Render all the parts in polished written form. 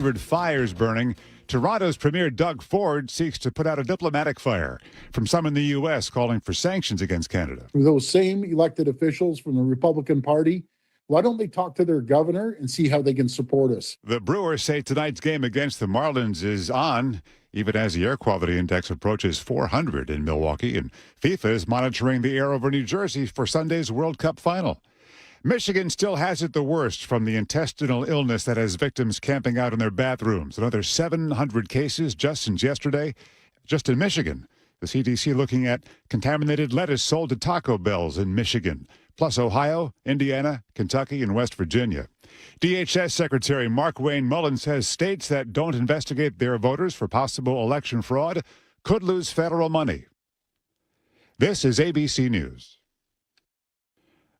Fires burning. Toronto's Premier Doug Ford seeks to put out a diplomatic fire from some in the U.S. calling for sanctions against Canada. Those same elected officials from the Republican Party, why don't they talk to their governor and see how they can support us? The Brewers say tonight's game against the Marlins is on, even as the air quality index approaches 400 in Milwaukee, and FIFA is monitoring the air over New Jersey for Sunday's World Cup final. Michigan still has it the worst from the intestinal illness that has victims camping out in their bathrooms. Another 700 cases just since yesterday, just in Michigan. The CDC looking at contaminated lettuce sold to Taco Bells in Michigan, plus Ohio, Indiana, Kentucky, and West Virginia. DHS Secretary Mark Wayne Mullen says states that don't investigate their voters for possible election fraud could lose federal money. This is ABC News.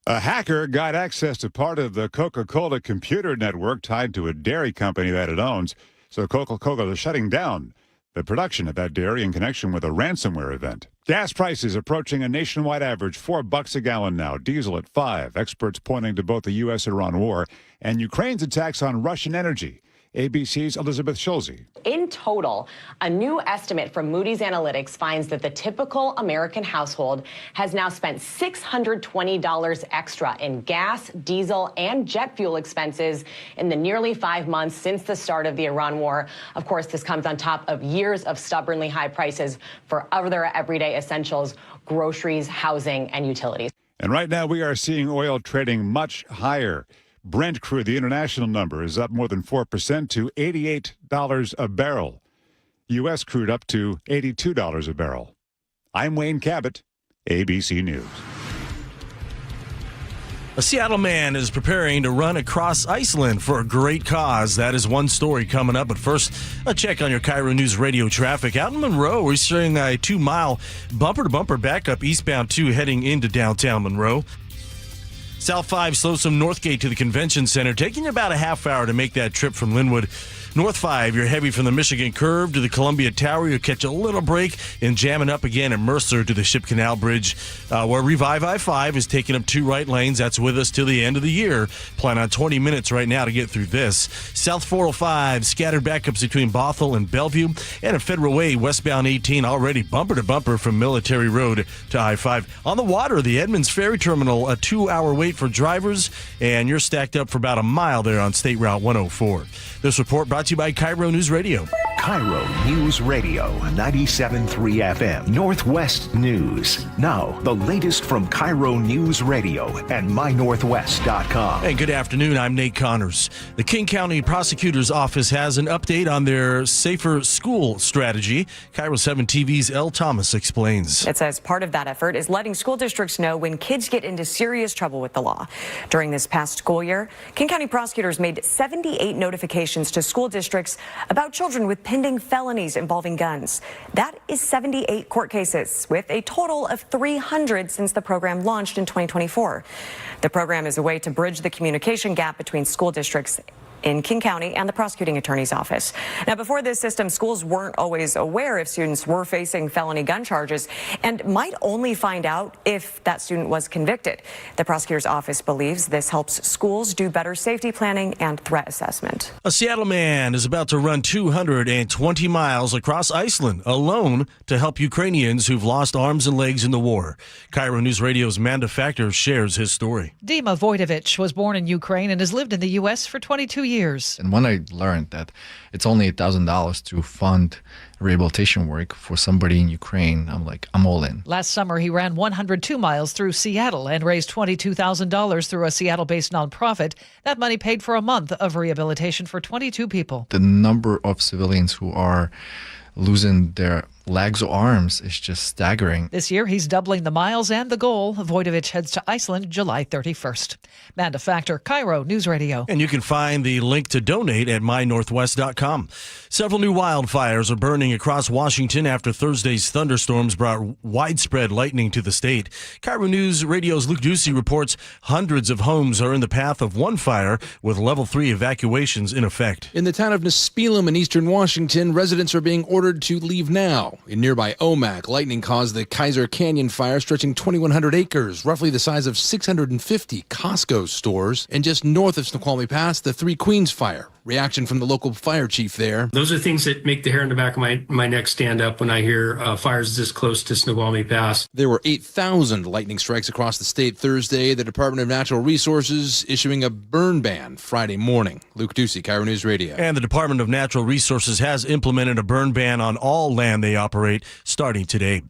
A hacker got access to part of the Coca-Cola computer network tied to a dairy company that it owns. So Coca-Cola is shutting down the production of that dairy in connection with a ransomware event. Gas prices approaching a nationwide average $4 a gallon now. Diesel at $5. Experts pointing to both the U.S.-Iran war and Ukraine's attacks on Russian energy. ABC's Elizabeth Schulze. In total, a new estimate from Moody's Analytics finds that the typical American household has now spent $620 extra in gas, diesel, and jet fuel expenses in the nearly 5 months since the start of the Iran war. Of course, this comes on top of years of stubbornly high prices for other everyday essentials, groceries, housing, and utilities. And right now we are seeing oil trading much higher. Brent crude, the international number, is up more than 4% to $88 a barrel. U.S. crude up to $82 a barrel. I'm Wayne Cabot, ABC News. A Seattle man is preparing to run across Iceland for a great cause. That is one story coming up. But first, a check on your KIRO News Radio traffic. Out in Monroe, we're seeing a 2-mile bumper-to-bumper backup eastbound 2 heading into downtown Monroe. South 5 slows from Northgate to the Convention Center, taking about a half hour to make that trip from Linwood. North 5, you're heavy from the Michigan Curve to the Columbia Tower. You'll catch a little break and jamming up again at Mercer to the Ship Canal Bridge, where Revive I-5 is taking up 2 right lanes. That's with us till the end of the year. Plan on 20 minutes right now to get through this. South 405, scattered backups between Bothell and Bellevue. And at Federal Way, westbound 18, already bumper-to-bumper from Military Road to I-5. On the water, the Edmonds Ferry Terminal, a 2-hour wait for drivers, and you're stacked up for about a mile there on State Route 104. This report brought to you by KIRO News Radio. KIRO News Radio, 97.3 FM, Northwest News. Now, the latest from KIRO News Radio and mynorthwest.com. Hey, good afternoon. I'm Nate Connors. The King County Prosecutor's Office has an update on their Safer School strategy. KIRO 7 TV's Elle Thomas explains. It says part of that effort is letting school districts know when kids get into serious trouble with the law. During this past school year, King County prosecutors made 78 notifications to school districts about children with pending felonies involving guns. That is 78 court cases, with a total of 300 since the program launched in 2024. The program is a way to bridge the communication gap between school districts in King County and the prosecuting attorney's office. Now, before this system, schools weren't always aware if students were facing felony gun charges and might only find out if that student was convicted. The prosecutor's office believes this helps schools do better safety planning and threat assessment. A Seattle man is about to run 220 miles across Iceland alone to help Ukrainians who've lost arms and legs in the war. KIRO News Radio's Amanda Factor shares his story. Dima Voidovich was born in Ukraine and has lived in the U.S. for 22 years. And when I learned that it's only $1,000 to fund rehabilitation work for somebody in Ukraine, I'm like, I'm all in. Last summer, he ran 102 miles through Seattle and raised $22,000 through a Seattle-based nonprofit. That money paid for a month of rehabilitation for 22 people. The number of civilians who are losing their legs or arms is just staggering. This year, he's doubling the miles and the goal. Voidovich heads to Iceland July 31st. Amanda Factor, KIRO News Radio. And you can find the link to donate at mynorthwest.com. Several new wildfires are burning across Washington after Thursday's thunderstorms brought widespread lightning to the state. KIRO News Radio's Luke Ducey reports hundreds of homes are in the path of one fire with level 3 evacuations in effect. In the town of Nispelum in eastern Washington, residents are being ordered to leave now. In nearby Omak, lightning caused the Kaiser Canyon fire stretching 2,100 acres, roughly the size of 650 Costco stores. And just north of Snoqualmie Pass, the Three Queens fire. Reaction from the local fire chief there. Those are things that make the hair on the back of my neck stand up when I hear fires this close to Snoqualmie Pass. There were 8,000 lightning strikes across the state Thursday. The Department of Natural Resources issuing a burn ban Friday morning. Luke Ducey, KIRO News Radio. And the Department of Natural Resources has implemented a burn ban on all land they operate starting today.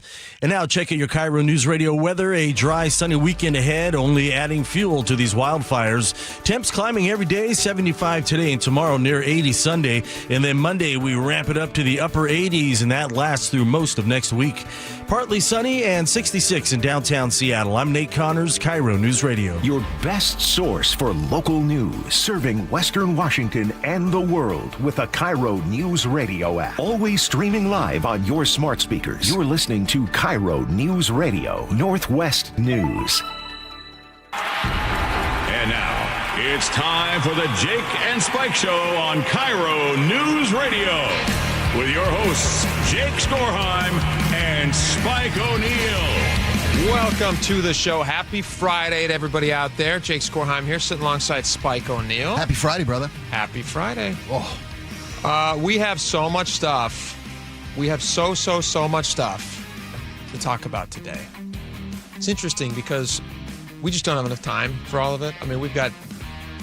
And now check out your KIRO News Radio weather. A dry, sunny weekend ahead, only adding fuel to these wildfires. Temps climbing every day, 75 today and tomorrow, near 80 Sunday. And then Monday, we ramp it up to the upper 80s, and that lasts through most of next week. Partly sunny and 66 in downtown Seattle. I'm Nate Connors, KIRO News Radio. Your best source for local news, serving Western Washington and the world with the KIRO News Radio app. Always streaming live on your smart speakers. You're listening to KIRO News Radio, Northwest News. And now, it's time for the Jake and Spike Show on KIRO News Radio with your hosts, Jake Skorheim and Spike O'Neill. Welcome to the show. Happy Friday to everybody out there. Jake Skorheim here, sitting alongside Spike O'Neill. Happy Friday, brother. Happy Friday. We have so much stuff. We have so much stuff to talk about today. It's interesting because we just don't have enough time for all of it. I mean, we've got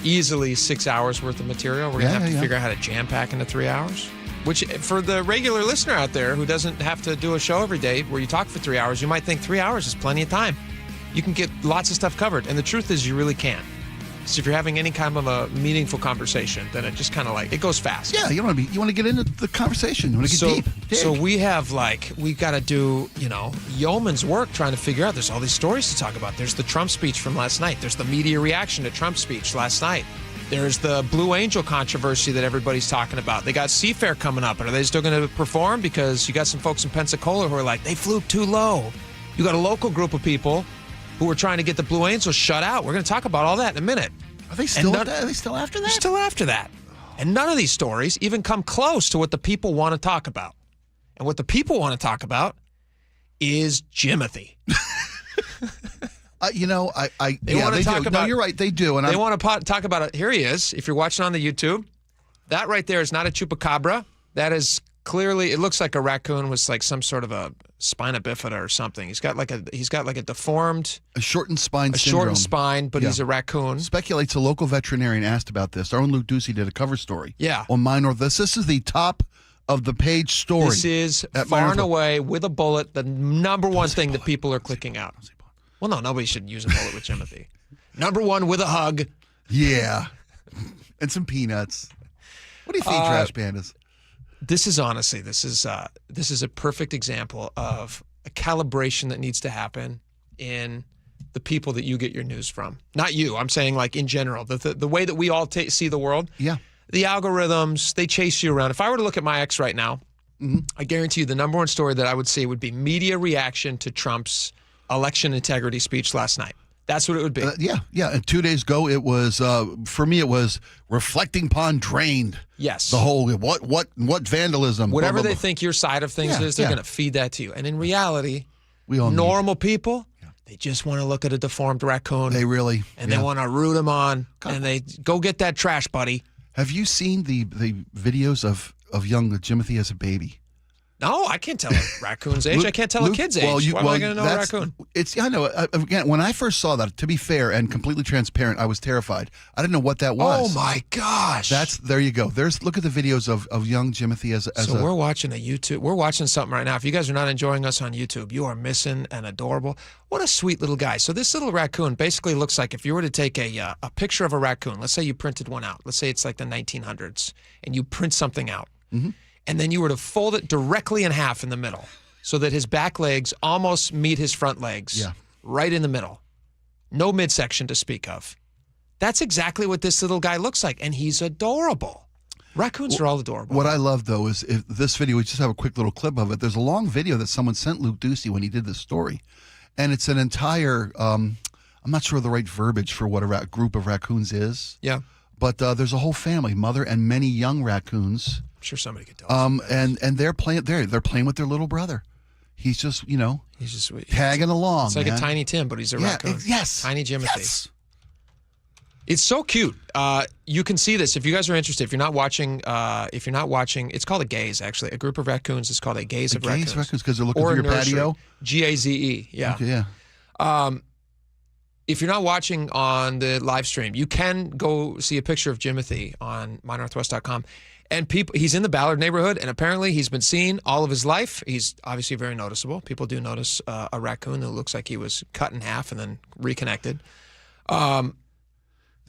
easily 6 hours worth of material. We're going to have to figure out how to jam-pack into 3 hours. Which, for the regular listener out there who doesn't have to do a show every day where you talk for 3 hours, you might think 3 hours is plenty of time. You can get lots of stuff covered. And the truth is you really can. So if you're having any kind of a meaningful conversation, then it just kind of it goes fast. Yeah, you want to get into the conversation. You want to get deep. So we have we've got to do, yeoman's work trying to figure out. There's all these stories to talk about. There's the Trump speech from last night. There's the media reaction to Trump's speech last night. There's the Blue Angel controversy that everybody's talking about. They got Seafair coming up, and are they still going to perform? Because you got some folks in Pensacola who are like, they flew too low. You got a local group of people who are trying to get the Blue Angels shut out. We're going to talk about all that in a minute. Are they still after that? They're still after that. And none of these stories even come close to what the people want to talk about. And what the people want to talk about is Jimothy. They want to talk about. No, you're right. They do, and they want to talk about it. Here he is. If you're watching on the YouTube, that right there is not a chupacabra. That is clearly. It looks like a raccoon with some sort of a spina bifida or something. He's got like a deformed, a shortened spine syndrome. Shortened spine, but he's a raccoon. Speculates a local veterinarian asked about this. Our own Luke Ducey did a cover story. Yeah. On My North. This is the top of the page story. This is far and away with a bullet the number one thing that people are clicking out. Well, no, nobody should use a bullet with Jimothy. Number one with a hug. Yeah. And some peanuts. What do you think, Trash Pandas? This is a perfect example of a calibration that needs to happen in the people that you get your news from. Not you. I'm saying in general. The way that we all see the world. Yeah. The algorithms, they chase you around. If I were to look at my X right now, I guarantee you the number one story that I would see would be media reaction to Trump's election integrity speech last night. That's what it would be. Yeah. And 2 days ago, it was for me. It was reflecting pond drained. Yes. The whole what vandalism. Whatever blah, blah, they blah. think your side of things is, they're going to feed that to you. And in reality, normal people, they just want to look at a deformed raccoon. They really they want to root him on. And they go get that trash, buddy. Have you seen the videos of young Jimothy as a baby? No, I can't tell a raccoon's age. I can't tell a kid's age. Why am I going to know a raccoon? I know. Again, when I first saw that, to be fair and completely transparent, I was terrified. I didn't know what that was. Oh my gosh! There you go. Look at the videos of young Jimothy as we're watching a YouTube. We're watching something right now. If you guys are not enjoying us on YouTube, you are missing an adorable. What a sweet little guy. So this little raccoon basically looks like if you were to take a picture of a raccoon. Let's say you printed one out. Let's say it's like the 1900s, and you print something out. Mm-hmm. And then you were to fold it directly in half in the middle so that his back legs almost meet his front legs. Yeah. Right in the middle. No midsection to speak of. That's exactly what this little guy looks like, and he's adorable. Raccoons are all adorable. What I love, though, is if this video, we just have a quick little clip of it. There's a long video that someone sent Luke Ducey when he did this story. And it's an entire, I'm not sure of the right verbiage for what a group of raccoons is. Yeah. But there's a whole family, mother and many young raccoons. I'm sure somebody could tell us. And they're playing with their little brother. He's just, he's just tagging along. It's like man. a Tiny Tim, but he's a raccoon. Yes. Tiny Jimothy. Yes. It's so cute. You can see this if you guys are interested. If you're not watching, it's called a gaze. Actually, a group of raccoons is called a gaze of raccoons. Because they're looking or through your patio. GAZE. Yeah. Okay, yeah. If you're not watching on the live stream, you can go see a picture of Jimothy on mynorthwest.com. And he's in the Ballard neighborhood, and apparently he's been seen all of his life. He's obviously very noticeable. People do notice a raccoon that looks like he was cut in half and then reconnected. The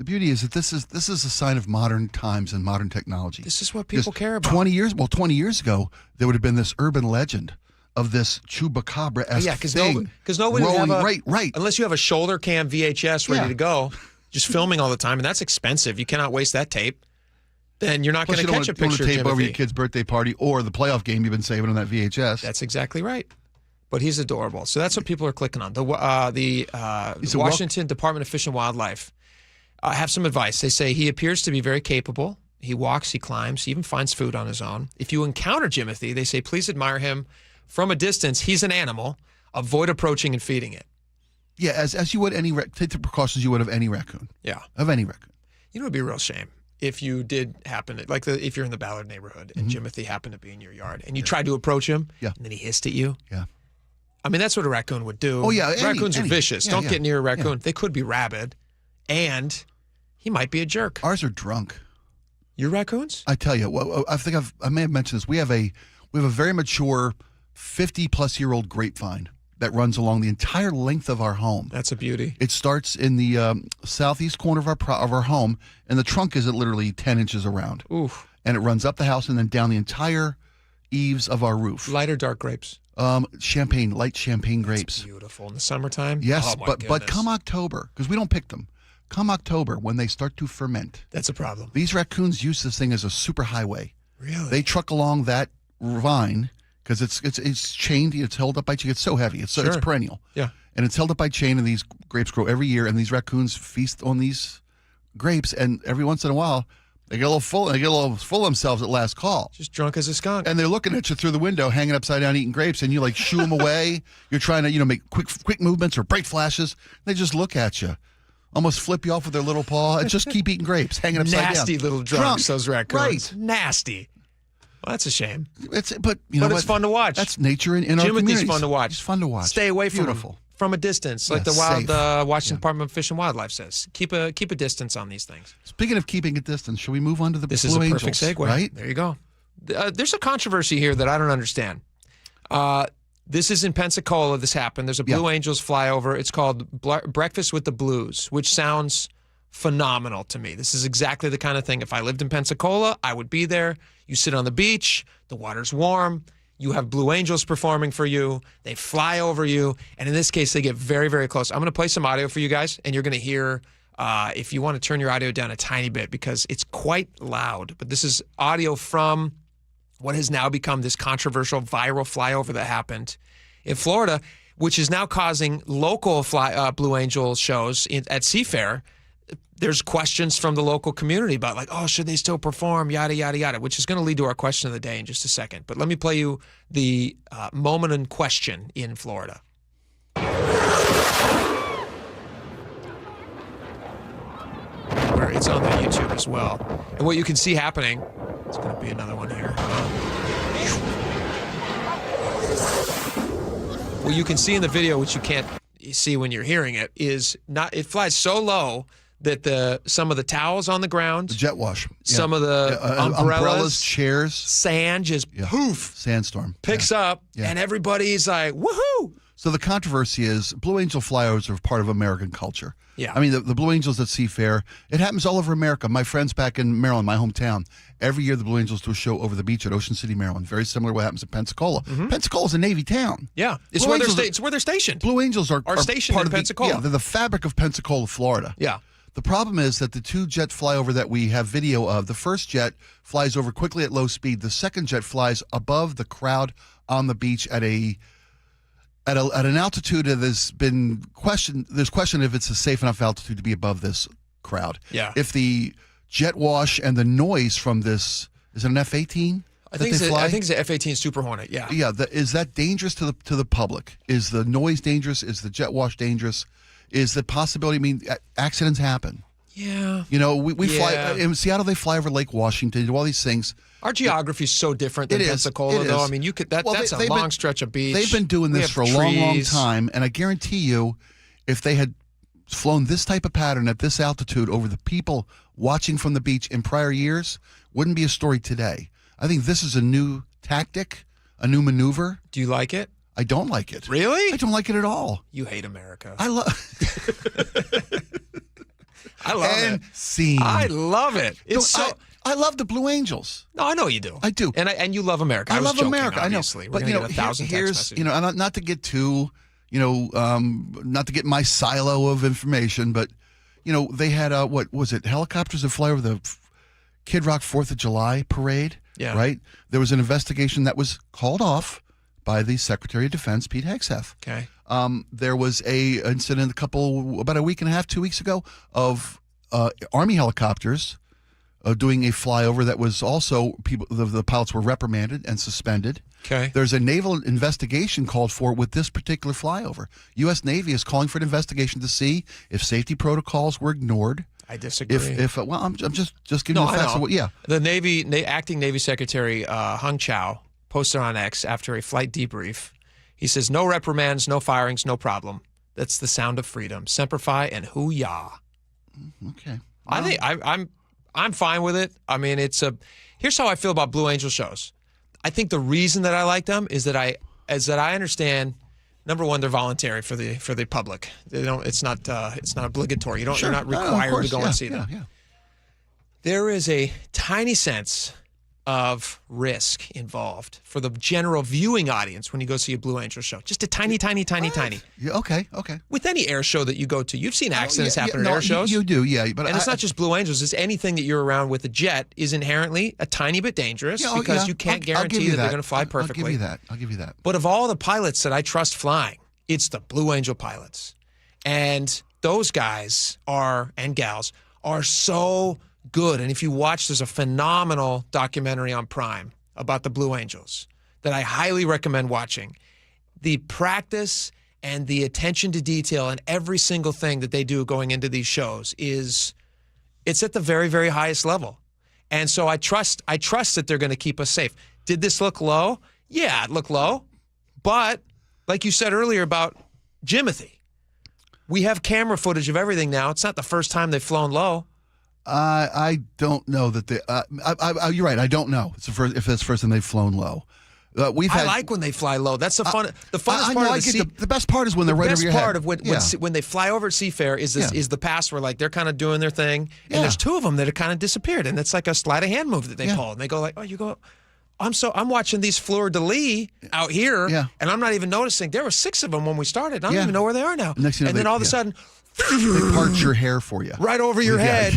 beauty is that this is a sign of modern times and modern technology. This is what people care about. 20 years ago, there would have been this urban legend of this chupacabra-esque thing. Because nobody would have right. Unless you have a shoulder cam VHS ready to go, just filming all the time, and that's expensive. You cannot waste that tape. Then you're not going to catch a picture of tape over your Jimothy. kid's birthday party or the playoff game you've been saving on that VHS. That's exactly right. But he's adorable. So that's what people are clicking on. The Washington Department of Fish and Wildlife have some advice. They say he appears to be very capable. He walks, he climbs, he even finds food on his own. If you encounter Jimothy, they say please admire him from a distance. He's an animal. Avoid approaching and feeding it. Yeah, as you would take the precautions you would of any raccoon. Yeah. Of any raccoon. You know, it'd be a real shame if you did happen to, if you're in the Ballard neighborhood and Jimothy happened to be in your yard and you tried to approach him and then he hissed at you. Yeah. I mean, that's what a raccoon would do. Oh, yeah. Raccoons are vicious. Yeah, Don't get near a raccoon. Yeah. They could be rabid and he might be a jerk. Ours are drunk. Your raccoons? I tell you, well, I may have mentioned this. We have a very mature 50-plus-year-old grapevine that runs along the entire length of our home. That's a beauty. It starts in the southeast corner of our home, and the trunk is literally 10 inches around. Oof. And it runs up the house and then down the entire eaves of our roof. Light or dark grapes? Light champagne grapes. That's beautiful. In the summertime? Yes, oh, but come October, because we don't pick them, come October when they start to ferment. That's a problem. These raccoons use this thing as a super highway. Really? They truck along that vine because it's chained. It's held up by chain. It's so heavy. It's perennial. Yeah. And it's held up by chain, and these grapes grow every year, and these raccoons feast on these grapes, and every once in a while they get a little full. They get a little full of themselves at last call. Just drunk as a skunk. And they're looking at you through the window, hanging upside down, eating grapes, and you like shoo them away. You're trying to make quick movements or bright flashes. They just look at you, almost flip you off with their little paw, and just keep eating grapes, hanging upside down. Nasty little drunks, those raccoons. Right. Nasty. Well, that's a shame. But it's fun to watch. That's nature in our communities. Jimothy's fun to watch. It's fun to watch. Stay away from Beautiful. them from a distance, like Yeah, the Washington Department of Fish and Wildlife says. Keep a distance on these things. Speaking of keeping a distance, shall we move on to the This Blue is a Angels? perfect segue. Right? There you go. There's a controversy here that I don't understand. This is in Pensacola. This happened. There's a Blue Angels flyover. It's called Breakfast with the Blues, which sounds phenomenal to me. This is exactly the kind of thing. If I lived in Pensacola, I would be there. You sit on the beach. The water's warm. You have Blue Angels performing for you. They fly over you. And in this case, they get very, very close. I'm going to play some audio for you guys, and you're going to hear if you want to turn your audio down a tiny bit because it's quite loud. But this is audio from what has now become this controversial viral flyover that happened in Florida, which is now causing local Blue Angels shows at Seafair. There's questions from the local community about should they still perform, yada, yada, yada, which is going to lead to our question of the day in just a second. But let me play you the moment in question in Florida. Where it's on the YouTube as well. And what you can see happening, it's going to be another one here. What you can see in the video, which you can't see when you're hearing it, is it flies so low that some of the towels on the ground, the jet wash, some of the umbrellas, chairs, sand just poof, sandstorm picks up, and everybody's like, woohoo! So the controversy is Blue Angel flyovers are part of American culture. Yeah. I mean, the Blue Angels at Seafair, it happens all over America. My friends back in Maryland, my hometown, every year the Blue Angels do a show over the beach at Ocean City, Maryland. Very similar to what happens in Pensacola. Pensacola's a Navy town. Yeah, it's where they're stationed. Blue Angels are stationed part in Pensacola. They're the fabric of Pensacola, Florida. Yeah. The problem is that the two jet flyover that we have video of, the first jet flies over quickly at low speed. The second jet flies above the crowd on the beach at an altitude that has been questioned. There's question if it's a safe enough altitude to be above this crowd. Yeah. If the jet wash and the noise from this. Is it an F-18? I think it's the F-18 Super Hornet. Yeah. Yeah. Is that dangerous to the public? Is the noise dangerous? Is the jet wash dangerous? Is the possibility? I mean, accidents happen. Yeah. You know, we fly in Seattle. They fly over Lake Washington. Do all these things. Our geography is so different than Pensacola, though. I mean, you could that's a long stretch of beach. They've been doing this for a long time, and I guarantee you, if they had flown this type of pattern at this altitude over the people watching from the beach in prior years, wouldn't be a story today. I think this is a new tactic, a new maneuver. Do you like it? I don't like it. Really? I don't like it at all. You hate America. I love it. Scene. I love it. I love the Blue Angels. No, I know you do. I do. And you love America. I love joking, America. Obviously. I know. We're But gonna get 1,000 text messages. You know, not to get too, not to get my silo of information, but they had what was it? Helicopters that fly over the Kid Rock 4th of July parade. Yeah. Right. There was an investigation that was called off by the Secretary of Defense, Pete Hegseth. Okay. There was a incident about a week and a half, 2 weeks ago, of Army helicopters doing a flyover that was also the pilots were reprimanded and suspended. Okay. There's a naval investigation called for with this particular flyover. U.S. Navy is calling for an investigation to see if safety protocols were ignored. I disagree. I'm just giving you the facts. The acting Navy Secretary Hung Chow posted on X after a flight debrief. He says, "No reprimands, no firings, no problem. That's the sound of freedom. Semper Fi and hoo-yah." Okay. I think I'm fine with it. I mean, here's how I feel about Blue Angel shows. I think the reason that I like them is that I understand. Number one, they're voluntary for the public. They don't. It's not obligatory. You're not required to go and see them. Yeah. There is a tiny sense of risk involved for the general viewing audience when you go see a Blue Angel show. Just a tiny. Yeah, okay. With any air show that you go to, you've seen accidents happen at air shows. You do, yeah. But it's not just Blue Angels. It's anything that you're around with a jet is inherently a tiny bit dangerous because you can't guarantee that they're going to fly perfectly. I'll give you that. But of all the pilots that I trust flying, it's the Blue Angel pilots. And those guys and gals are so good. And if you watch, there's a phenomenal documentary on Prime about the Blue Angels that I highly recommend watching. The practice and the attention to detail and every single thing that they do going into these shows it's at the very, very highest level. And so I trust that they're going to keep us safe. Did this look low? Yeah, it looked low. But like you said earlier about Jimothy, we have camera footage of everything now. It's not the first time they've flown low. I don't know that they. You're right. I don't know. It's the first time they've flown low. I like when they fly low. That's the fun. The funnest part of the best part is when they're right over your head. The best part of when they fly over at Seafair is the pass where like they're kind of doing their thing, and there's two of them that have kind of disappeared, and it's like a sleight of hand move that they pull, and they go like, I'm watching these fleur-de-lis out here, and I'm not even noticing. There were 6 of them when we started. I don't even know where they are now. Next thing and then all of a sudden, they part your hair for you. Right over your head.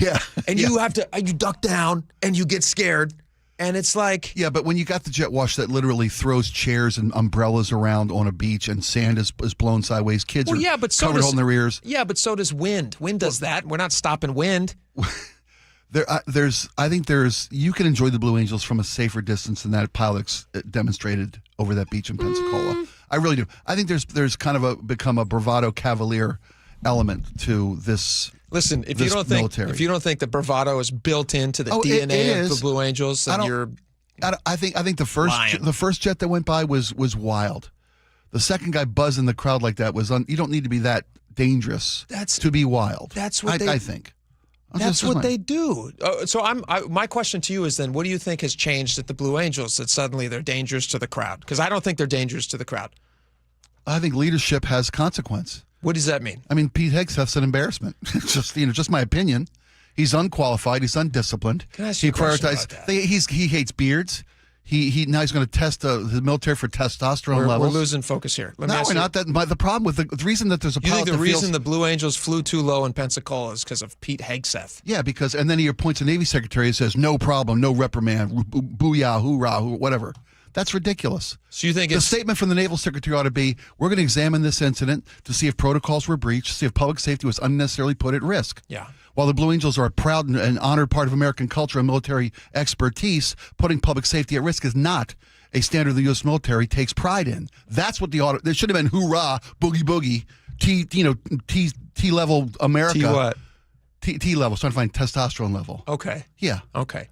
And you have to, you duck down and you get scared. And it's like. Yeah, but when you got the jet wash that literally throws chairs and umbrellas around on a beach and sand is blown sideways, kids are covered holding their ears. Yeah, but so does wind. Wind does that. We're not stopping wind. I think you can enjoy the Blue Angels from a safer distance than that pilots demonstrated over that beach in Pensacola. I really do. I think there's kind of become a bravado cavalier element to this. Listen, if you don't think that bravado is built into the DNA of the Blue Angels, then I think the first jet that went by was wild. The second guy buzzing the crowd like that you don't need to be that dangerous to be wild. That's what I think. That's what they do. So my question to you is then, what do you think has changed at the Blue Angels that suddenly they're dangerous to the crowd? Because I don't think they're dangerous to the crowd. I think leadership has consequence. What does that mean? I mean, Pete Hegseth's an embarrassment. It's just my opinion. He's unqualified. He's undisciplined. Can I ask you a question about that? He hates beards. Now he's going to test the military for testosterone levels. We're losing focus here. We're not. The problem with the reason that there's a pilot. You think the reason the Blue Angels flew too low in Pensacola is because of Pete Hegseth? Yeah, and then he appoints a Navy secretary and says, no problem, no reprimand, booyah, hoorah, whatever. That's ridiculous. So you think the statement from the Naval Secretary ought to be, we're going to examine this incident to see if protocols were breached, see if public safety was unnecessarily put at risk. Yeah. While the Blue Angels are a proud and honored part of American culture and military expertise, putting public safety at risk is not a standard the U.S. military takes pride in. That's what there should have been hoorah, boogie boogie, T level America. T what? T level. Trying to find testosterone level. Okay. Yeah. Okay.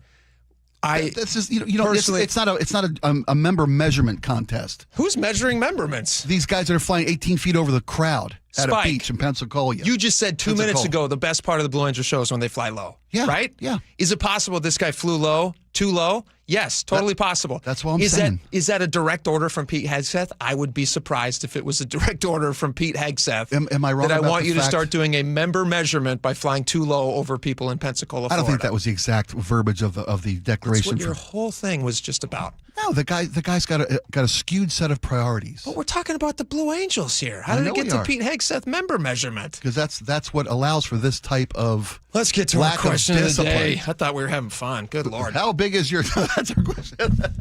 That's just personally, it's not a member measurement contest. Who's measuring memberments? These guys that are flying 18 feet over the crowd at Spike, a beach in Pensacola. You just said 2 minutes ago the best part of the Blue Angel show is when they fly low. Yeah. Right? Yeah. Is it possible this guy flew low, too low? Yes, totally possible. That's what I'm saying. Is that a direct order from Pete Hegseth? I would be surprised if it was a direct order from Pete Hegseth. Am I wrong that I about want the you to fact- start doing a member measurement by flying too low over people in Pensacola, Florida. I don't think that was the exact verbiage of the That's declaration. what your whole thing was just about. No, the guy's got a skewed set of priorities. But we're talking about the Blue Angels here. How I did know it get we to are. Pete Hegseth member measurement? Because that's what allows for this type of Let's get to our lack of question of the discipline. day. I thought we were having fun. Good Lord. How big is your? That's our question.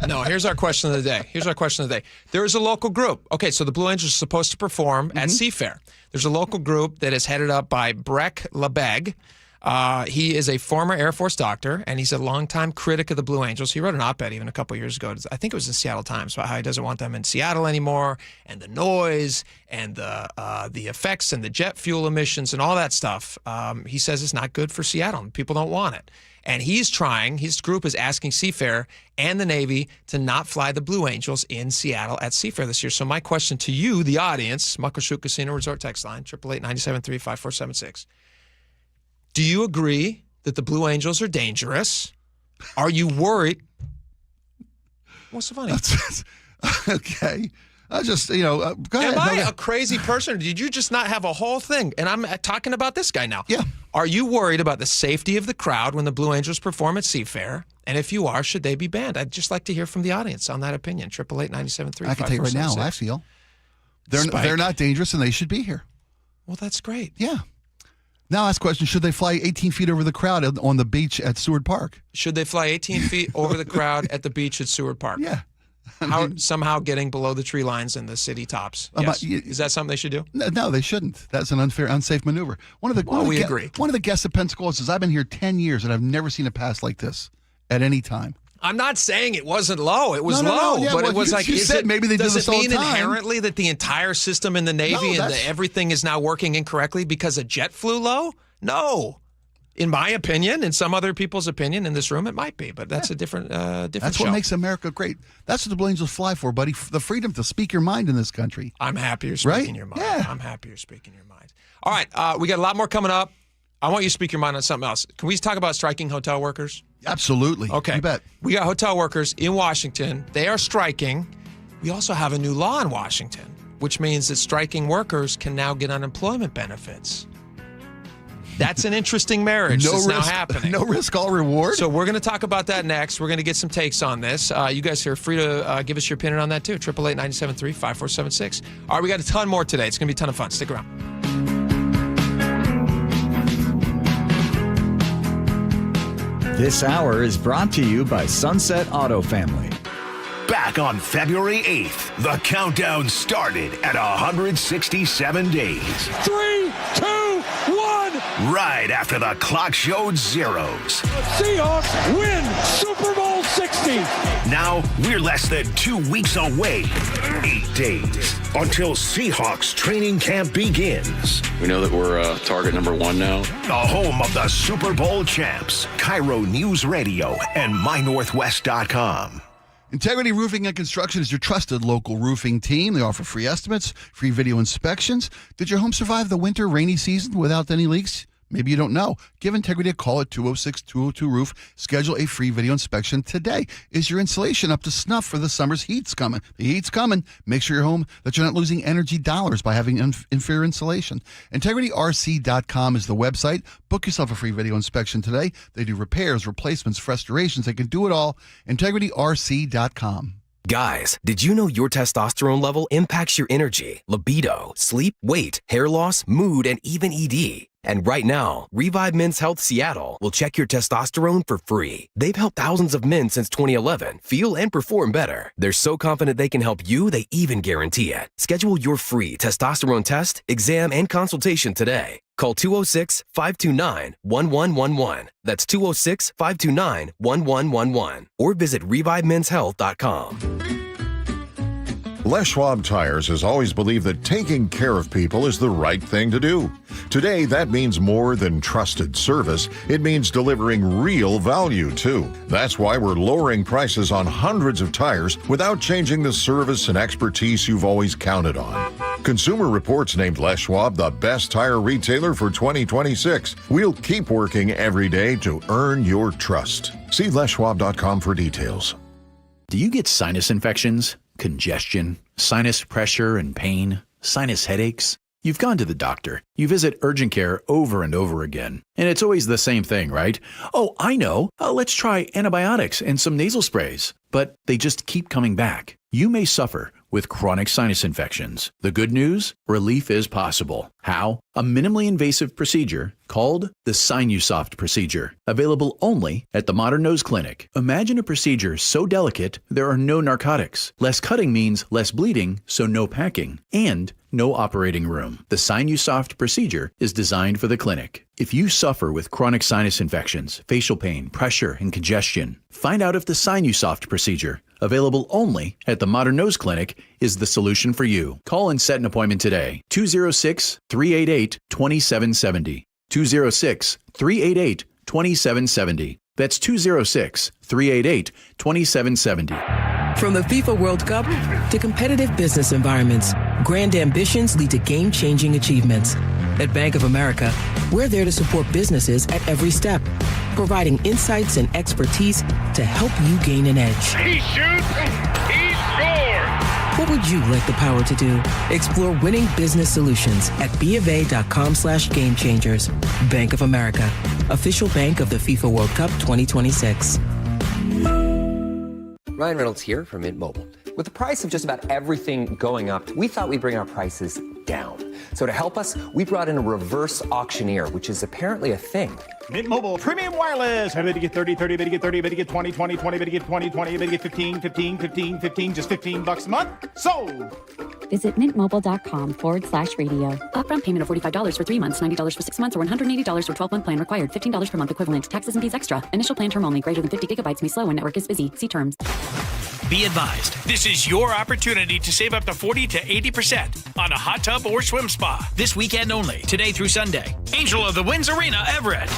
No, here's our question of the day. There is a local group. Okay, so the Blue Angels are supposed to perform at Seafair. There's a local group that is headed up by Breck Lebeg. He is a former Air Force doctor, and he's a longtime critic of the Blue Angels. He wrote an op-ed even a couple years ago. I think it was in Seattle Times about how he doesn't want them in Seattle anymore, and the noise, and the effects, and the jet fuel emissions, and all that stuff. He says it's not good for Seattle, and people don't want it. And his group is asking Seafair and the Navy to not fly the Blue Angels in Seattle at Seafair this year. So my question to you, the audience, Muckleshoot Casino Resort text line, 888-973-5476. Do you agree that the Blue Angels are dangerous? Are you worried? What's so funny? Okay. I just, go ahead. Am I a crazy person? Or did you just not have a whole thing? And I'm talking about this guy now. Yeah. Are you worried about the safety of the crowd when the Blue Angels perform at Seafair? And if you are, should they be banned? I'd just like to hear from the audience on that opinion. 888-973-5476. I can tell you right now, I feel they're not dangerous and they should be here. Well, that's great. Yeah. Now ask the question, should they fly 18 feet over the crowd on the beach at Seward Park? Should they fly 18 feet over the crowd at the beach at Seward Park? Yeah. Somehow getting below the tree lines and the city tops. Yes. Is that something they should do? No, they shouldn't. That's an unsafe maneuver. We agree. One of the guests at Pensacola says, I've been here 10 years and I've never seen a pass like this at any time. I'm not saying it wasn't low. It was No, low, yeah, but well, it was like. you said maybe they do does this it all mean the time. inherently that the entire system in the Navy and everything is now working incorrectly because a jet flew low? No. In my opinion, in some other people's opinion in this room, it might be, but that's a different That's show. what makes America great. That's what the Blue Angels fly for, buddy. The freedom to speak your mind in this country. I'm happy you're speaking your mind. Yeah. I'm happy you're speaking your mind. All right, we got a lot more coming up. I want you to speak your mind on something else. Can we talk about striking hotel workers? Absolutely. Okay. You bet. We got hotel workers in Washington. They are striking. We also have a new law in Washington, which means that striking workers can now get unemployment benefits. That's an interesting marriage that's now happening. No risk, all reward. So we're going to talk about that next. We're going to get some takes on this. You guys are free to give us your opinion on that too. 888-973-5476. All right, we got a ton more today. It's going to be a ton of fun. Stick around. This hour is brought to you by Sunset Auto Family. Back on February 8th, the countdown started at 167 days. 3, 2, 1. Right after the clock showed zeros. The Seahawks win Super Bowl 60. Now we're less than 2 weeks away. 8 days until Seahawks training camp begins. We know that we're target number 1 now. The home of the Super Bowl champs, KIRO Newsradio and MyNorthwest.com. Integrity Roofing and Construction is your trusted local roofing team. They offer free estimates, free video inspections. Did your home survive the winter rainy season without any leaks? Maybe you don't know. Give Integrity a call at 206-202-ROOF. Schedule a free video inspection today. Is your insulation up to snuff for the summer's heat's coming? The heat's coming. Make sure that you're not losing energy dollars by having inferior insulation. IntegrityRC.com is the website. Book yourself a free video inspection today. They do repairs, replacements, restorations. They can do it all. IntegrityRC.com. Guys, did you know your testosterone level impacts your energy, libido, sleep, weight, hair loss, mood, and even ED? And right now, Revive Men's Health Seattle will check your testosterone for free. They've helped thousands of men since 2011 feel and perform better. They're so confident they can help you, they even guarantee it. Schedule your free testosterone test, exam, and consultation today. Call 206-529-1111. That's 206-529-1111. Or visit revivemenshealth.com. Les Schwab Tires has always believed that taking care of people is the right thing to do. Today, that means more than trusted service. It means delivering real value, too. That's why we're lowering prices on hundreds of tires without changing the service and expertise you've always counted on. Consumer Reports named Les Schwab the best tire retailer for 2026. We'll keep working every day to earn your trust. See leschwab.com for details. Do you get sinus infections, congestion, sinus pressure and pain, sinus headaches? You've gone to the doctor. You visit urgent care over and over again. And it's always the same thing, right? Oh, I know. Let's try antibiotics and some nasal sprays. But they just keep coming back. You may suffer with chronic sinus infections. The good news? Relief is possible. How? A minimally invasive procedure called the Sinusoft procedure, available only at the Modern Nose Clinic. Imagine a procedure so delicate there are no narcotics. Less cutting means less bleeding, so no packing, and no operating room. The Sinusoft procedure is designed for the clinic. If you suffer with chronic sinus infections, facial pain, pressure, and congestion, find out if the Sinusoft procedure, available only at the Modern Nose Clinic, is the solution for you. Call and set an appointment today. 206-388-2770. 206-388-2770. That's 206-388-2770. From the FIFA World Cup to competitive business environments, grand ambitions lead to game-changing achievements. At Bank of America, we're there to support businesses at every step, providing insights and expertise to help you gain an edge. He shoots, he scores! What would you like the power to do? Explore winning business solutions at BofA.com/gamechangers. Bank of America, official bank of the FIFA World Cup 2026. Ryan Reynolds here from Mint Mobile. With the price of just about everything going up, we thought we'd bring our prices down. So to help us, we brought in a reverse auctioneer, which is apparently a thing. Mint Mobile Premium Wireless. How to get 30, 30, to get 30, to get 20, 20, 20, to get 20, 20, to get 15, 15, 15, 15, just $15 a month? Sold! Visit mintmobile.com/radio. Upfront payment of $45 for 3 months, $90 for 6 months, or $180 for 12-month plan required. $15 per month equivalent. Taxes and fees extra. Initial plan term only. Greater than 50 gigabytes may slow when network is busy. See terms. Be advised, this is your opportunity to save up to 40 to 80% on a hot tub or swim spa. This weekend only, today through Sunday. Angel of the Winds Arena, Everett.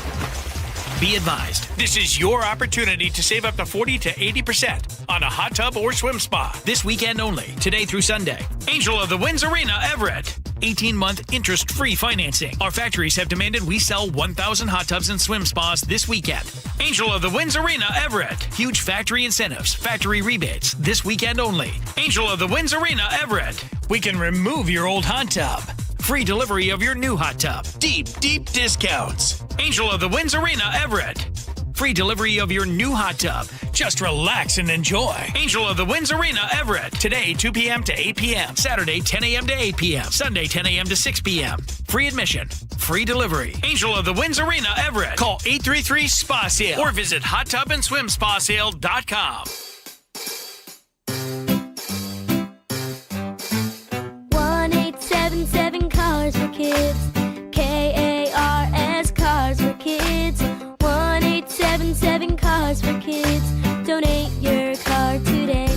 Be advised, this is your opportunity to save up to 40 to 80% on a hot tub or swim spa. This weekend only, today through Sunday. Angel of the Winds Arena, Everett. 18-month interest-free financing. Our factories have demanded we sell 1,000 hot tubs and swim spas this weekend. Angel of the Winds Arena, Everett. Huge factory incentives, factory rebates, this weekend only. Angel of the Winds Arena, Everett. We can remove your old hot tub. Free delivery of your new hot tub. Deep, deep discounts. Angel of the Winds Arena, Everett. Free delivery of your new hot tub. Just relax and enjoy. Angel of the Winds Arena, Everett. Today, 2 p.m. to 8 p.m. Saturday, 10 a.m. to 8 p.m. Sunday, 10 a.m. to 6 p.m. Free admission. Free delivery. Angel of the Winds Arena, Everett. Call 833-SPA-SALE or visit hottubandSwimSpaSale.com. 1-877 Cars for Kids. KARS Cars for Kids. 1-877 Cars for Kids. Donate your car today.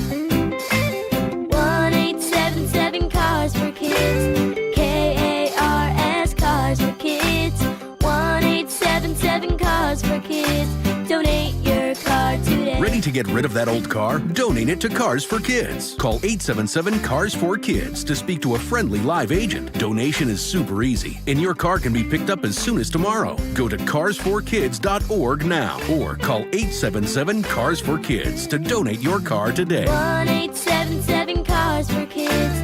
1-877 Cars for Kids. KARS Cars for Kids. 1-877 Cars for Kids. Donate your car today. Ready to get rid of that old car? Donate it to Cars for Kids. Call 877-CARS-4-KIDS to speak to a friendly live agent. Donation is super easy, and your car can be picked up as soon as tomorrow. Go to cars4kids.org now or call 877-CARS-4-KIDS to donate your car today. 1-877 Cars for Kids.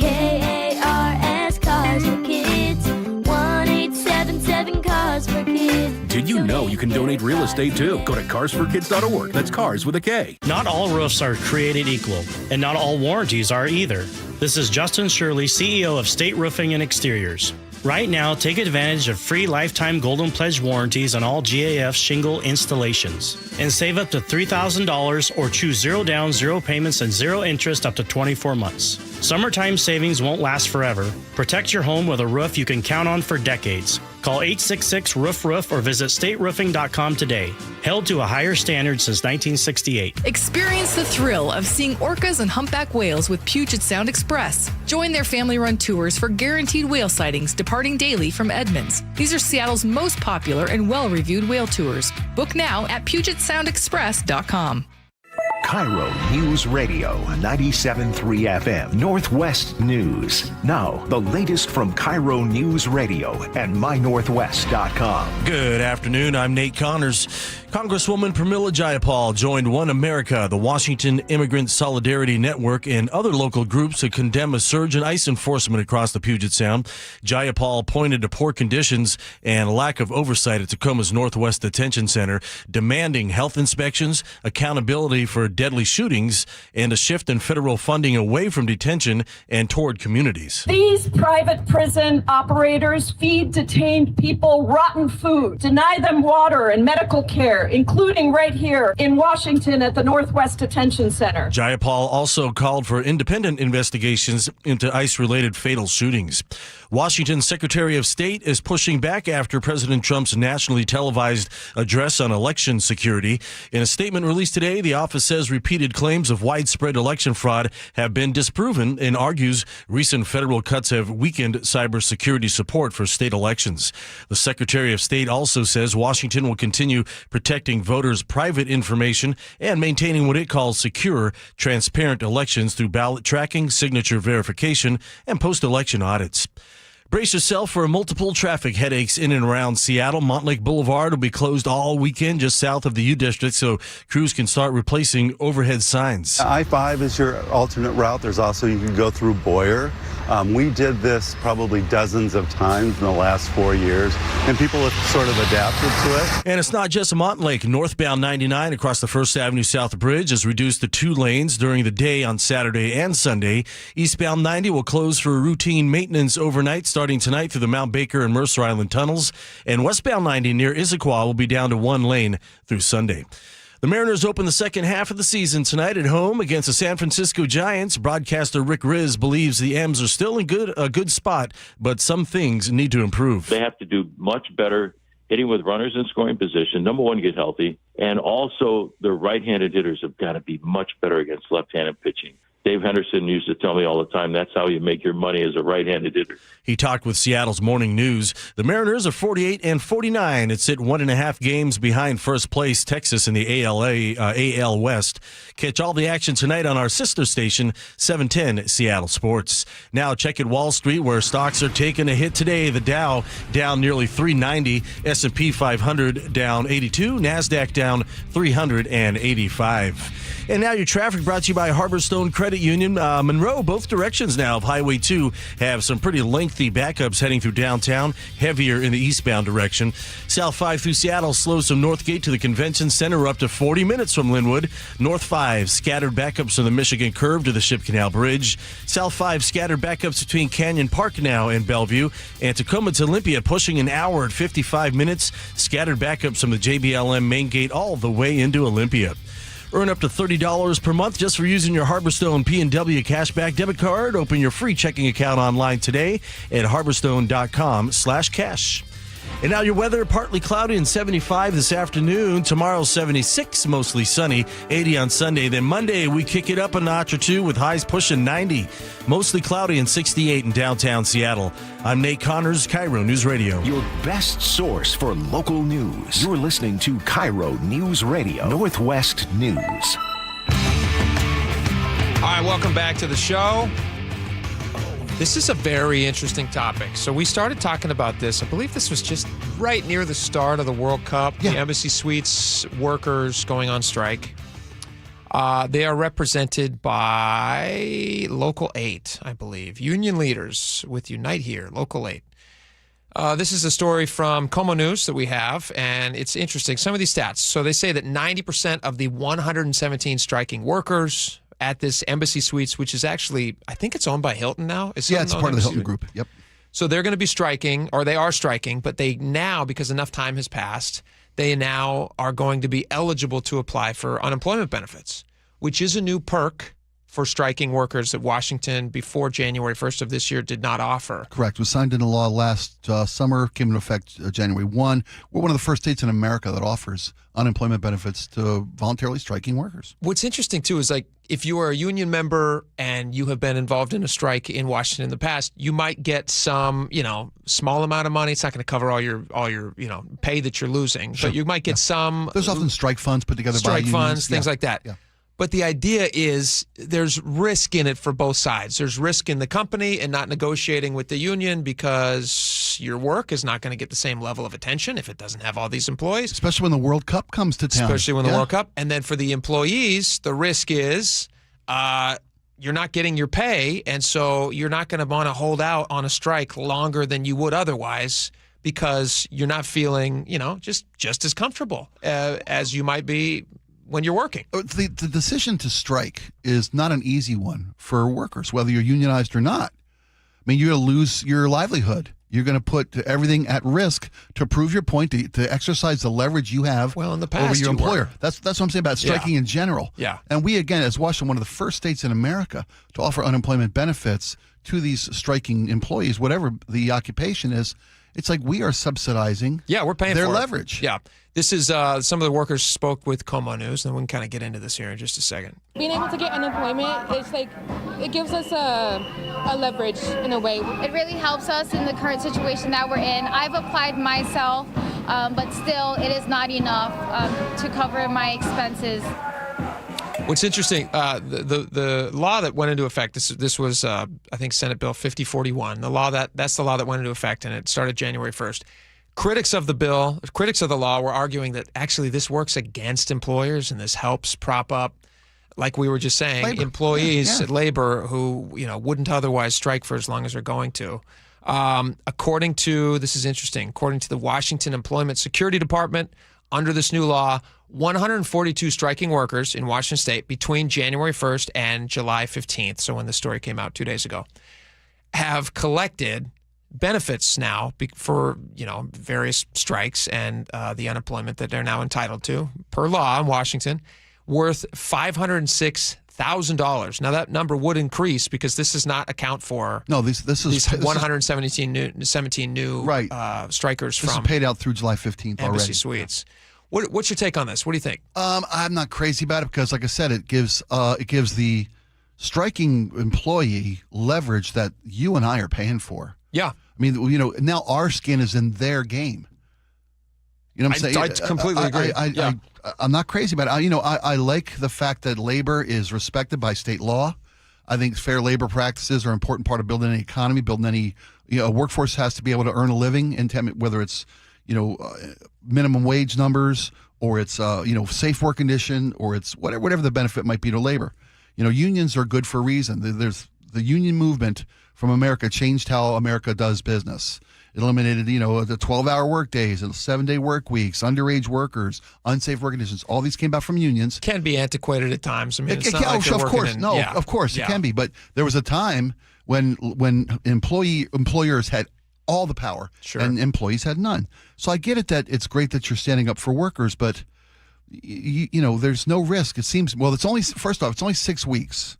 KARS Cars for Kids. 1-877 Cars for Kids. Did you know you can donate real estate too? Go to carsforkids.org. That's cars with a K. Not all roofs are created equal, and not all warranties are either. This is Justin Shirley, CEO of State Roofing and Exteriors. Right now, take advantage of free lifetime Golden Pledge warranties on all GAF shingle installations and save up to $3,000 or choose 0 down, 0 payments, and 0 interest up to 24 months. Summertime savings won't last forever. Protect your home with a roof you can count on for decades. Call 866-ROOF-ROOF or visit stateroofing.com today. Held to a higher standard since 1968. Experience the thrill of seeing orcas and humpback whales with Puget Sound Express. Join their family-run tours for guaranteed whale sightings departing daily from Edmonds. These are Seattle's most popular and well-reviewed whale tours. Book now at PugetSoundExpress.com. KIRO News Radio 97.3 FM Northwest News. Now, the latest from KIRO News Radio and mynorthwest.com. Good afternoon. I'm Nate Connors. Congresswoman Pramila Jayapal joined One America, the Washington Immigrant Solidarity Network, and other local groups to condemn a surge in ICE enforcement across the Puget Sound. Jayapal pointed to poor conditions and lack of oversight at Tacoma's Northwest Detention Center, demanding health inspections, accountability for deadly shootings, and a shift in federal funding away from detention and toward communities. These private prison operators feed detained people rotten food, deny them water and medical care, including right here in Washington at the Northwest Detention Center. Jayapal also called for independent investigations into ICE-related fatal shootings. Washington's Secretary of State is pushing back after President Trump's nationally televised address on election security. In a statement released today, the office says repeated claims of widespread election fraud have been disproven and argues recent federal cuts have weakened cybersecurity support for state elections. The Secretary of State also says Washington will continue protecting voters' private information and maintaining what it calls secure, transparent elections through ballot tracking, signature verification, and post-election audits. Brace yourself for multiple traffic headaches in and around Seattle. Montlake Boulevard will be closed all weekend just south of the U District, so crews can start replacing overhead signs. I-5 is your alternate route. There's also, you can go through Boyer. We did this probably dozens of times in the last 4 years, and people have sort of adapted to it. And it's not just Montlake. Northbound 99 across the First Avenue South Bridge is reduced to 2 lanes during the day on Saturday and Sunday. Eastbound 90 will close for routine maintenance overnight starting tonight through the Mount Baker and Mercer Island tunnels. And westbound 90 near Issaquah will be down to 1 lane through Sunday. The Mariners open the second half of the season tonight at home against the San Francisco Giants. Broadcaster Rick Riz believes the M's are still in a good spot, but some things need to improve. They have to do much better hitting with runners in scoring position. Number one, get healthy. And also, the right-handed hitters have got to be much better against left-handed pitching. Dave Henderson used to tell me all the time, that's how you make your money as a right-handed hitter. He talked with Seattle's Morning News. The Mariners are 48-49. It's at 1.5 games behind first place Texas in the AL West. Catch all the action tonight on our sister station, 710 Seattle Sports. Now check at Wall Street where stocks are taking a hit today. The Dow down nearly 390, S&P 500 down 82, NASDAQ down 385. And now your traffic brought to you by Harborstone Credit Union. Monroe, both directions now of Highway 2 have some pretty lengthy backups heading through downtown, heavier in the eastbound direction. South 5 through Seattle slows from Northgate to the Convention Center up to 40 minutes from Linwood. North 5 scattered backups from the Michigan Curve to the Ship Canal Bridge. South 5 scattered backups between Canyon Park now and Bellevue. And Tacoma to Olympia pushing an hour at 55 minutes. Scattered backups from the JBLM main gate all the way into Olympia. Earn up to $30 per month just for using your Harborstone P&W Cashback debit card. Open your free checking account online today at harborstone.com/cash. And now your weather, partly cloudy and 75 this afternoon. Tomorrow, 76, mostly sunny, 80 on Sunday. Then Monday, we kick it up a notch or two with highs pushing 90. Mostly cloudy and 68 in downtown Seattle. I'm Nate Connors, KIRO News Radio. Your best source for local news. You're listening to KIRO News Radio, Northwest News. All right, welcome back to the show. This is a very interesting topic. So we started talking about this. I believe this was just right near the start of the World Cup. Yeah. The Embassy Suites workers going on strike. They are represented by Local 8, I believe. Union leaders with Unite Here, Local 8. This is a story from Como News that we have, and it's interesting. Some of these stats. So they say that 90% of the 117 striking workers at this Embassy Suites, which is actually, I think it's owned by Hilton now. It's part of the Hilton Group. Yep. So they're going to be striking, or they are striking, but they now, because enough time has passed, they now are going to be eligible to apply for unemployment benefits, which is a new perk for striking workers that Washington, before January 1st of this year, did not offer. Correct. It was signed into law last summer, came into effect January 1. We're one of the first states in America that offers unemployment benefits to voluntarily striking workers. What's interesting, too, is like if you are a union member and you have been involved in a strike in Washington in the past, you might get some, small amount of money. It's not going to cover all your pay that you're losing, Sure. but you might get some. There's often strike funds put together by strike unions. funds, things Yeah. like that. Yeah. But the idea is there's risk in it for both sides. There's risk in the company and not negotiating with the union because your work is not going to get the same level of attention if it doesn't have all these employees. Especially when the World Cup comes to town. Especially when the World Cup. And then for the employees, the risk is you're not getting your pay, and so you're not going to want to hold out on a strike longer than you would otherwise because you're not feeling, just as comfortable as you might be when you're working. The decision to strike is not an easy one for workers, whether you're unionized or not. I mean, you're going to lose your livelihood. You're going to put everything at risk to prove your point, to exercise the leverage you have in the past, over your you employer. were. That's what I'm saying about striking in general. Yeah. And we, again, as Washington, one of the first states in America to offer unemployment benefits to these striking employees, whatever the occupation is. It's like we are subsidizing we're paying their for it. leverage. Yeah. This is some of the workers spoke with KIRO News, and we can kind of get into this here in just a second. Being able to get unemployment, it's like it gives us a leverage in a way. It really helps us in the current situation that we're in. I've applied myself, but still it is not enough to cover my expenses. What's interesting, the law that went into effect, this was, I think, Senate Bill 5041. That's the law that went into effect, and it started January 1st. Critics of the law were arguing that actually this works against employers, and this helps prop up, like we were just saying, employees at labor who wouldn't otherwise strike for as long as they're going to. According to the Washington Employment Security Department, under this new law, 142 striking workers in Washington State between January 1st and July 15th, so when the story came out 2 days ago, have collected benefits now for various strikes and the unemployment that they're now entitled to per law in Washington, worth $506,000. Now that number would increase because this does not account for this is these 117 new strikers this from is paid out through July 15th Embassy already. Suites. What's your take on this? What do you think? I'm not crazy about it because, like I said, it gives the striking employee leverage that you and I are paying for. Yeah. I mean, now our skin is in their game. You know what I'm saying? I completely agree. I'm not crazy about it. I like the fact that labor is respected by state law. I think fair labor practices are an important part of building any economy, building any, a workforce has to be able to earn a living, whether it's, minimum wage numbers or it's, safe work condition or it's whatever the benefit might be to labor. Unions are good for a reason. There's the union movement from America changed how America does business. It eliminated, the 12-hour work days and 7-day work weeks, underage workers, unsafe work conditions. All these came about from unions. Can be antiquated at times. I mean, it's not like of course. Of course it can be. But there was a time when employers had all the power and employees had none. So I get it that it's great that you're standing up for workers, but there's no risk. It seems, it's only 6 weeks.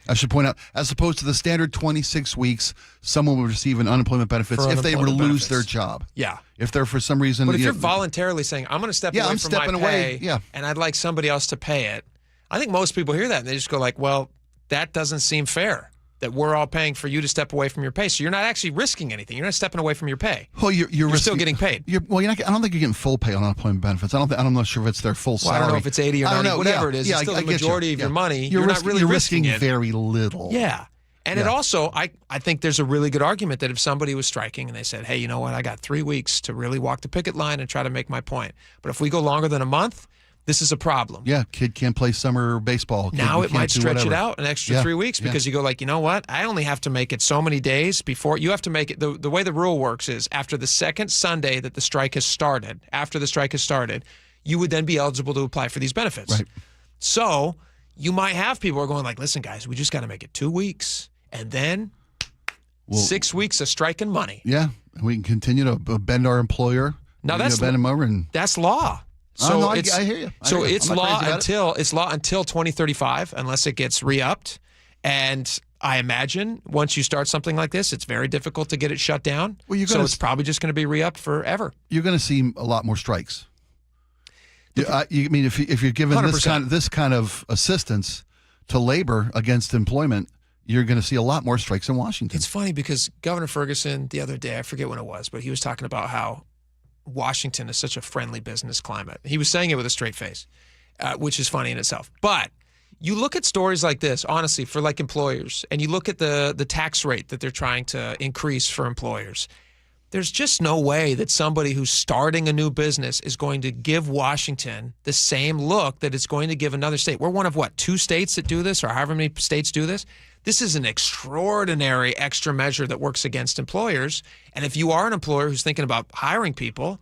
I should point out, as opposed to the standard 26 weeks, someone would receive an unemployment benefits if they were to lose their job. Yeah. If they're for some reason. But if you're voluntarily saying, I'm going to step away from my pay, yeah, and I'd like somebody else to pay it, I think most people hear that and they just go like, well, that doesn't seem fair. That we're all paying for you to step away from your pay. So you're not actually risking anything. You're not stepping away from your pay. Well, you're still getting paid. I don't think you're getting full pay on unemployment benefits. I'm not sure if it's their full salary. I don't know if it's 80 or 90, whatever it is. It's still the majority of your money. You're not really risking it. Very little. Yeah. And it also, I think there's a really good argument that if somebody was striking and they said, hey, you know what, I got 3 weeks to really walk the picket line and try to make my point. But if we go longer than a month, this is a problem. Yeah, kid can't play summer baseball. Now it might stretch it out an extra 3 weeks because you go like, you know what? I only have to make it so many days before. You have to make it. The way the rule works is after the second Sunday that the strike has started, you would then be eligible to apply for these benefits. Right. So you might have people who are going like, listen, guys, we just got to make it 2 weeks. And then 6 weeks of striking money. Yeah, we can continue to bend our employer. Now bend him over and that's law. So I hear you. It's law until 2035, unless it gets re-upped. And I imagine once you start something like this, it's very difficult to get it shut down. Well, so it's probably just going to be re-upped forever. You're going to see a lot more strikes. If you're given this kind of assistance to labor against employment, you're going to see a lot more strikes in Washington. It's funny because Governor Ferguson the other day, I forget when it was, but he was talking about how Washington is such a friendly business climate. He was saying it with a straight face, which is funny in itself. But you look at stories like this, honestly, for like employers, and you look at the tax rate that they're trying to increase for employers. There's just no way that somebody who's starting a new business is going to give Washington the same look that it's going to give another state. We're one of, 2 states that do this, or however many states do this? This is an extraordinary extra measure that works against employers. And if you are an employer who's thinking about hiring people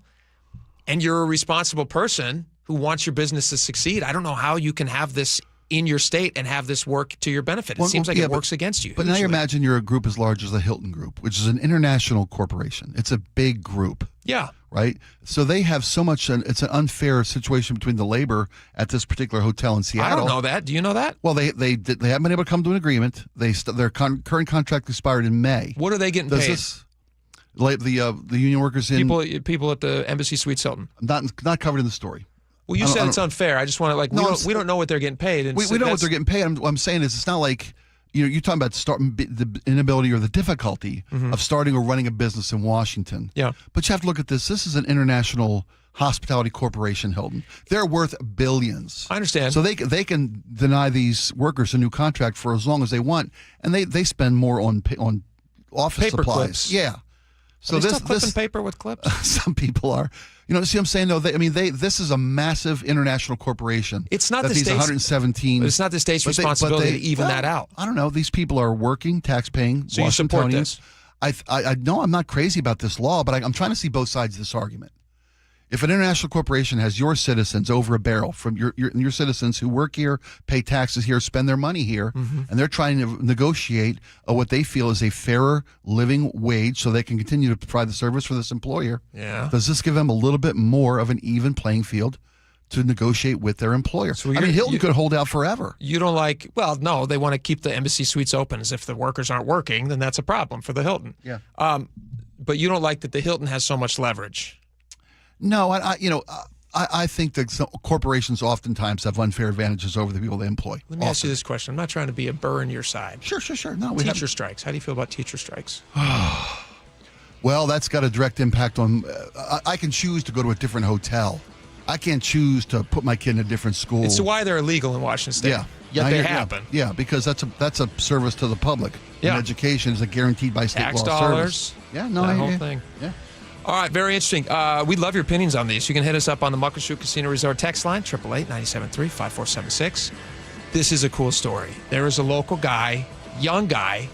and you're a responsible person who wants your business to succeed, I don't know how you can have this in your state and have this work to your benefit. It seems like it works against you. But now you imagine you're a group as large as the Hilton Group, which is an international corporation. It's a big group. Yeah. Right? So they have so much, it's an unfair situation between the labor at this particular hotel in Seattle. I don't know that. Do you know that? Well, they haven't been able to come to an agreement. Their current contract expired in May. What are they getting paid? The union workers in... People at the Embassy Suites Hilton. Not covered in the story. Well, you said it's unfair. I just want to we don't know what they're getting paid. And we know what they're getting paid. What I'm saying is it's not like you're talking about the inability or the difficulty of starting or running a business in Washington. Yeah. But you have to look at this. This is an international hospitality corporation, Hilton. They're worth billions. I understand. So they can deny these workers a new contract for as long as they want, and they spend more on office paper supplies. Clips. Yeah. So are they still clipping paper with clips? Some people are. See what I'm saying, though? This is a massive international corporation. It's not the state's state's 117. But it's not the state's responsibility to even that out. I don't know. These people are working, tax-paying. So you support this? I know I'm not crazy about this law, but I'm trying to see both sides of this argument. If an international corporation has your citizens over a barrel from your citizens who work here, pay taxes here, spend their money here, and they're trying to negotiate what they feel is a fairer living wage so they can continue to provide the service for this employer, does this give them a little bit more of an even playing field to negotiate with their employer? So Hilton could hold out forever. You don't no, they want to keep the Embassy Suites open. As if the workers aren't working, then that's a problem for the Hilton. Yeah. But you don't like that the Hilton has so much leverage. No, I think that some corporations oftentimes have unfair advantages over the people they employ. Let me ask you this question. I'm not trying to be a burr in your side. Sure. No, teacher strikes. How do you feel about teacher strikes? Well, that's got a direct impact on. I can choose to go to a different hotel. I can't choose to put my kid in a different school. It's why they're illegal in Washington State. Yeah. Yet they happen. Yeah, because that's a service to the public. Yeah. And education is a guaranteed by state tax law dollars. Service. Yeah, no, that whole thing. Yeah. All right, very interesting. We'd love your opinions on these. You can hit us up on the Muckleshoot Casino Resort text line, 888-973-5476. This is a cool story. There is a local guy, young guy,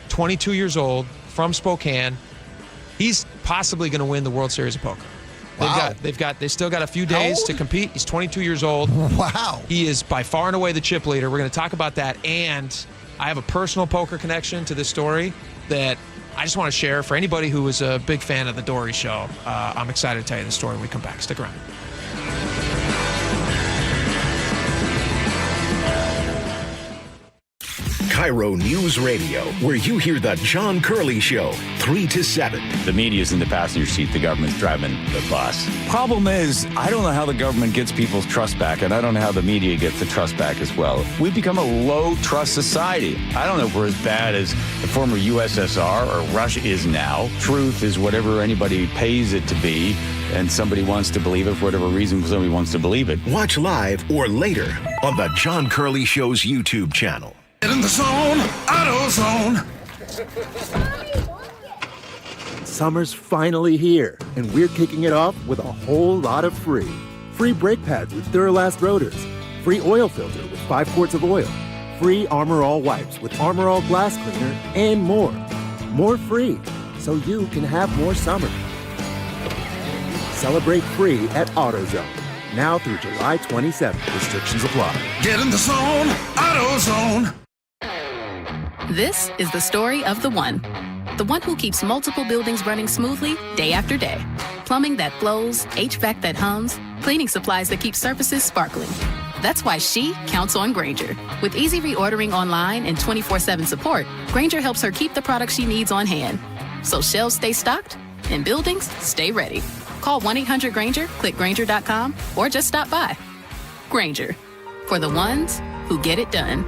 22 years old, from Spokane. He's possibly going to win the World Series of Poker. Wow. They still got a few days to compete. He's 22 years old. Wow. He is by far and away the chip leader. We're going to talk about that. And I have a personal poker connection to this story that I just want to share for anybody who is a big fan of the Dory Show. I'm excited to tell you the story when we come back. Stick around. KIRO News Radio, where you hear the John Curley Show, 3 to 7. The media's in the passenger seat. The government's driving the bus. Problem is, I don't know how the government gets people's trust back, and I don't know how the media gets the trust back as well. We've become a low-trust society. I don't know if we're as bad as the former USSR or Russia is now. Truth is whatever anybody pays it to be, and somebody wants to believe it for whatever reason somebody wants to believe it. Watch live or later on the John Curley Show's YouTube channel. Get in the zone, AutoZone. Summer's finally here, and we're kicking it off with a whole lot of free. Free brake pads with Duralast rotors. Free oil filter with 5 quarts of oil. Free Armor All wipes with Armor All glass cleaner, and more. More free, so you can have more summer. Celebrate free at AutoZone. Now through July 27th. Restrictions apply. Get in the zone, AutoZone. This is the story of the one who keeps multiple buildings running smoothly day after day. Plumbing that flows, HVAC that hums, cleaning supplies that keep surfaces sparkling. That's why she counts on Grainger. With easy reordering online and 24/7 support, Grainger helps her keep the products she needs on hand. So shelves stay stocked and buildings stay ready. Call 1-800-GRAINGER, click Grainger.com, or just stop by. Grainger, for the ones who get it done.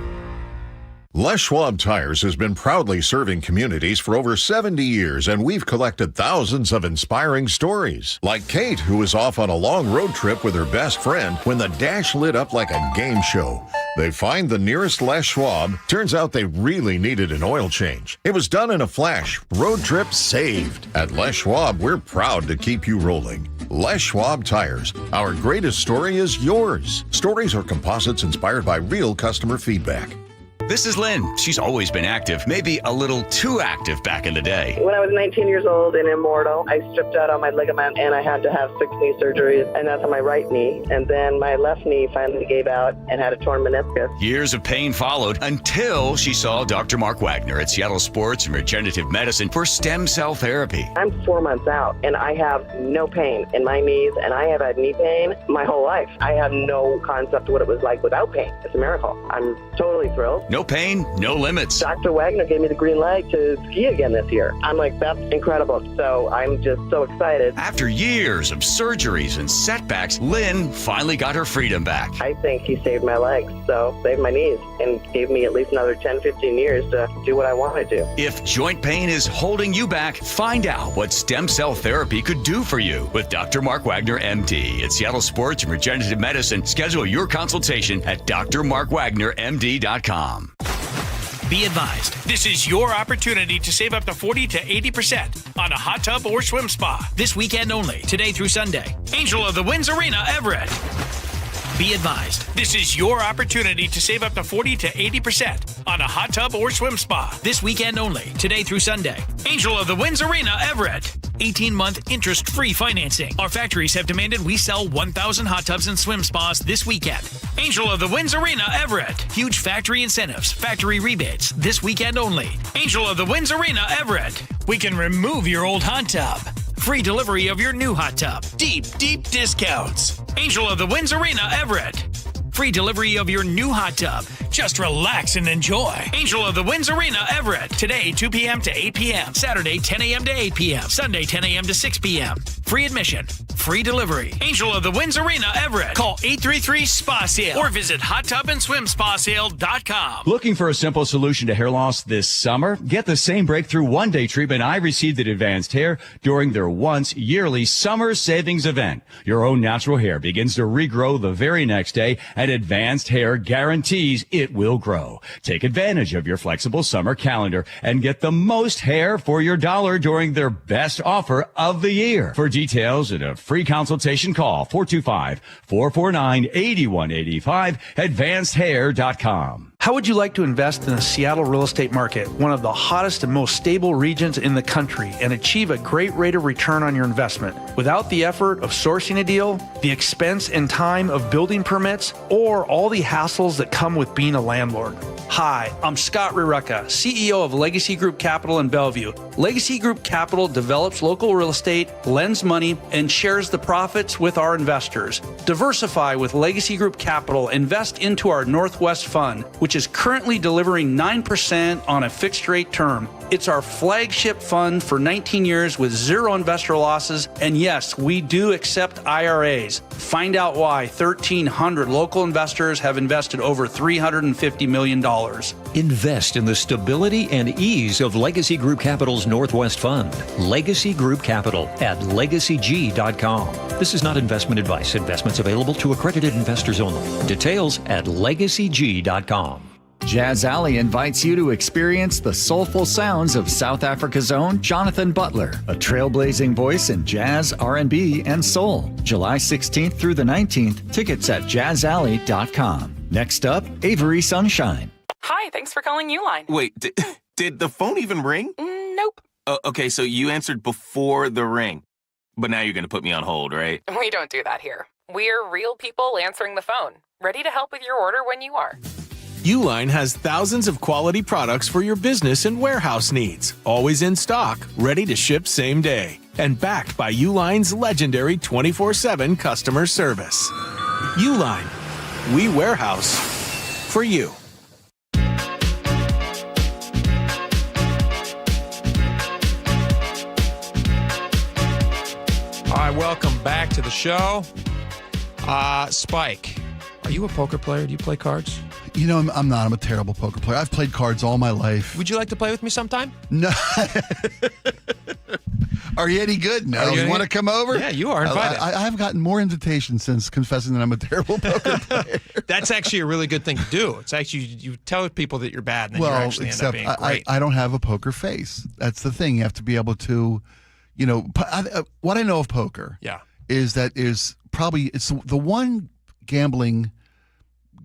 Les Schwab Tires has been proudly serving communities for over 70 years, and we've collected thousands of inspiring stories. Like Kate, who was off on a long road trip with her best friend when the dash lit up like a game show. They find the nearest Les Schwab. Turns out they really needed an oil change. It was done in a flash. Road trip saved. At Les Schwab, we're proud to keep you rolling. Les Schwab Tires. Our greatest story is yours. Stories are composites inspired by real customer feedback. This is Lynn. She's always been active, maybe a little too active back in the day. When I was 19 years old and immortal, I stripped out all my ligament and I had to have 6 knee surgeries, and that's on my right knee. And then my left knee finally gave out and had a torn meniscus. Years of pain followed until she saw Dr. Mark Wagner at Seattle Sports and Regenerative Medicine for stem cell therapy. I'm 4 months out and I have no pain in my knees, and I have had knee pain my whole life. I have no concept of what it was like without pain. It's a miracle. I'm totally thrilled. No pain, no limits. Dr. Wagner gave me the green light to ski again this year. I'm like, that's incredible. So I'm just so excited. After years of surgeries and setbacks, Lynn finally got her freedom back. I think he saved my legs, so saved my knees, and gave me at least another 10, 15 years to do what I want to do. If joint pain is holding you back, find out what stem cell therapy could do for you with Dr. Mark Wagner, MD at Seattle Sports and Regenerative Medicine. Schedule your consultation at drmarkwagnermd.com. Be advised, this is your opportunity to save up to 40 to 80% on a hot tub or swim spa this weekend only, today through Sunday. Angel of the Winds Arena, Everett. Be advised, this is your opportunity to save up to 40 to 80% on a hot tub or swim spa this weekend only, today through Sunday. Angel of the Winds Arena, Everett. 18-month interest-free financing. Our factories have demanded we sell 1,000 hot tubs and swim spas this weekend. Angel of the Winds Arena, Everett. Huge factory incentives, factory rebates this weekend only. Angel of the Winds Arena, Everett. We can remove your old hot tub. Free delivery of your new hot tub. Deep, deep discounts. Angel of the Winds Arena, Everett. Free delivery of your new hot tub. Just relax and enjoy. Angel of the Winds Arena, Everett. Today, 2 p.m. to 8 p.m. Saturday, 10 a.m. to 8 p.m. Sunday, 10 a.m. to 6 p.m. Free admission. Free delivery. Angel of the Winds Arena, Everett. Call 833-SPA-SALE or visit hottubandSwimSpaSale.com. Looking for a simple solution to hair loss this summer? Get the same breakthrough one-day treatment I received at Advanced Hair during their once yearly summer savings event. Your own natural hair begins to regrow the very next day, and Advanced Hair guarantees it will grow. Take advantage of your flexible summer calendar and get the most hair for your dollar during their best offer of the year. For details and a free consultation, call 425-449-8185, advancedhair.com. How would you like to invest in the Seattle real estate market, one of the hottest and most stable regions in the country, and achieve a great rate of return on your investment without the effort of sourcing a deal, the expense and time of building permits, or all the hassles that come with being a landlord? Hi, I'm Scott Rireka, CEO of Legacy Group Capital in Bellevue. Legacy Group Capital develops local real estate, lends money, and shares the profits with our investors. Diversify with Legacy Group Capital. Invest into our Northwest Fund, which is currently delivering 9% on a fixed rate term. It's our flagship fund for 19 years with zero investor losses. And yes, we do accept IRAs. Find out why 1,300 local investors have invested over $350 million. Invest in the stability and ease of Legacy Group Capital's Northwest Fund. Legacy Group Capital at legacyg.com. This is not investment advice. Investments available to accredited investors only. Details at legacyg.com. Jazz Alley invites you to experience the soulful sounds of South Africa's own Jonathan Butler, a trailblazing voice in jazz, R&B, and soul. July 16th through the 19th, tickets at jazzalley.com. Next up, Avery Sunshine. Hi, thanks for calling Uline. Wait, did the phone even ring? Nope. Okay, so you answered before the ring. But now you're going to put me on hold, right? We don't do that here. We're real people answering the phone, ready to help with your order when you are. Uline has thousands of quality products for your business and warehouse needs, always in stock, ready to ship same day, and backed by Uline's legendary 24/7 customer service. Uline, We warehouse for you. All right, welcome back to the show. Spike, are you a poker player? Do you play cards? You know, I'm not. I'm a terrible poker player. I've played cards all my life. Would you like to play with me sometime? No. Are you any good? No. You want to come over? Yeah, you are invited. I've gotten more invitations since confessing that I'm a terrible poker player. That's actually a really good thing to do. It's actually, you tell people that you're bad, and then you actually end up being great. I don't have a poker face. That's the thing. You have to be able to, you know, what I know of poker is that it's the one gambling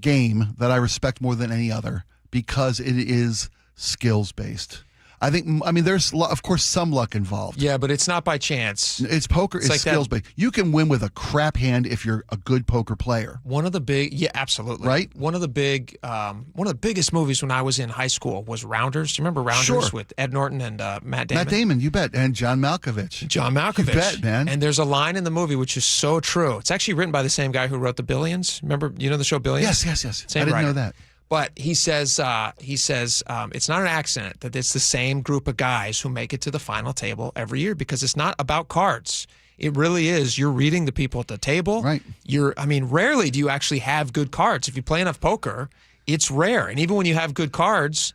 game that I respect more than any other because it is skills-based. I mean, there's, of course, some luck involved. Yeah, but it's not by chance. It's poker. It's like skills-based. You can win with a crap hand if you're a good poker player. One of the absolutely. Right? One of the biggest movies when I was in high school was Rounders. Do you remember Rounders with Ed Norton and Matt Damon? Matt Damon, you bet. And John Malkovich. You bet, man. And there's a line in the movie which is so true. It's actually written by the same guy who wrote The Billions. Remember, you know the show Billions? Yes. Same I didn't writer. know that. But he says it's not an accident that it's the same group of guys who make it to the final table every year because it's not about cards. It really is. You're reading the people at the table. Right. Rarely do you actually have good cards. If you play enough poker, it's rare. And even when you have good cards,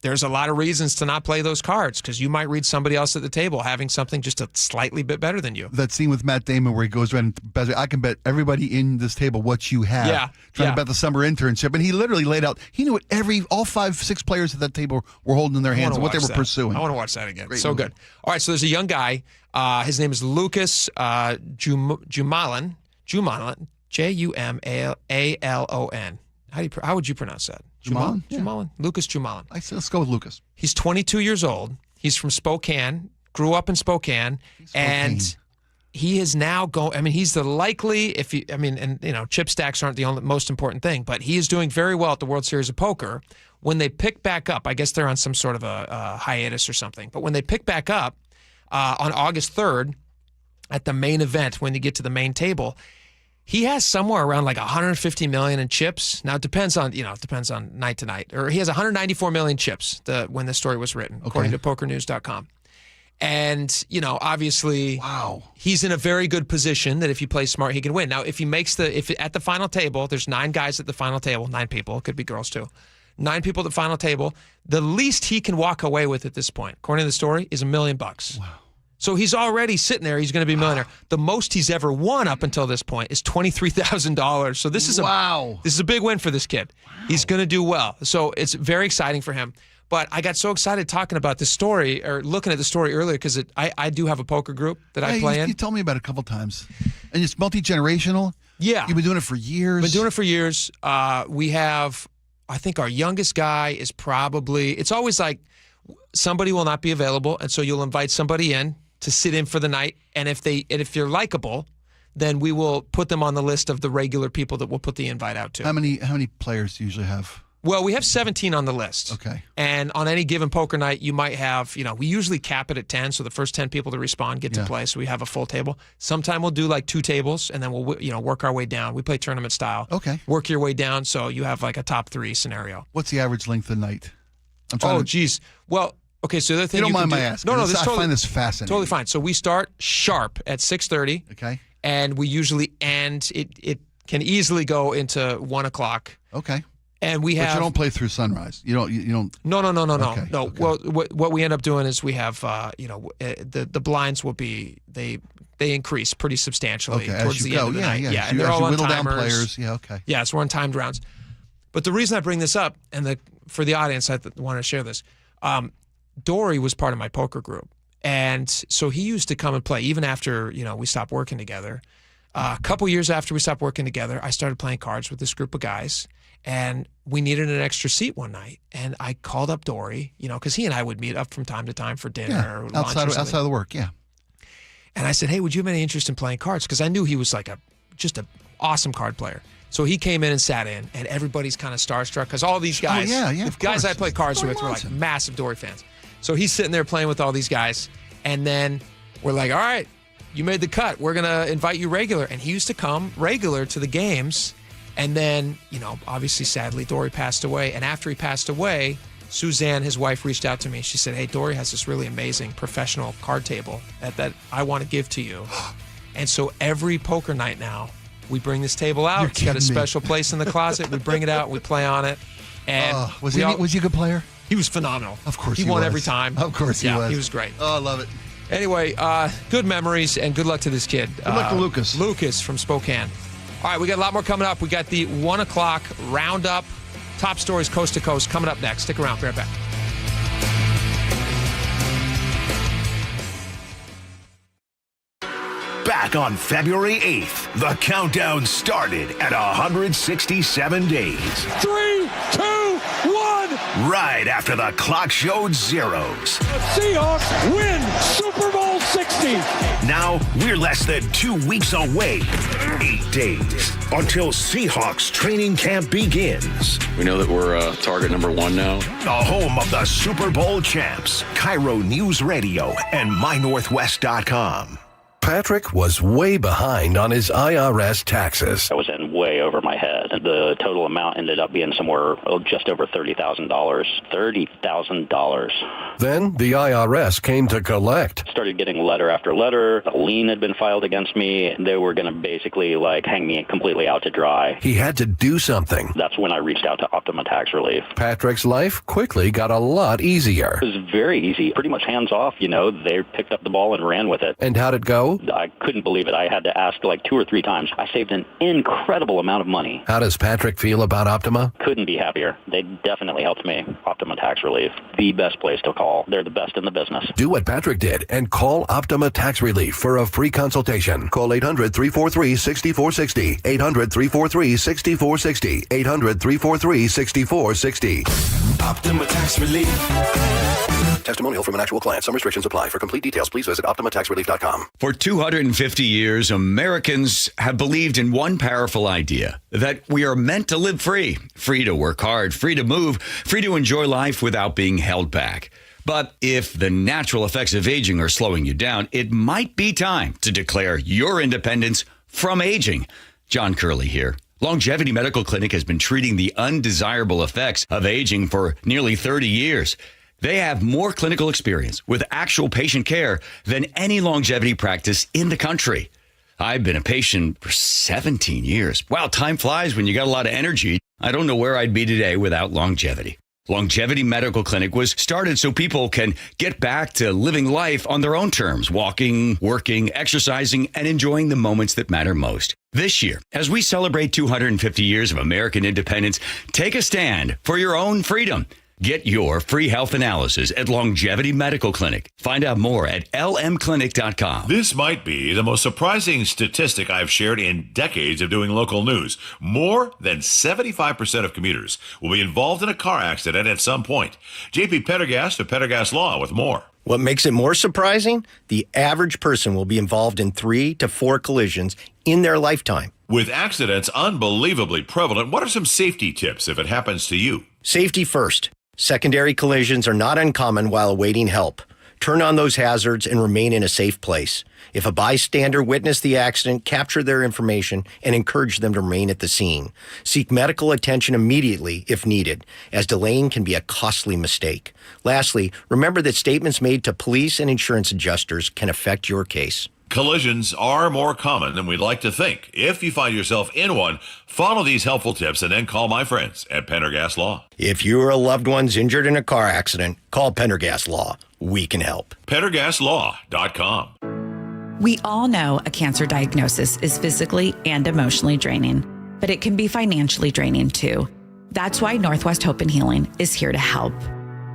there's a lot of reasons to not play those cards because you might read somebody else at the table having something just a slightly bit better than you. That scene with Matt Damon where he goes around and bets, I can bet everybody in this table what you have. Trying to bet the summer internship. And he literally laid out, he knew what all 5-6 players at that table were holding in their hands and what they were pursuing. I want to watch that again. Great so movie. good. All right, so there's a young guy. His name is Lucas Jumalon, Jumalon. How would you pronounce that? Jumalon? Jumalon. Lucas Jumalon. Let's go with Lucas. He's 22 years old. He's from Spokane. Grew up in Spokane. And he is now going. I mean, he's the likely. Chip stacks aren't the most important thing, but he is doing very well at the World Series of Poker. When they pick back up, I guess they're on some sort of a hiatus or something. But when they pick back up on August 3rd at the main event, when you get to the main table. He has somewhere around like 150 million in chips. Now it depends on night to night. Or he has 194 million chips when the story was written, according to PokerNews.com. And obviously, he's in a very good position that if he plays smart, he can win. Now, if he makes at the final table, there's 9 guys at the final table, 9 people, it could be girls too. 9 people at the final table. The least he can walk away with at this point, according to the story, is $1 million. Wow. So he's already sitting there. He's going to be a millionaire. The most he's ever won up until this point is $23,000. So this is a big win for this kid. Wow. He's going to do well. So it's very exciting for him. But I got so excited talking about this story or looking at the story earlier because I do have a poker group that I play in. You told me about it a couple times. And it's multi-generational? Yeah. You've been doing it for years? Been doing it for years. We have, I think our youngest guy is probably, it's always like somebody will not be available. And so you'll invite somebody in to sit in for the night, and if you're likable, then we will put them on the list of the regular people that we'll put the invite out to. How many players do you usually have? Well, we have 17 on the list. Okay. And on any given poker night, you might have, we usually cap it at 10, so the first 10 people to respond get to play, so we have a full table. Sometime we'll do like 2 tables, and then we'll work our way down. We play tournament style. Okay. Work your way down, so you have like a top 3 scenario. What's the average length of night? Geez. Well, okay, so the other thing you don't mind my asking. No, I find this fascinating. Totally fine. So we start sharp at 6:30. Okay. And we usually end. It can easily go into 1 o'clock. Okay. And we have. But you don't play through sunrise. You don't. No. Okay. No. Okay. Well, what we end up doing is we have the blinds will be they increase pretty substantially towards the end of the night. Yeah. And they're all on whittle timers. down players. Yeah. Okay. Yeah. So we're on timed rounds. But the reason I bring this up, and for the audience, I want to share this. Dory was part of my poker group. And so he used to come and play even after, we stopped working together. A couple years after we stopped working together, I started playing cards with this group of guys. And we needed an extra seat one night. And I called up Dory, because he and I would meet up from time to time for dinner or lunch outside of the work, yeah. And I said, hey, would you have any interest in playing cards? Because I knew he was like just an awesome card player. So he came in and sat in, and everybody's kind of starstruck because all these guys, the guys I play cards with were like massive Dory fans. So he's sitting there playing with all these guys, and then we're like, all right, you made the cut. We're going to invite you regular. And he used to come regular to the games, And then, obviously, sadly, Dory passed away. And after he passed away, Suzanne, his wife, reached out to me. She said, hey, Dory has this really amazing professional card table that I want to give to you. And so every poker night now, we bring this table out. It's got a special place in the closet. We bring it out. We play on it. And was he a good player? He was phenomenal. Of course he won every time. Of course he was. Yeah, he was great. Oh, I love it. Anyway, good memories and good luck to this kid. Good luck to Lucas. Lucas from Spokane. All right, we got a lot more coming up. We got the 1 o'clock roundup. Top stories coast to coast coming up next. Stick around. Be right back. Back on February 8th, the countdown started at 167 days. 3, 2, 1. Right after the clock showed zeros. The Seahawks win Super Bowl 60. Now we're less than 2 weeks away. 8 days until Seahawks training camp begins. We know that we're target number 1 now. The home of the Super Bowl champs, KIRO Newsradio and MyNorthwest.com. Patrick was way behind on his IRS taxes. I was in way over my head. The total amount ended up being somewhere just over $30,000. $30,000. Then the IRS came to collect. Started getting letter after letter. A lien had been filed against me. They were going to basically hang me completely out to dry. He had to do something. That's when I reached out to Optima Tax Relief. Patrick's life quickly got a lot easier. It was very easy. Pretty much hands off, They picked up the ball and ran with it. And how'd it go? I couldn't believe it. I had to ask 2 or 3 times. I saved an incredible amount of money. How does Patrick feel about Optima? Couldn't be happier. They definitely helped me. Optima Tax Relief, the best place to call. They're the best in the business. Do what Patrick did and call Optima Tax Relief for a free consultation. Call 800-343-6460. 800-343-6460. 800-343-6460. Optima Tax Relief. Testimonial from an actual client. Some restrictions apply. For complete details, please visit OptimaTaxRelief.com. For 250 years, Americans have believed in one powerful idea, that we are meant to live free. Free to work hard, free to move, free to enjoy life without being held back. But if the natural effects of aging are slowing you down, it might be time to declare your independence from aging. John Curley here. Longevity Medical Clinic has been treating the undesirable effects of aging for nearly 30 years. They have more clinical experience with actual patient care than any longevity practice in the country. I've been a patient for 17 years. Wow, time flies when you got a lot of energy. I don't know where I'd be today without longevity. Longevity Medical Clinic was started so people can get back to living life on their own terms, walking, working, exercising, and enjoying the moments that matter most. This year, as we celebrate 250 years of American independence, take a stand for your own freedom. Get your free health analysis at Longevity Medical Clinic. Find out more at lmclinic.com. This might be the most surprising statistic I've shared in decades of doing local news. More than 75% of commuters will be involved in a car accident at some point. JP Pendergast of Pendergast Law with more. What makes it more surprising? The average person will be involved in 3 to 4 collisions in their lifetime. With accidents unbelievably prevalent, what are some safety tips if it happens to you? Safety first. Secondary collisions are not uncommon while awaiting help. Turn on those hazards and remain in a safe place. If a bystander witnessed the accident, capture their information and encourage them to remain at the scene. Seek medical attention immediately if needed, as delaying can be a costly mistake. Lastly, remember that statements made to police and insurance adjusters can affect your case. Collisions are more common than we'd like to think. If you find yourself in one, follow these helpful tips and then call my friends at Pendergast Law. If you or a loved one's injured in a car accident, call Pendergast Law. We can help. PendergastLaw.com. We all know a cancer diagnosis is physically and emotionally draining, but it can be financially draining too. That's why Northwest Hope and Healing is here to help.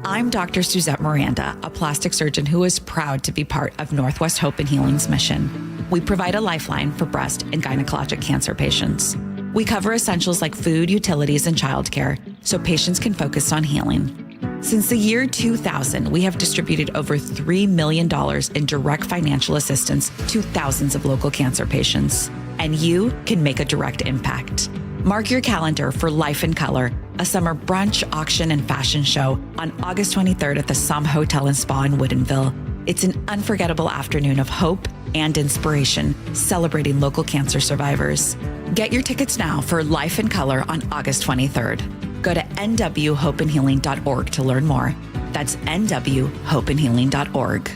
I'm Dr. Suzette Miranda, a plastic surgeon who is proud to be part of Northwest Hope and Healing's mission. We provide a lifeline for breast and gynecologic cancer patients. We cover essentials like food, utilities, and childcare so patients can focus on healing. Since the year 2000, we have distributed over $3 million in direct financial assistance to thousands of local cancer patients. And you can make a direct impact. Mark your calendar for Life in Color, a summer brunch, auction, and fashion show on August 23rd at the Somme Hotel and Spa in Woodinville. It's an unforgettable afternoon of hope and inspiration, celebrating local cancer survivors. Get your tickets now for Life in Color on August 23rd. Go to nwhopeandhealing.org to learn more. That's nwhopeandhealing.org.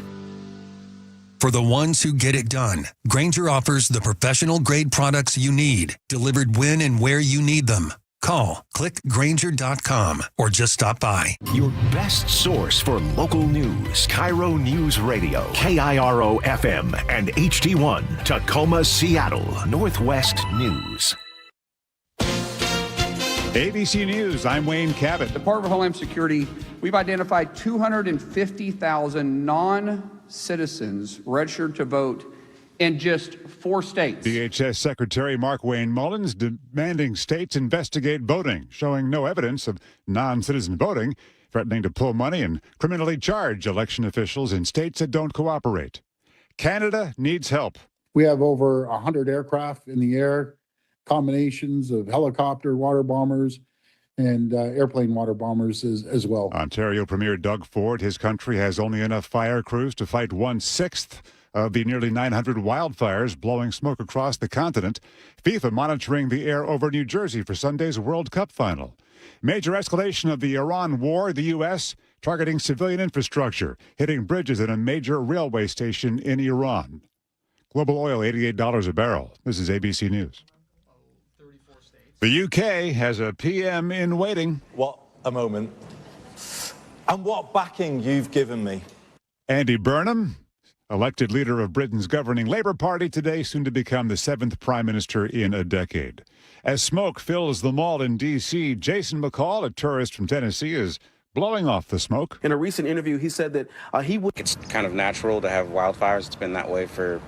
For the ones who get it done, Grainger offers the professional-grade products you need, delivered when and where you need them. Call, click Grainger.com, or just stop by. Your best source for local news. KIRO News Radio. KIRO FM and HD1. Tacoma, Seattle. Northwest News. ABC News, I'm Wayne Cabot. Department of Homeland Security, we've identified 250,000 non-citizens registered to vote in just 4 states. DHS Secretary Mark Wayne Mullins demanding states investigate voting, showing no evidence of non-citizen voting, threatening to pull money and criminally charge election officials in states that don't cooperate. Canada needs help. We have over 100 aircraft in the air, combinations of helicopter water bombers and airplane water bombers as well. Ontario Premier Doug Ford, his country has only enough fire crews to fight 1/6 of the nearly 900 wildfires blowing smoke across the continent. FIFA monitoring the air over New Jersey for Sunday's World Cup final. Major escalation of the Iran war, the U.S. targeting civilian infrastructure, hitting bridges at a major railway station in Iran. Global oil, $88 a barrel. This is ABC News. The UK has a PM in waiting. What a moment. And what backing you've given me. Andy Burnham, elected leader of Britain's governing Labour Party today, soon to become the 7th Prime Minister in a decade. As smoke fills the mall in D.C., Jason McCall, a tourist from Tennessee, is blowing off the smoke. In a recent interview, he said that he would... It's kind of natural to have wildfires. It's been that way for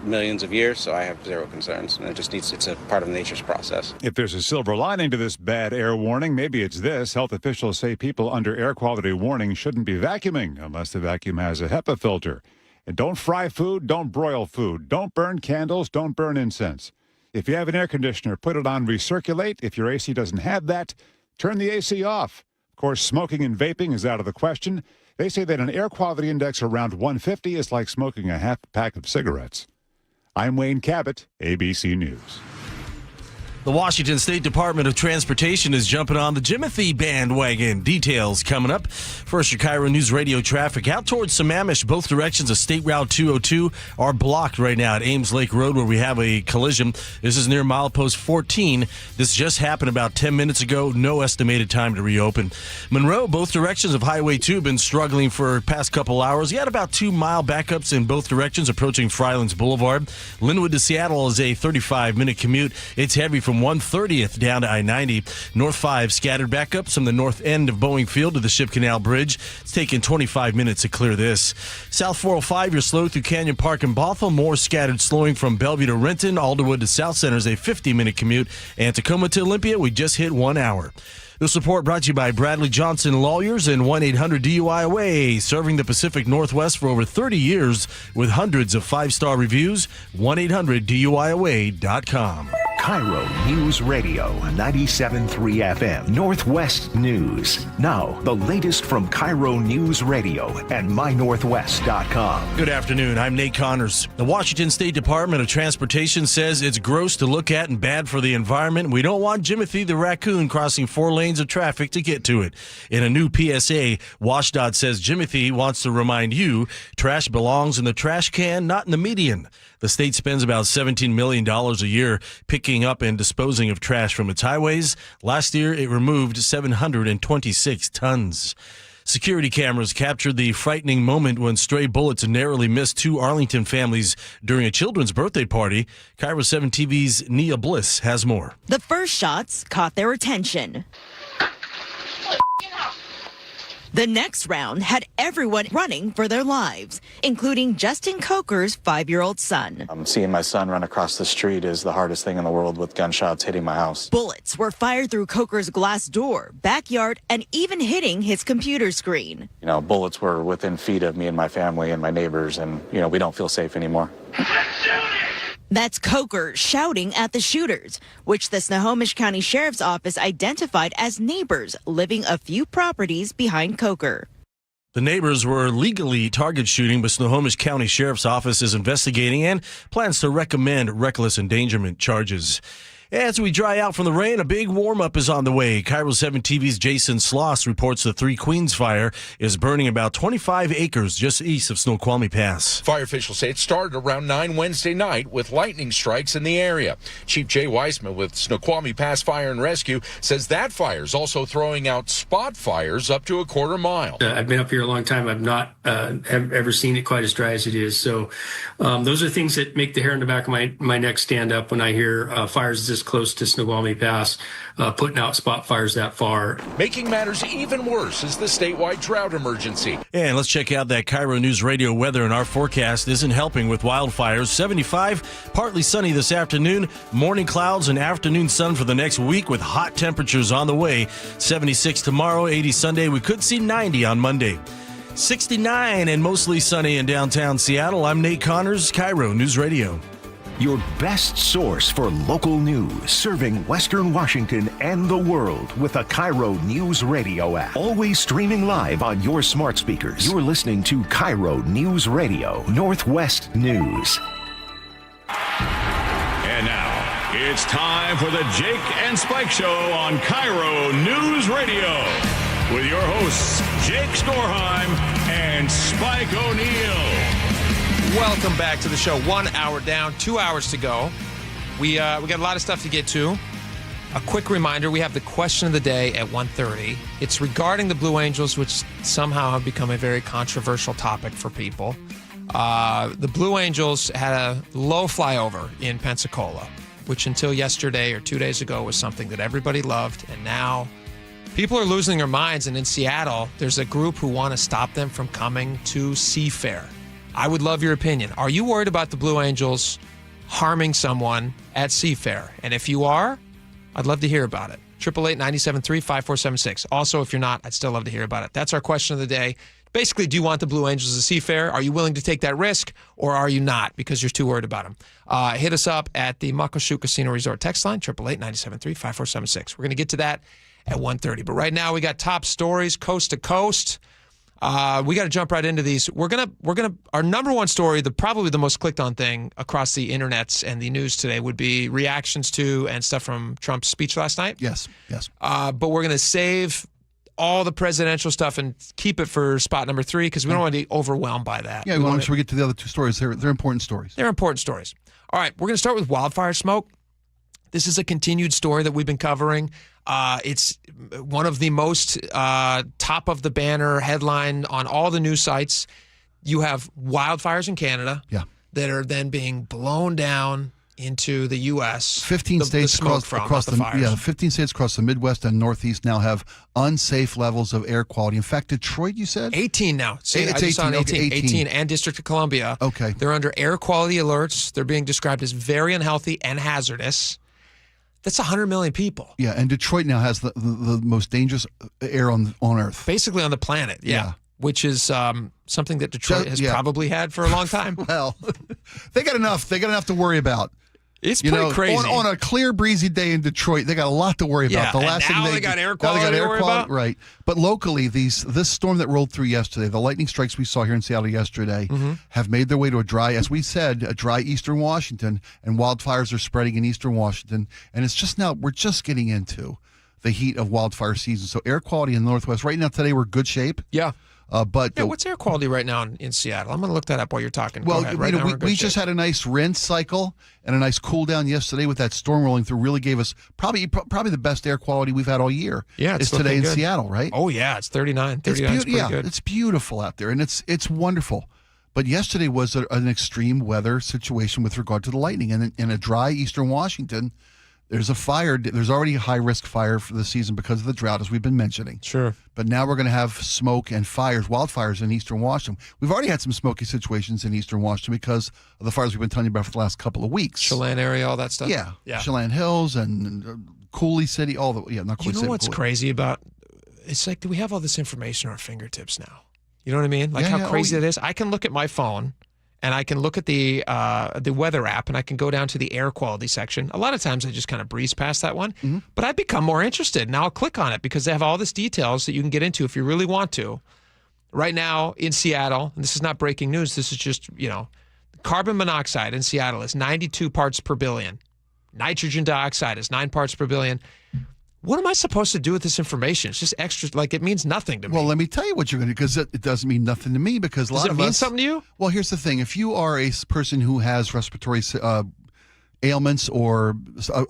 millions of years, so I have zero concerns. And it's a part of nature's process. If there's a silver lining to this bad air warning, maybe it's this. Health officials say people under air quality warning shouldn't be vacuuming unless the vacuum has a HEPA filter. And don't fry food, don't broil food, don't burn candles, don't burn incense. If you have an air conditioner, put it on recirculate. If your AC doesn't have that, turn the AC off. Of course, smoking and vaping is out of the question. They say that an air quality index around 150 is like smoking a half pack of cigarettes. I'm Wayne Cabot, ABC News. The Washington State Department of Transportation is jumping on the Jimothy bandwagon. Details coming up. First, your KIRO News Radio traffic out towards Sammamish. Both directions of State Route 202 are blocked right now at Ames Lake Road, where we have a collision. This is near milepost 14. This just happened about 10 minutes ago. No estimated time to reopen. Monroe, both directions of Highway 2 have been struggling for the past couple hours. You had about 2-mile backups in both directions approaching Frylands Boulevard. Linwood to Seattle is a 35-minute commute. It's heavy from 130th down to I-90. North 5 scattered backups from the north end of Boeing Field to the Ship Canal Bridge. It's taken 25 minutes to clear this. South 405, you're slow through Canyon Park and Bothell. More scattered slowing from Bellevue to Renton. Alderwood to South Center is a 50-minute commute. And Tacoma to Olympia, we just hit 1 hour. This report brought to you by Bradley Johnson Lawyers and 1-800-DUI-AWAY, serving the Pacific Northwest for over 30 years with hundreds of 5-star reviews. 1-800-DUI-AWAY.com. KIRO News Radio, 97.3 FM, Northwest News. Now, the latest from KIRO News Radio and mynorthwest.com. Good afternoon. I'm Nate Connors. The Washington State Department of Transportation says it's gross to look at and bad for the environment. We don't want Jimothy the raccoon crossing 4 lanes of traffic to get to it. In a new PSA, WashDOT says Jimothy wants to remind you trash belongs in the trash can, not in the median. The state spends about $17 million a year picking up and disposing of trash from its highways. Last year, it removed 726 tons. Security cameras captured the frightening moment when stray bullets narrowly missed 2 Arlington families during a children's birthday party. KIRO 7 TV's Nia Bliss has more. The first shots caught their attention. The next round had everyone running for their lives, including Justin Coker's 5-year-old son. Seeing my son run across the street is the hardest thing in the world with gunshots hitting my house. Bullets were fired through Coker's glass door, backyard, and even hitting his computer screen. Bullets were within feet of me and my family and my neighbors, and, we don't feel safe anymore. That's Coker shouting at the shooters, which the Snohomish County Sheriff's Office identified as neighbors living a few properties behind Coker. The neighbors were legally target shooting, but Snohomish County Sheriff's Office is investigating and plans to recommend reckless endangerment charges. As we dry out from the rain, a big warm-up is on the way. KIRO 7 TV's Jason Sloss reports the Three Queens fire is burning about 25 acres just east of Snoqualmie Pass. Fire officials say it started around 9 Wednesday night with lightning strikes in the area. Chief Jay Weissman with Snoqualmie Pass Fire and Rescue says that fire is also throwing out spot fires up to a quarter mile. I've been up here a long time. I've not have ever seen it quite as dry as it is. So those are things that make the hair on the back of my neck stand up when I hear fires this close to Snoqualmie Pass, putting out spot fires that far. Making matters even worse is the statewide drought emergency. And let's check out that KIRO News Radio weather, and our forecast isn't helping with wildfires. 75, partly sunny this afternoon, morning clouds and afternoon sun for the next week with hot temperatures on the way. 76 tomorrow, 80 Sunday. We could see 90 on Monday. 69 and mostly sunny in downtown Seattle. I'm Nate Connors, KIRO News Radio. Your best source for local news, serving Western Washington and the world with the KIRO Newsradio App. Always streaming live on your smart speakers. You're listening to KIRO News Radio, Northwest News. And now, it's time for the Jake and Spike Show on KIRO News Radio with your hosts, Jake Skorheim and Spike O'Neill. Welcome back to the show. 1 hour down, 2 hours to go. We got a lot of stuff to get to. A quick reminder, we have the question of the day at 1:30. It's regarding the Blue Angels, which somehow have become a very controversial topic for people. The Blue Angels had a low flyover in Pensacola, which until yesterday or 2 days ago was something that everybody loved, and now people are losing their minds. And in Seattle, there's a group who want to stop them from coming to Seafair. I would love your opinion. Are you worried about the Blue Angels harming someone at Seafair? And if you are, I'd love to hear about it. 888-973-5476. Also, if you're not, I'd still love to hear about it. That's our question of the day. Basically, do you want the Blue Angels at Seafair? Are you willing to take that risk, or are you not because you're too worried about them? Hit us up at the Muckleshoot Casino Resort text line, 888-973-5476. We're going to get to that at 1:30. But right now, we got top stories coast to coast. We got to jump right into these. We're gonna our number one story, probably the most clicked on thing across the internets and the news today would be reactions to and stuff from Trump's speech last night. Yes. But we're gonna save all the presidential stuff and keep it for spot number 3 because we don't want to be overwhelmed by that. Yeah, we want to make sure we get to the other two stories. They're important stories. They're important stories. All right, we're gonna start with wildfire smoke. This is a continued story that we've been covering. It's one of the most top of the banner headline on all the news sites. You have wildfires in Canada that are then being blown down into the U.S. 15 states across the fires. 15 states across the Midwest and Northeast now have unsafe levels of air quality. In fact, Detroit, you said? 18 now. It's 18. Okay, 18 and District of Columbia. Okay. They're under air quality alerts. They're being described as very unhealthy and hazardous. That's 100 million people. Yeah, and Detroit now has the most dangerous air on Earth. Basically on the planet, yeah. Which is something that Detroit has probably had for a long time. Well, they got enough. They got enough to worry about. It's pretty crazy. On a clear, breezy day in Detroit, they got a lot to worry about. The last thing they got air quality to worry about. Right. But locally, this storm that rolled through yesterday, the lightning strikes we saw here in Seattle yesterday, have made their way to a dry eastern Washington, and wildfires are spreading in eastern Washington. And it's just now, we're just getting into the heat of wildfire season. So air quality in the Northwest, right now today, we're good shape. Yeah. But what's air quality right now in Seattle? I'm going to look that up while you're talking. Well, we just had a nice rinse cycle and a nice cool down yesterday with that storm rolling through. Really gave us probably the best air quality we've had all year. Yeah, it's today in Seattle, right? Oh yeah, it's 39. 39 is pretty good. It's beautiful out there, and it's wonderful. But yesterday was an extreme weather situation with regard to the lightning, and in a dry eastern Washington. There's a fire. There's already a high-risk fire for the season because of the drought, as we've been mentioning. Sure. But now we're going to have smoke and wildfires in eastern Washington. We've already had some smoky situations in eastern Washington because of the fires we've been telling you about for the last couple of weeks. Chelan area, all that stuff? Yeah. Chelan Hills and Cooley City, not Cooley City. You know what's crazy about, it's like, do we have all this information at our fingertips now? You know what I mean? Like how crazy it is? I can look at my phone and I can look at the weather app, and I can go down to the air quality section. A lot of times I just kind of breeze past that one, but I've become more interested. Now I'll click on it because they have all this details that you can get into if you really want to. Right now in Seattle, and this is not breaking news, this is just, carbon monoxide in Seattle is 92 parts per billion. Nitrogen dioxide is 9 parts per billion. What am I supposed to do with this information? It's just extra, like it means nothing to me. Well, let me tell you what you're going to do, because it doesn't mean nothing to me, because a lot of us... Does it mean something to you? Well, here's the thing. If you are a person who has respiratory ailments or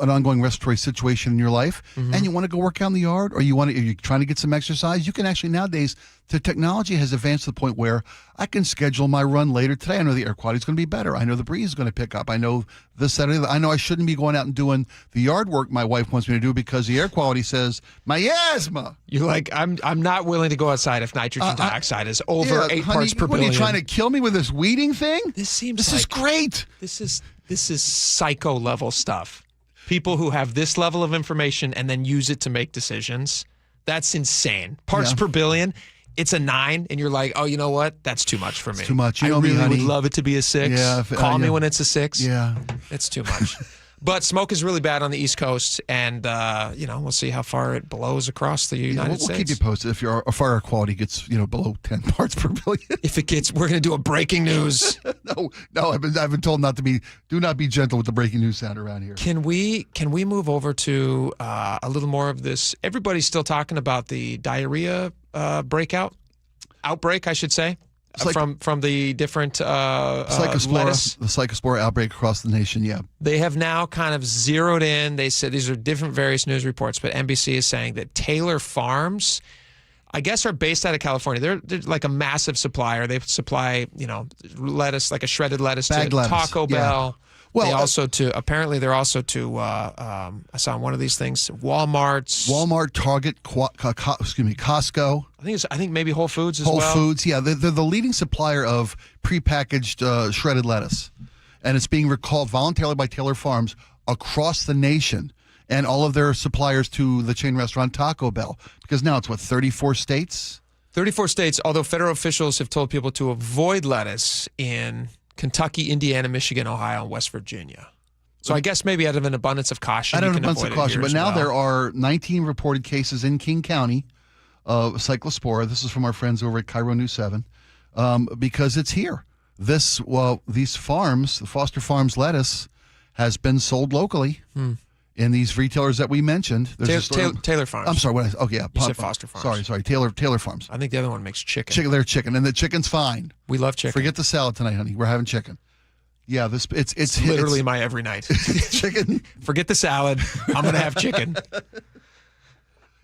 an ongoing respiratory situation in your life, and you want to go work out in the yard, or you're trying to get some exercise, you can actually nowadays, the technology has advanced to the point where I can schedule my run later today. I know the air quality is going to be better. I know the breeze is going to pick up. I know this, that, or the other. I know I shouldn't be going out and doing the yard work my wife wants me to do because the air quality says miasma. You're like, I'm not willing to go outside if nitrogen dioxide is over 8 parts per billion. What, are you trying to kill me with this weeding thing? This is great. This is psycho level stuff. People who have this level of information and then use it to make decisions. That's insane. Parts per billion. It's a 9, and you're like, oh, you know what? That's too much for me. It's too much. I really would love it to be a 6. Yeah, Call me when it's a 6. Yeah. It's too much. But smoke is really bad on the East Coast, and, we'll see how far it blows across the United States. We'll keep you posted if your fire quality gets, below 10 parts per billion. If it gets, we're going to do a breaking news. No, I've been told do not be gentle with the breaking news sound around here. Can we move over to a little more of this? Everybody's still talking about the diarrhea outbreak, I should say. From the different lettuce. The Cyclospora outbreak across the nation, yeah. They have now kind of zeroed in. They said these are different various news reports, but NBC is saying that Taylor Farms, I guess, are based out of California. They're like a massive supplier. They supply, lettuce, like a shredded lettuce to Taco Bell. Well, they're also to I saw one of these things, Walmart, Target, Costco. I think maybe Whole Foods as well. Whole Foods, yeah. They're the leading supplier of prepackaged shredded lettuce. And it's being recalled voluntarily by Taylor Farms across the nation and all of their suppliers to the chain restaurant Taco Bell. Because now it's, 34 states? 34 states, although federal officials have told people to avoid lettuce in Kentucky, Indiana, Michigan, Ohio, and West Virginia. So I guess maybe out of an abundance of caution, but now there are 19 reported cases in King County of Cyclospora. This is from our friends over at KIRO News 7, because it's here. These farms, the Foster Farms lettuce, has been sold locally in these retailers that we mentioned. Taylor Farms. I'm sorry. You said Foster Farms. Sorry. Taylor Farms. I think the other one makes chicken. They're chicken, and the chicken's fine. We love chicken. Forget the salad tonight, honey. We're having chicken. Yeah, it's literally my every night. Chicken. Forget the salad. I'm going to have chicken.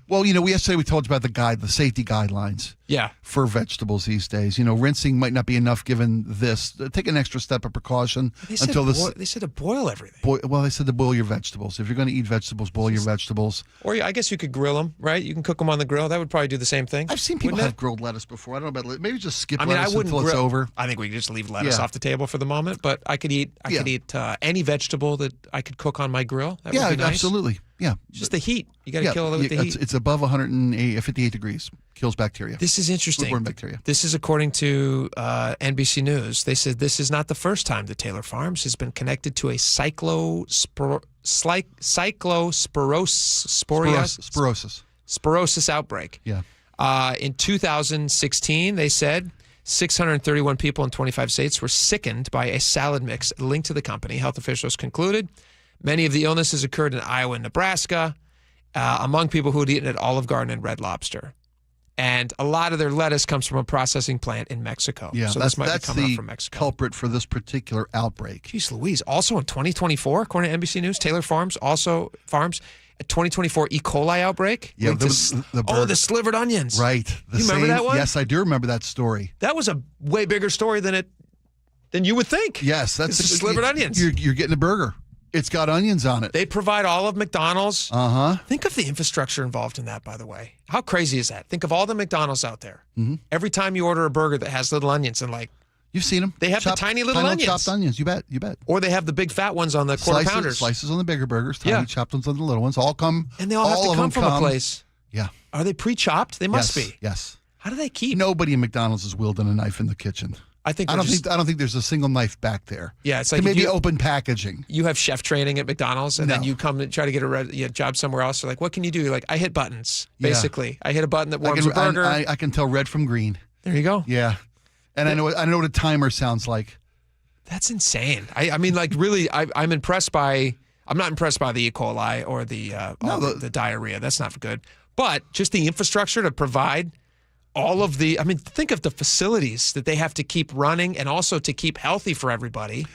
Well, yesterday we told you about the safety guidelines. Yeah. For vegetables these days. Rinsing might not be enough given this. Take an extra step of precaution they said to boil everything. They said to boil your vegetables. If you're going to eat vegetables, boil your vegetables. Or I guess you could grill them, right? You can cook them on the grill. That would probably do the same thing. I've seen people have grilled lettuce before. I don't know about maybe just skip lettuce until it's over. I think we could just leave lettuce off the table for the moment. But I could eat any vegetable that I could cook on my grill. That would be nice. Absolutely. Yeah. Just the heat. You got to kill it with the heat. It's above 158 degrees. Kills bacteria. This is interesting. Foodborne bacteria. This is according to NBC News. They said this is not the first time that Taylor Farms has been connected to a spirosis outbreak. Yeah. In 2016, they said 631 people in 25 states were sickened by a salad mix linked to the company. Health officials concluded many of the illnesses occurred in Iowa and Nebraska among people who had eaten at Olive Garden and Red Lobster. And a lot of their lettuce comes from a processing plant in Mexico. Yeah, so that's coming from Mexico. Culprit for this particular outbreak. Jeez Louise. Also in 2024, according to NBC News, Taylor Farms, a 2024 E. coli outbreak. Yeah, the slivered onions. Right. You remember that one? Yes, I do remember that story. That was a way bigger story than you would think. Yes, that's the slivered onions. You're getting a burger. It's got onions on it. They provide all of McDonald's. Uh-huh. Think of the infrastructure involved in that, by the way. How crazy is that? Think of all the McDonald's out there. Mm-hmm. Every time you order a burger that has little onions and you've seen them. They have the tiny little onions. Chopped onions, you bet. Or they have the big fat ones on the quarter pounders. Slices on the bigger burgers, tiny chopped ones on the little ones. And they all have to come from a place. Yeah. Are they pre-chopped? They must be. Yes. How do they keep? Nobody in McDonald's is wielding a knife in the kitchen. I don't think there's a single knife back there. Yeah, it's like maybe open packaging. You have chef training at McDonald's, and then you come and try to get a job somewhere else. They're like, "What can you do?" You're like, "I hit buttons." Basically, I hit a button that warms a burger. I can tell red from green. There you go. Yeah. And I know what a timer sounds like. That's insane. I mean, like, really, I'm impressed by. I'm not impressed by the E. coli or the diarrhea. That's not good. But just the infrastructure to provide all of the. I mean, think of the facilities that they have to keep running and also to keep healthy for everybody.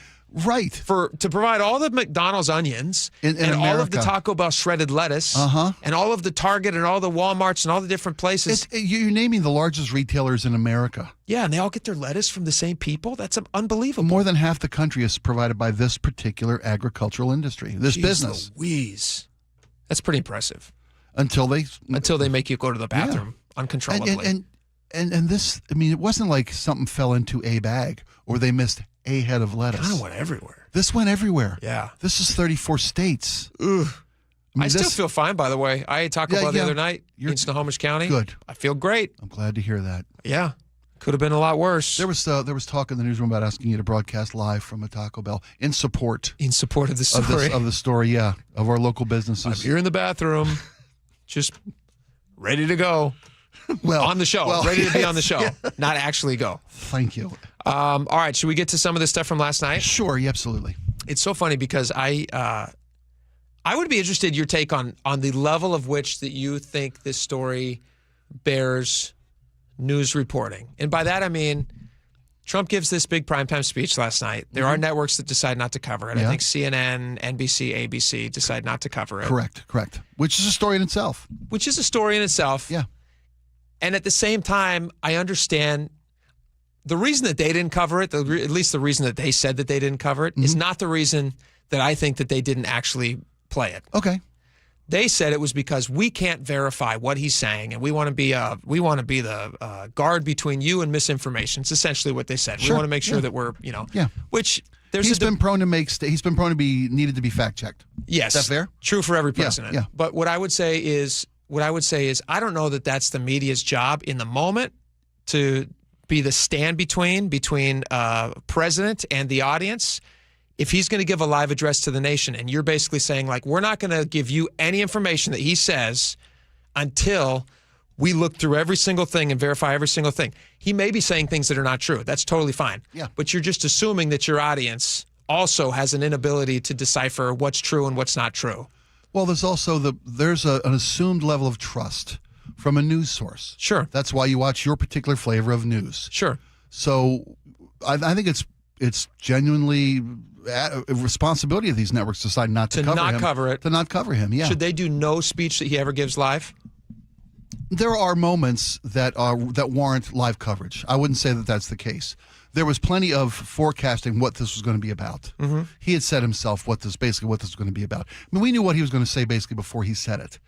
Right. To provide all the McDonald's onions in and America. all of the Taco Bell shredded lettuce and all of the Target and all the Walmarts and all the different places. You're naming the largest retailers in America. Yeah, and they all get their lettuce from the same people? That's unbelievable. More than half the country is provided by this particular agricultural industry, this Jeez business. Louise. That's pretty impressive. Until they make you go to the bathroom uncontrollably. And this, I mean, it wasn't like something fell into a bag or they missed a head of lettuce. Kind of went everywhere. This went everywhere. Yeah. This is 34 states. Ugh. I still feel fine, by the way. I ate Taco Bell the other night in Snohomish County. Good. I feel great. I'm glad to hear that. Yeah. Could have been a lot worse. There was talk in the newsroom about asking you to broadcast live from a Taco Bell in support of the story. Of the story, yeah, of our local businesses. I'm here in the bathroom, just ready to go. On the show, ready to be on the show, not actually go. Thank you. All right, should we get to some of this stuff from last night? Sure, yeah, absolutely. It's so funny because I would be interested in your take on the level of which that you think this story bears news reporting. And by that I mean Trump gives this big primetime speech last night. There are networks that decide not to cover it. Yeah. I think CNN, NBC, ABC decide not to cover it. Correct. Which is a story in itself. Yeah. And at the same time, I understand the reason that they didn't cover it, at least the reason that they said that they didn't cover it, is not the reason that I think that they didn't actually play it. Okay. They said it was because we can't verify what he's saying, and we want to be the guard between you and misinformation. It's essentially what they said. Sure. We want to make sure that we're, which there's he's been prone to be needed to be fact checked. Yes. Is that fair? True for every president. Yeah. But what I would say is I don't know that that's the media's job in the moment to be the stand between president and the audience. If he's going to give a live address to the nation and you're basically saying, like, we're not going to give you any information that he says until we look through every single thing and verify every single thing. He may be saying things that are not true. That's totally fine. Yeah. But you're just assuming that your audience also has an inability to decipher what's true and what's not true. Well, there's also an assumed level of trust from a news source. Sure. That's why you watch your particular flavor of news. Sure. So I think it's genuinely a responsibility of these networks to decide not to cover him. Yeah. Should they do no speech that he ever gives live? There are moments that warrant live coverage. I wouldn't say that that's the case. There was plenty of forecasting what this was going to be about. Mm-hmm. He had said himself what this was going to be about. I mean, we knew what he was going to say basically before he said it.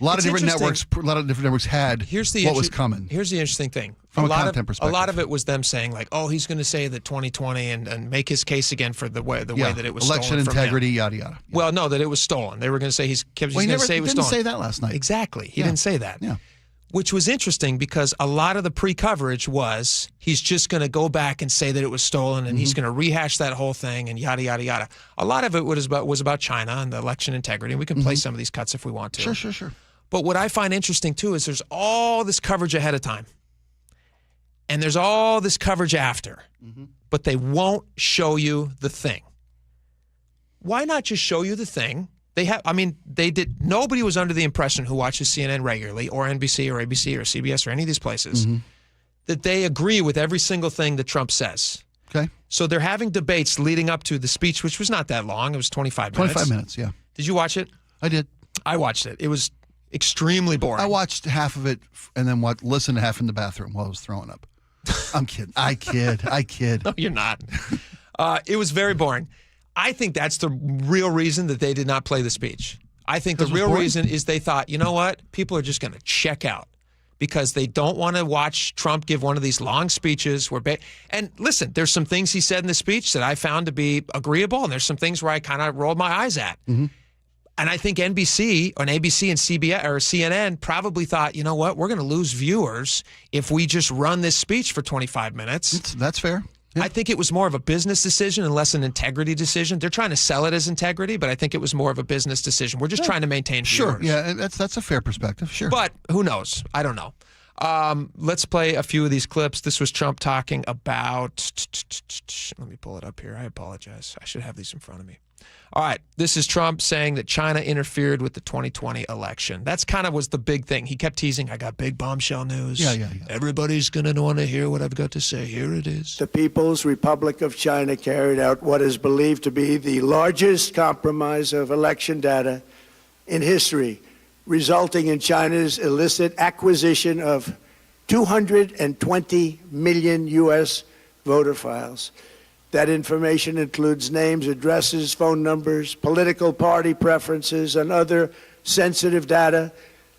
A lot of different networks had what was coming. Here's the interesting thing. From a content perspective. A lot of it was them saying, like, oh, he's going to say that 2020 and make his case again for the way that it was election stolen integrity, from him. yada yada. Well, no, that it was stolen. They were going to say he didn't say it was stolen. Didn't say that last night. Exactly. He didn't say that. Yeah. Which was interesting because a lot of the pre-coverage was he's just going to go back and say that it was stolen and he's going to rehash that whole thing and yada, yada, yada. A lot of it was about China and the election integrity. And we can play some of these cuts if we want to. Sure. But what I find interesting, too, is there's all this coverage ahead of time. And there's all this coverage after. But they won't show you the thing. Why not just show you the thing? Nobody was under the impression who watches CNN regularly or NBC or ABC or CBS or any of these places that they agree with every single thing that Trump says. Okay. So they're having debates leading up to the speech, which was not that long. It was 25 minutes. 25 minutes, yeah. Did you watch it? I did. I watched it. It was extremely boring. I watched half of it and then listened to half in the bathroom while I was throwing up. I'm kidding. I kid. No, you're not. It was very boring. I think that's the real reason that they did not play the speech. I think the real reason is they thought, you know what? People are just going to check out because they don't want to watch Trump give one of these long speeches. And listen, there's some things he said in the speech that I found to be agreeable, and there's some things where I kind of rolled my eyes at. And I think NBC and ABC and CBS or CNN probably thought, you know what? We're going to lose viewers if we just run this speech for 25 minutes. That's fair. Yeah. I think it was more of a business decision and less an integrity decision. They're trying to sell it as integrity, but I think it was more of a business decision. We're just trying to maintain viewers. Sure, yeah, that's a fair perspective, sure. But who knows? I don't know. Let's play a few of these clips. This was Trump talking about. Let me pull it up here. I apologize. I should have these in front of me. All right. This is Trump saying that China interfered with the 2020 election. That's kind of was the big thing. He kept teasing, I got big bombshell news. Yeah. Everybody's going to want to hear what I've got to say. Here it is. The People's Republic of China carried out what is believed to be the largest compromise of election data in history, resulting in China's illicit acquisition of 220 million U.S. voter files. That information includes names, addresses, phone numbers, political party preferences, and other sensitive data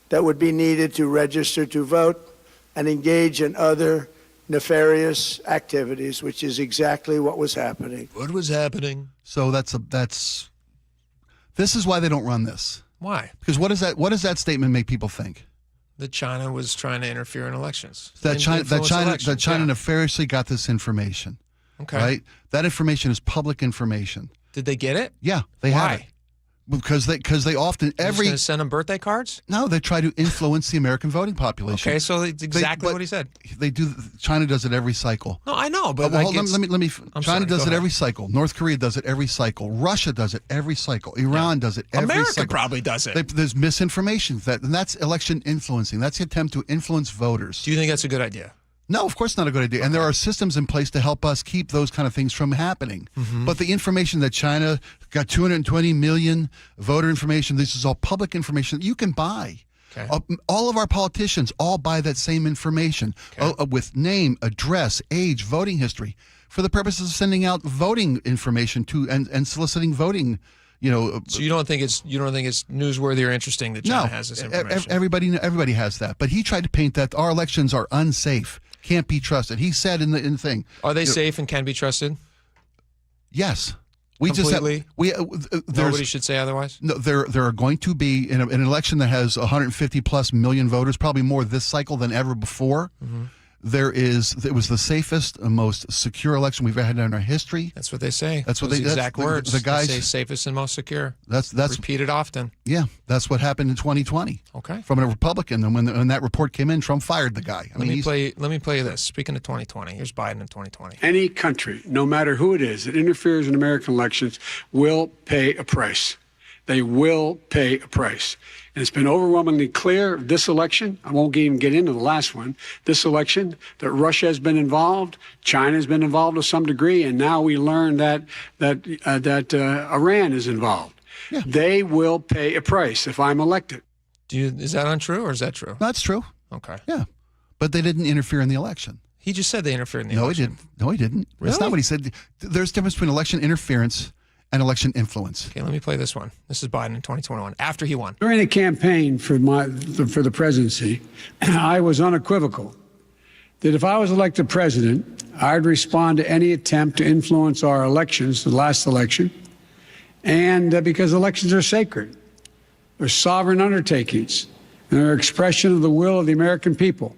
that would be needed to register to vote and engage in other nefarious activities, which is exactly what was happening. What was happening? So this is why they don't run this. Why? Because what does that statement make people think? That China was trying to interfere in elections. That China nefariously got this information. Okay. Right? That information is public information. Did they get it? Yeah, they had it. Because they often You're just gonna send them birthday cards? No, they try to influence the American voting population. Okay, so it's exactly what he said. They do. China does it every cycle. No, I know, but let me. China does it every cycle. North Korea does it every cycle. Russia does it every cycle. Iran does it every cycle. America probably does it. There's misinformation and that's election influencing. That's the attempt to influence voters. Do you think that's a good idea? No, of course not a good idea. And there are systems in place to help us keep those kind of things from happening. Mm-hmm. But the information that China got 220 million voter information, this is all public information that you can buy. Okay. All of our politicians all buy that same information with name, address, age, voting history for the purposes of sending out voting information to and soliciting voting. So you don't think it's newsworthy or interesting that China has this information? Everybody has that. But he tried to paint that our elections are unsafe, can't be trusted. He said in the thing. Are they safe and can be trusted? Yes. Completely? Nobody should say otherwise? No, there are going to be in an election that has 150 plus million voters, probably more this cycle than ever before. Mm-hmm. It was the safest and most secure election we've ever had in our history. That's what they say. That's what Those exact words. The guys they say safest and most secure. That's repeated often. Yeah, that's what happened in 2020. Okay. From a Republican, and when that report came in, Trump fired the guy. Let me play you this. Speaking of 2020, here's Biden in 2020. Any country, no matter who it is, that interferes in American elections will pay a price. They will pay a price. And it's been overwhelmingly clear this election, I won't even get into the last one, this election, that Russia has been involved, China has been involved to some degree, and now we learn that Iran is involved. Yeah. They will pay a price if I'm elected. Is that untrue or is that true? That's true. Okay. Yeah. But they didn't interfere in the election. He just said they interfered in the election. No, he didn't. Really? That's not what he said. There's a difference between election interference and election influence. Okay, let me play this one. This is Biden in 2021, after he won. During the campaign for the presidency, I was unequivocal that if I was elected president, I'd respond to any attempt to influence our elections, the last election, and because elections are sacred. They're sovereign undertakings, and they're an expression of the will of the American people.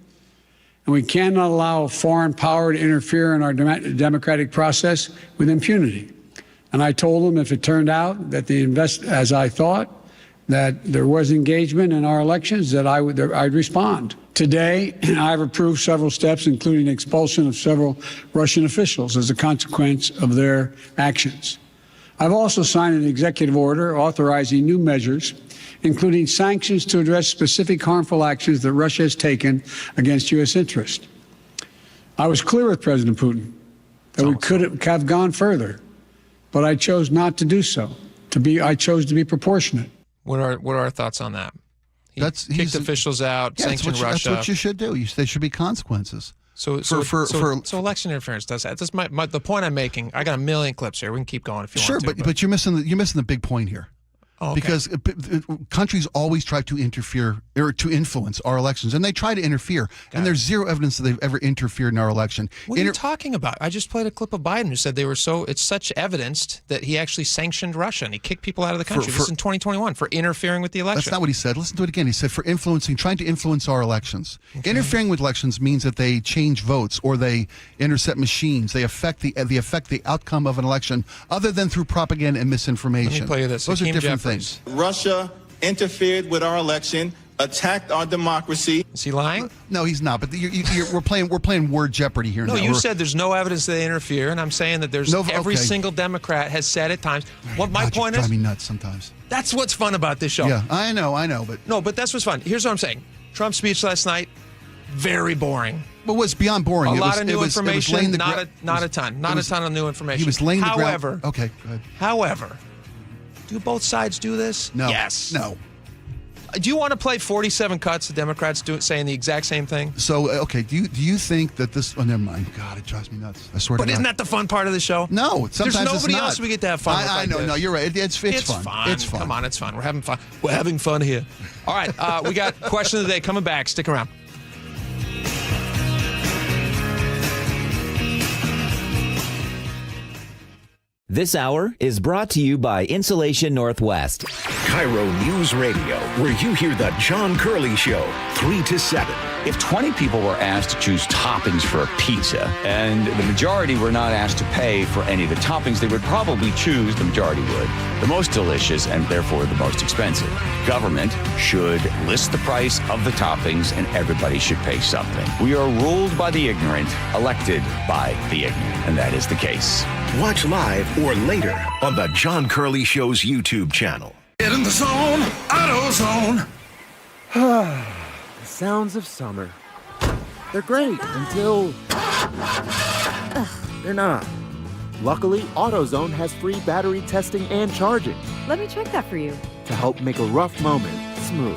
And we cannot allow a foreign power to interfere in our democratic process with impunity. And I told them if it turned out that as I thought, that there was engagement in our elections, that I'd respond. Today, I've approved several steps, including expulsion of several Russian officials as a consequence of their actions. I've also signed an executive order authorizing new measures, including sanctions to address specific harmful actions that Russia has taken against U.S. interests. I was clear with President Putin that we could have gone further, but I chose not to do so. I chose to be proportionate. What are our thoughts on that? He kicked officials out, sanctioned Russia. That's what you should do. There should be consequences. So election interference does that. That's the point I'm making. I got a million clips here. We can keep going if you want to. Sure, but you're missing the big point here. Oh, okay. Because countries always try to interfere or to influence our elections, and they try to interfere. And there's zero evidence that they've ever interfered in our election. What are you talking about? I just played a clip of Biden who said it's such evidence that he actually sanctioned Russia and he kicked people out of the country. This is in 2021 for interfering with the election. That's not what he said. Listen to it again. He said trying to influence our elections. Okay. Interfering with elections means that they change votes or they intercept machines. They affect the outcome of an election, other than through propaganda and misinformation. Let me play you this. Those are different things. Russia interfered with our election attacked our democracy. Is he lying? No, he's not. But we're playing word jeopardy here. No, now. you said there's no evidence that they interfere, and I'm saying that there's every single Democrat has said at times. What my point is, drive me nuts sometimes. That's what's fun about this show. Yeah, I know, but but that's what's fun. Here's what I'm saying: Trump's speech last night, very boring. Well, it was beyond boring. A lot of new information, not a ton of new information. He was laying the ground. However, okay, go ahead. However, do both sides do this? No. Yes. No. Do you want to play 47 cuts? The Democrats saying the exact same thing. So okay, do you think that this? Oh, never mind. God, it drives me nuts. I swear to God. But isn't that the fun part of the show? No, sometimes there's nobody it's not. else we get to have fun. I know. No, you're right. It's fun. It's fun. Come on, it's fun. We're having fun. We're having fun here. All right, we got question of the day coming back. Stick around. This hour is brought to you by Insulation Northwest. KIRO News Radio, where you hear the John Curley Show, 3 to 7. If 20 people were asked to choose toppings for a pizza, and the majority were not asked to pay for any of the toppings, they would probably choose, the majority would, the most delicious and therefore the most expensive. Government should list the price of the toppings and everybody should pay something. We are ruled by the ignorant, elected by the ignorant, and that is the case. Watch live or later on the John Curley Show's YouTube channel. Get in the zone, AutoZone. The sounds of summer. They're great until they're not. Luckily, AutoZone has free battery testing and charging Let me check that for you. to help make a rough moment smooth.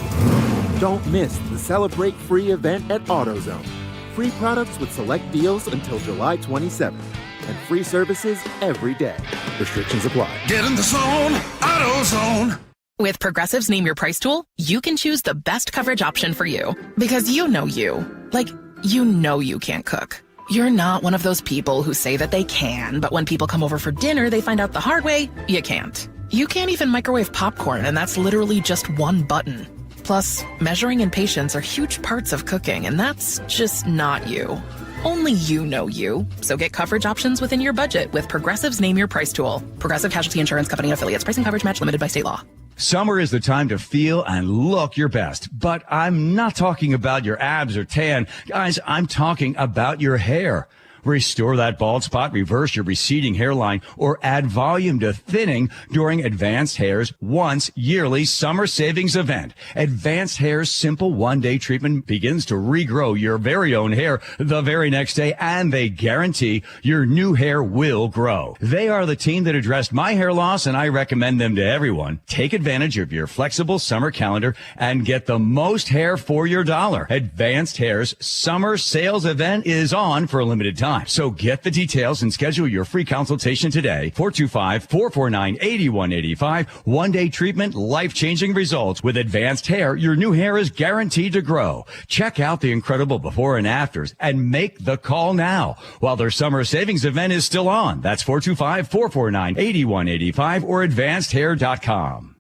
Don't miss the Celebrate Free event at AutoZone. Free products with select deals until July 27th. And free services every day. Restrictions apply. Get in the zone, AutoZone. With Progressive's Name Your Price tool, you can choose the best coverage option for you. Because you know you. Like, you know you can't cook. You're not one of those people who say that they can, but when people come over for dinner, they find out the hard way, you can't. You can't even microwave popcorn, and that's literally just one button. Plus, measuring and patience are huge parts of cooking, and that's just not you. Only you know you. So get coverage options within your budget with Progressive's Name Your Price tool. Progressive Casualty Insurance Company and affiliates. Pricing coverage match limited by state law. Summer is the time to feel and look your best. But I'm not talking about your abs or tan. Guys, I'm talking about your hair. Restore that bald spot, reverse your receding hairline, or add volume to thinning during Advanced Hair's once yearly summer savings event. Advanced Hair's simple one-day treatment begins to regrow your very own hair the very next day, and they guarantee your new hair will grow. They are the team that addressed my hair loss, and I recommend them to everyone. Take advantage of your flexible summer calendar and get the most hair for your dollar. Advanced Hair's summer sales event is on for a limited time. So get the details and schedule your free consultation today. 425-449-8185. One-day treatment, life-changing results. With Advanced Hair, your new hair is guaranteed to grow. Check out the incredible before and afters and make the call now while their summer savings event is still on. That's 425-449-8185 or advancedhair.com.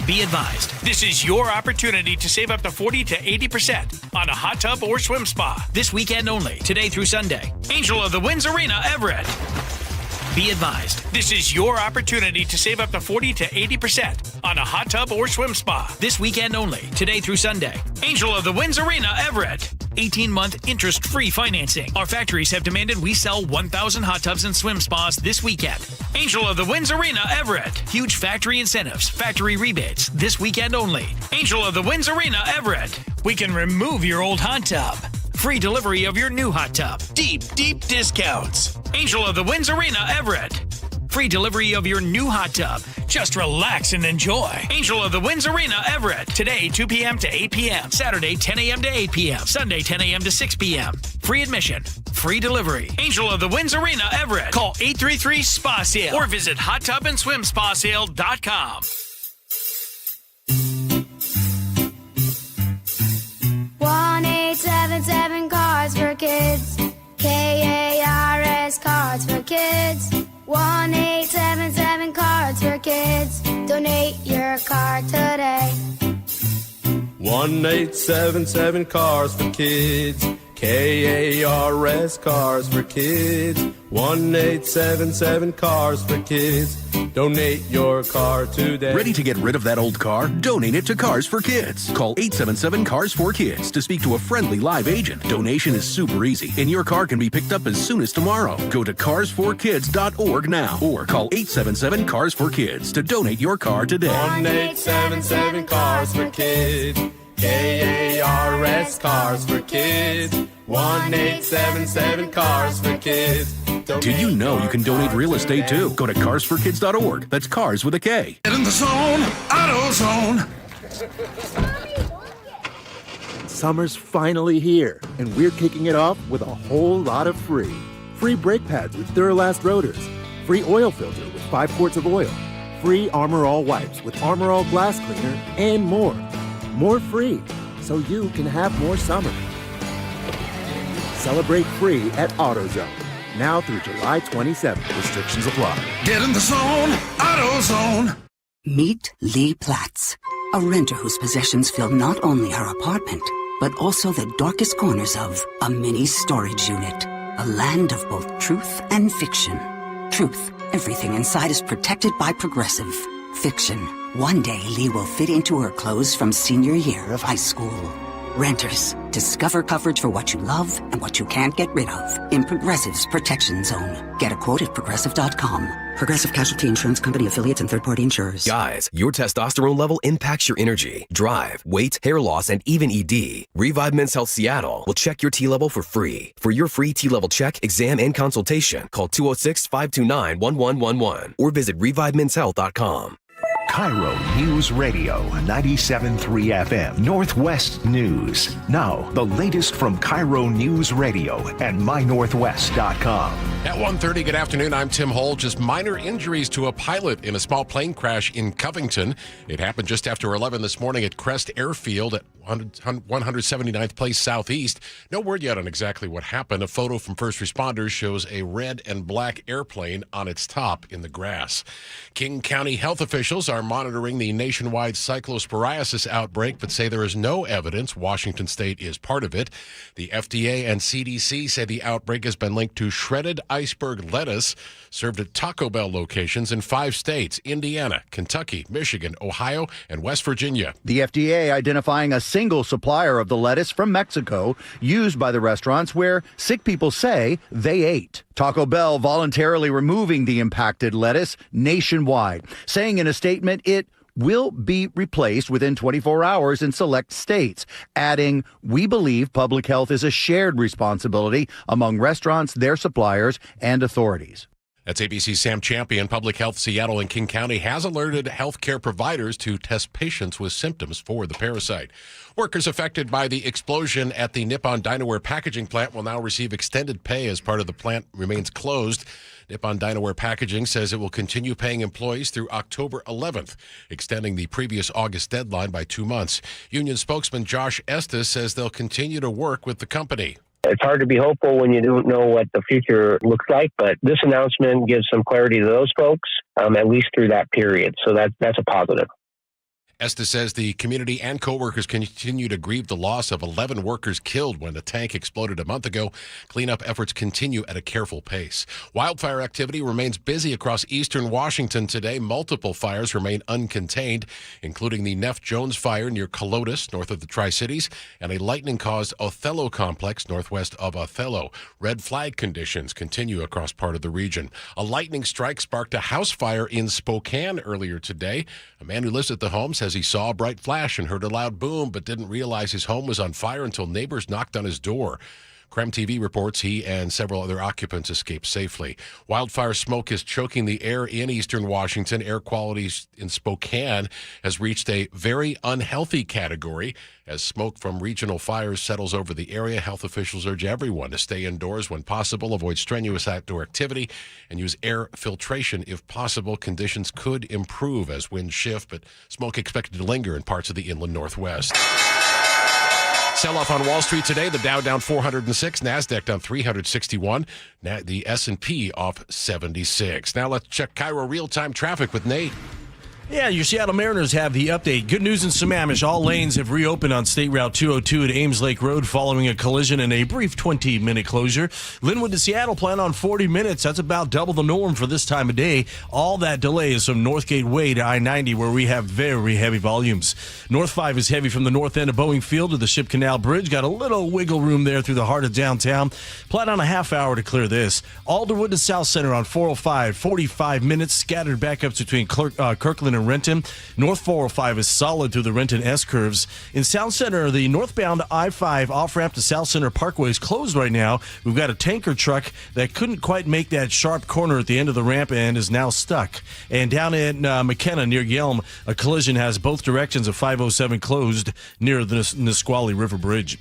Be advised, this is your opportunity to save up to 40 to 80% on a hot tub or swim spa. This weekend only, today through Sunday. Angel of the Winds Arena, Everett. Be advised, this is your opportunity to save up to 40 to 80% on a hot tub or swim spa. This weekend only, today through Sunday. Angel of the Winds Arena, Everett. 18-month interest-free financing. Our factories have demanded we sell 1,000 hot tubs and swim spas this weekend. Angel of the Winds Arena, Everett. Huge factory incentives, factory rebates, this weekend only. Angel of the Winds Arena, Everett. We can remove your old hot tub. Free delivery of your new hot tub. Deep, deep discounts. Angel of the Winds Arena, Everett. Free delivery of your new hot tub. Just relax and enjoy. Angel of the Winds Arena, Everett. Today, 2 p.m. to 8 p.m. Saturday, 10 a.m. to 8 p.m. Sunday, 10 a.m. to 6 p.m. Free admission. Free delivery. Angel of the Winds Arena, Everett. Call 833-SPA-SALE or visit hottubandSwimSpaSale.com. 1-877 Cards for Kids. KARS Cards for Kids. 1-877 Cards for Kids. Donate your card today. 1-877 Cars for Kids. KARS, Cars for Kids. 1-877 Cars for Kids. Donate your car today. Ready to get rid of that old car? Donate it to Cars for Kids. Call 877 Cars for Kids to speak to a friendly live agent. Donation is super easy, and your car can be picked up as soon as tomorrow. Go to carsforkids.org now or call 877 Cars for Kids to donate your car today. 1-877 Cars for Kids. KARS, Cars for Kids. 1-877 Cars for Kids. Did you know you can donate real estate too? Go to carsforkids.org. That's cars with a K. Get in the zone, AutoZone. Summer's finally here, and we're kicking it off with a whole lot of free. Free brake pads with Duralast rotors. Free oil filter with 5 quarts of oil. Free Armor All wipes with Armor All glass cleaner, and more. More free, so you can have more summer. Celebrate free at AutoZone. Now through July 27th. Restrictions apply. Get in the zone, AutoZone. Meet Lee Platz, a renter whose possessions fill not only her apartment, but also the darkest corners of a mini storage unit. A land of both truth and fiction. Truth, everything inside is protected by Progressive. Fiction, one day Lee will fit into her clothes from senior year of high school. Renters, discover coverage for what you love and what you can't get rid of in Progressive's Protection Zone. Get a quote at Progressive.com. Progressive Casualty Insurance Company affiliates and third-party insurers. Guys, your testosterone level impacts your energy, drive, weight, hair loss, and even ED. Revive Men's Health Seattle will check your T level for free. For your free T level check, exam, and consultation, call 206-529-1111 or visit ReviveMen'sHealth.com. KIRO News Radio 97.3 FM Northwest News. Now, the latest from KIRO News Radio and MyNorthwest.com. At 1:30, good afternoon. I'm Tim Hull. Just minor injuries to a pilot in a small plane crash in Covington. It happened just after 11 this morning at Crest Airfield at 179th Place Southeast. No word yet on exactly what happened. A photo from first responders shows a red and black airplane on its top in the grass. King County health officials are monitoring the nationwide cyclosporiasis outbreak, but say there is no evidence Washington State is part of it. The FDA and CDC say the outbreak has been linked to shredded iceberg lettuce served at Taco Bell locations in 5 states: Indiana, Kentucky, Michigan, Ohio, and West Virginia. The FDA identifying a single supplier of the lettuce from Mexico used by the restaurants where sick people say they ate. Taco Bell voluntarily removing the impacted lettuce nationwide, saying in a statement it will be replaced within 24 hours in select states, adding, "We believe public health is a shared responsibility among restaurants, their suppliers, and authorities." That's ABC's Sam Champion. Public Health Seattle and King County has alerted healthcare providers to test patients with symptoms for the parasite. Workers affected by the explosion at the Nippon Dinaware packaging plant will now receive extended pay as part of the plant remains closed. Nippon Dinaware Packaging says it will continue paying employees through October 11th, extending the previous August deadline by 2 months. Union spokesman Josh Estes says they'll continue to work with the company. It's hard to be hopeful when you don't know what the future looks like, but this announcement gives some clarity to those folks, at least through that period. So that's a positive. Estes says the community and coworkers continue to grieve the loss of 11 workers killed when a tank exploded a month ago. Cleanup efforts continue at a careful pace. Wildfire activity remains busy across eastern Washington today. Multiple fires remain uncontained, including the Neff Jones fire near Colotis, north of the Tri-Cities, and a lightning-caused Othello complex northwest of Othello. Red flag conditions continue across part of the region. A lightning strike sparked a house fire in Spokane earlier today. A man who lives at the home says he saw a bright flash and heard a loud boom, but didn't realize his home was on fire until neighbors knocked on his door. Creme TV reports he and several other occupants escaped safely. Wildfire smoke is choking the air in eastern Washington. Air quality in Spokane has reached a very unhealthy category. As smoke from regional fires settles over the area, health officials urge everyone to stay indoors when possible, avoid strenuous outdoor activity, and use air filtration if possible. Conditions could improve as winds shift, but smoke expected to linger in parts of the inland northwest. Sell-off on Wall Street today. The Dow down 406, NASDAQ down 361, the S&P off 76. Now let's check KIRO real-time traffic with Nate. Yeah, your Seattle Mariners have the update. Good news in Sammamish. All lanes have reopened on State Route 202 at Ames Lake Road following a collision and a brief 20-minute closure. Linwood to Seattle plan on 40 minutes. That's about double the norm for this time of day. All that delay is from Northgate Way to I-90 where we have very heavy volumes. North 5 is heavy from the north end of Boeing Field to the Ship Canal Bridge. Got a little wiggle room there through the heart of downtown. Plan on a half hour to clear this. Alderwood to South Center on 405, 45 minutes. Scattered backups between Kirkland and Renton. North 405 is solid through the Renton S-curves. In South Center, the northbound I-5 off-ramp to South Center Parkway is closed right now. We've got a tanker truck that couldn't quite make that sharp corner at the end of the ramp and is now stuck. And down in McKenna near Yelm, a collision has both directions of 507 closed near the Nisqually River Bridge.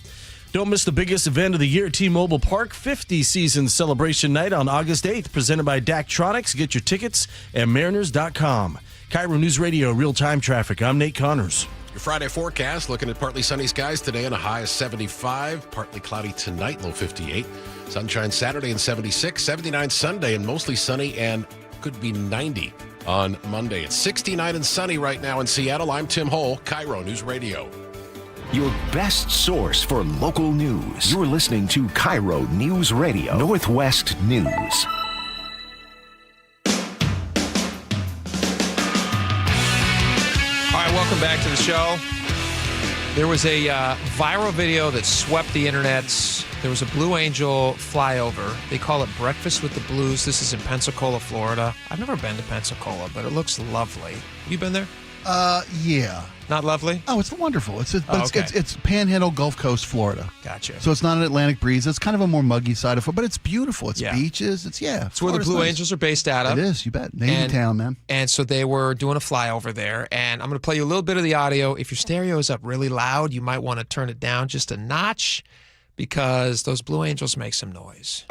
Don't miss the biggest event of the year, T-Mobile Park 50 Season Celebration Night on August 8th, presented by Daktronics. Get your tickets at mariners.com. KIRO News Radio, real-time traffic. I'm Nate Connors. Your Friday forecast, looking at partly sunny skies today and a high of 75. Partly cloudy tonight, low 58. Sunshine Saturday and 76. 79 Sunday and mostly sunny and could be 90 on Monday. It's 69 and sunny right now in Seattle. I'm Tim Hole, KIRO News Radio. Your best source for local news. You're listening to KIRO News Radio, Northwest News. All right, welcome back to the show. There was a viral video that swept the internets. There was a Blue Angel flyover. They call it Breakfast with the Blues. This is in Pensacola, Florida. I've never been to Pensacola, but it looks lovely. Have you been there? Yeah. Not lovely? Oh, it's wonderful. It's okay. it's Panhandle, Gulf Coast, Florida. Gotcha. So it's not an Atlantic breeze. It's kind of a more muggy side of it, but it's beautiful. It's Yeah. beaches. It's It's where the Florida's Blue nice. Angels are based out of. It is, you bet. Navy town, man. And so they were doing a flyover there. And I'm going to play you a little bit of the audio. If your stereo is up really loud, you might want to turn it down just a notch because those Blue Angels make some noise.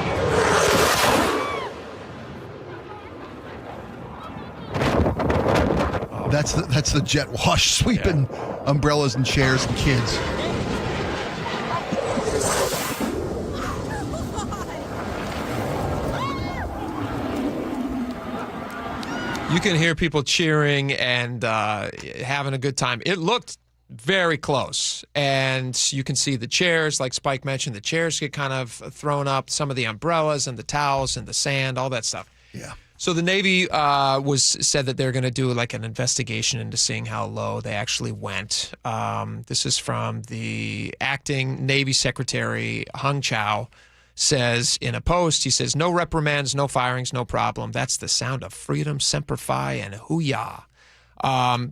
That's the jet wash sweeping umbrellas and chairs and kids. You can hear people cheering and having a good time. It looked very close, and you can see the chairs, like Spike mentioned, the chairs get kind of thrown up, some of the umbrellas and the towels and the sand, all that stuff. Yeah. So the Navy said that they're going to do like an investigation into seeing how low they actually went. This is from the acting Navy Secretary Hung Chow. Says in a post, he says, no reprimands, no firings, no problem. That's the sound of freedom, semper fi, and hoo-yah.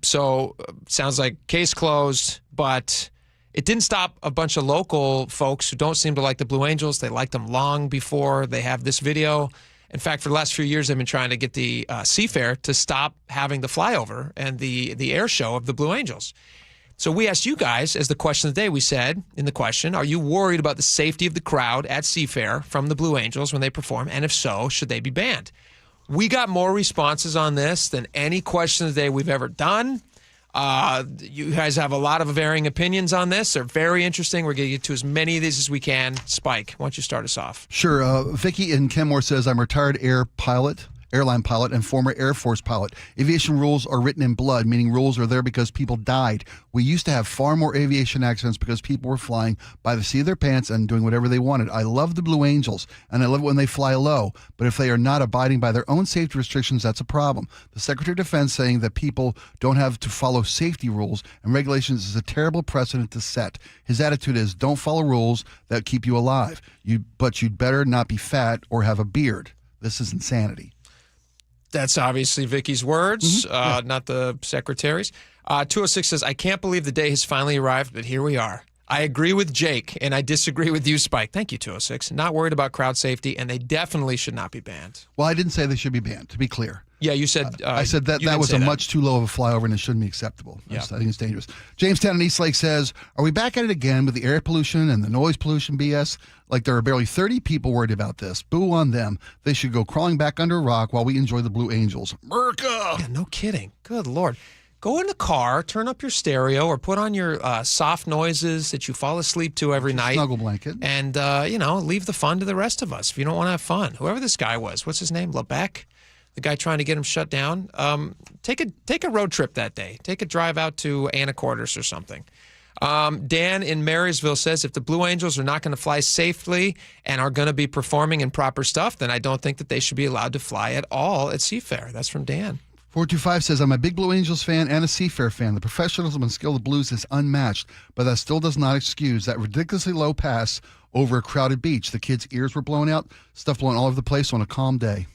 So sounds like case closed, but it didn't stop a bunch of local folks who don't seem to like the Blue Angels. They liked them long before they have this video. In fact, for the last few years, they've been trying to get the Seafair to stop having the flyover and the air show of the Blue Angels. So we asked you guys, as the question of the day, we said in the question, are you worried about the safety of the crowd at Seafair from the Blue Angels when they perform? And if so, should they be banned? We got more responses on this than any question of the day we've ever done. You guys have a lot of varying opinions on this. They're very interesting. We're going to get to as many of these as we can. Spike, why don't you start us off? Sure. Vicky in Kenmore says, I'm a retired airline pilot and former Air Force pilot. Aviation rules are written in blood, meaning rules are there because people died. We used to have far more aviation accidents because people were flying by the seat of their pants and doing whatever they wanted. I love the Blue Angels, and I love it when they fly low, but if they are not abiding by their own safety restrictions, that's a problem. The Secretary of Defense saying that people don't have to follow safety rules and regulations is a terrible precedent to set. His attitude is, don't follow rules that keep you alive, but you'd better not be fat or have a beard. This is insanity. That's obviously Vicky's words, not the secretary's. 206 says, I can't believe the day has finally arrived, but here we are. I agree with Jake, and I disagree with you, Spike. Thank you, 206. Not worried about crowd safety, and they definitely should not be banned. Well, I didn't say they should be banned, to be clear. Yeah, you said... I said that was a much too low of a flyover, and it shouldn't be acceptable. I think it's dangerous. Jamestown and Eastlake says, are we back at it again with the air pollution and the noise pollution BS? Like there are barely 30 people worried about this. Boo on them. They should go crawling back under a rock while we enjoy the Blue Angels. America! Yeah, no kidding. Good Lord. Go in the car, turn up your stereo, or put on your soft noises that you fall asleep to every night. Snuggle blanket. And, leave the fun to the rest of us if you don't want to have fun. Whoever this guy was, what's his name? LeBeck? the guy trying to get him shut down, take a road trip that day. Take a drive out to Anacortes or something. Dan in Marysville says if the Blue Angels are not going to fly safely and are going to be performing in proper stuff, then I don't think that they should be allowed to fly at all at Seafair. That's from Dan. 425 says, I'm a big Blue Angels fan and a Seafair fan. The professionalism and skill of the Blues is unmatched, but that still does not excuse that ridiculously low pass over a crowded beach. The kids' ears were blown out, stuff blowing all over the place on a calm day.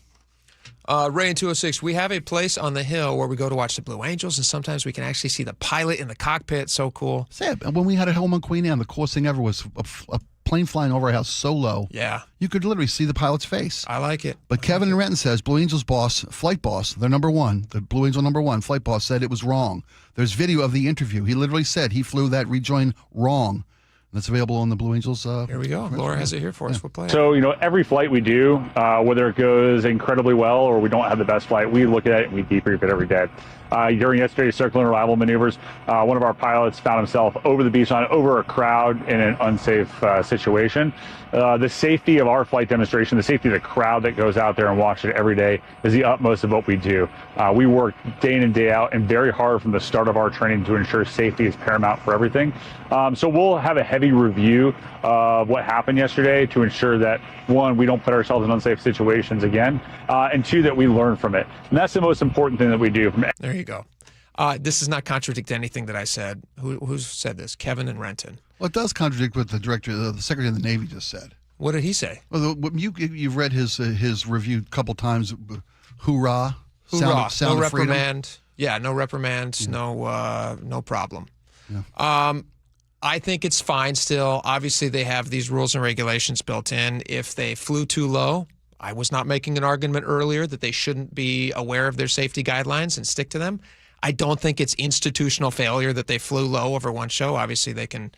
Ray in 206, we have a place on the hill where we go to watch the Blue Angels, and sometimes we can actually see the pilot in the cockpit. So cool. Sam, when we had it home on Queen Anne, the coolest thing ever was a plane flying over our house so low. Yeah. You could literally see the pilot's face. I like it. But Kevin in Renton says Blue Angels flight boss, their number one, the Blue Angel number one, flight boss said it was wrong. There's video of the interview. He literally said he flew that rejoin wrong. That's available on the Blue Angels. Here we go. Laura has it here for us. We'll play it. So, every flight we do, whether it goes incredibly well or we don't have the best flight, we look at it and we debrief it every day. During yesterday's circle and arrival maneuvers, one of our pilots found himself over the beach line, over a crowd in an unsafe situation. The safety of our flight demonstration, the safety of the crowd that goes out there and watches it every day is the utmost of what we do. We work day in and day out and very hard from the start of our training to ensure safety is paramount for everything. So we'll have a heavy review of what happened yesterday to ensure that, one, we don't put ourselves in unsafe situations again, and two, that we learn from it. And that's the most important thing that we do. There you go. This does not contradict anything that I said. Who said this? Kevin in Renton. Well, it does contradict what the Secretary of the Navy just said. What did he say? Well, you've read his review a couple times. Hoorah! Hoorah! Sound no of freedom. reprimand. Yeah, no reprimands. No problem. Yeah. I think it's fine still. Obviously, they have these rules and regulations built in. If they flew too low, I was not making an argument earlier that they shouldn't be aware of their safety guidelines and stick to them. I don't think it's institutional failure that they flew low over one show. Obviously, they can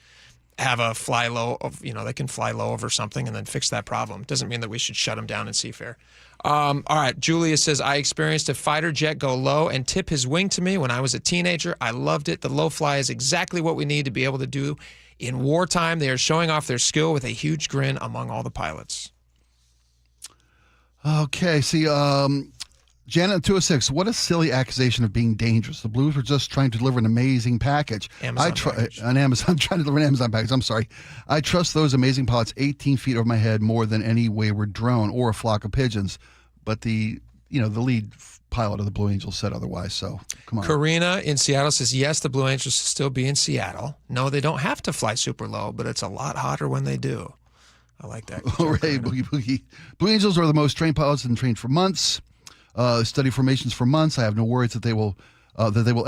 have a fly low of, they can fly low over something and then fix that problem. Doesn't mean that we should shut them down in Seafair. All right, Julia says, I experienced a fighter jet go low and tip his wing to me when I was a teenager. I loved it. The low fly is exactly what we need to be able to do in wartime. They are showing off their skill with a huge grin among all the pilots. Okay, see, Janet in 206, what a silly accusation of being dangerous. The Blues were just trying to deliver an amazing package. Trying to deliver an Amazon package. I'm sorry. I trust those amazing pilots 18 feet over my head more than any wayward drone or a flock of pigeons. But the lead pilot of the Blue Angels said otherwise, so come on. Karina in Seattle says, yes, the Blue Angels should still be in Seattle. No, they don't have to fly super low, but it's a lot hotter when they do. I like that. Hooray, boogie, boogie. Blue Angels are the most trained pilots and trained for months. Study formations for months. I have no worries that they will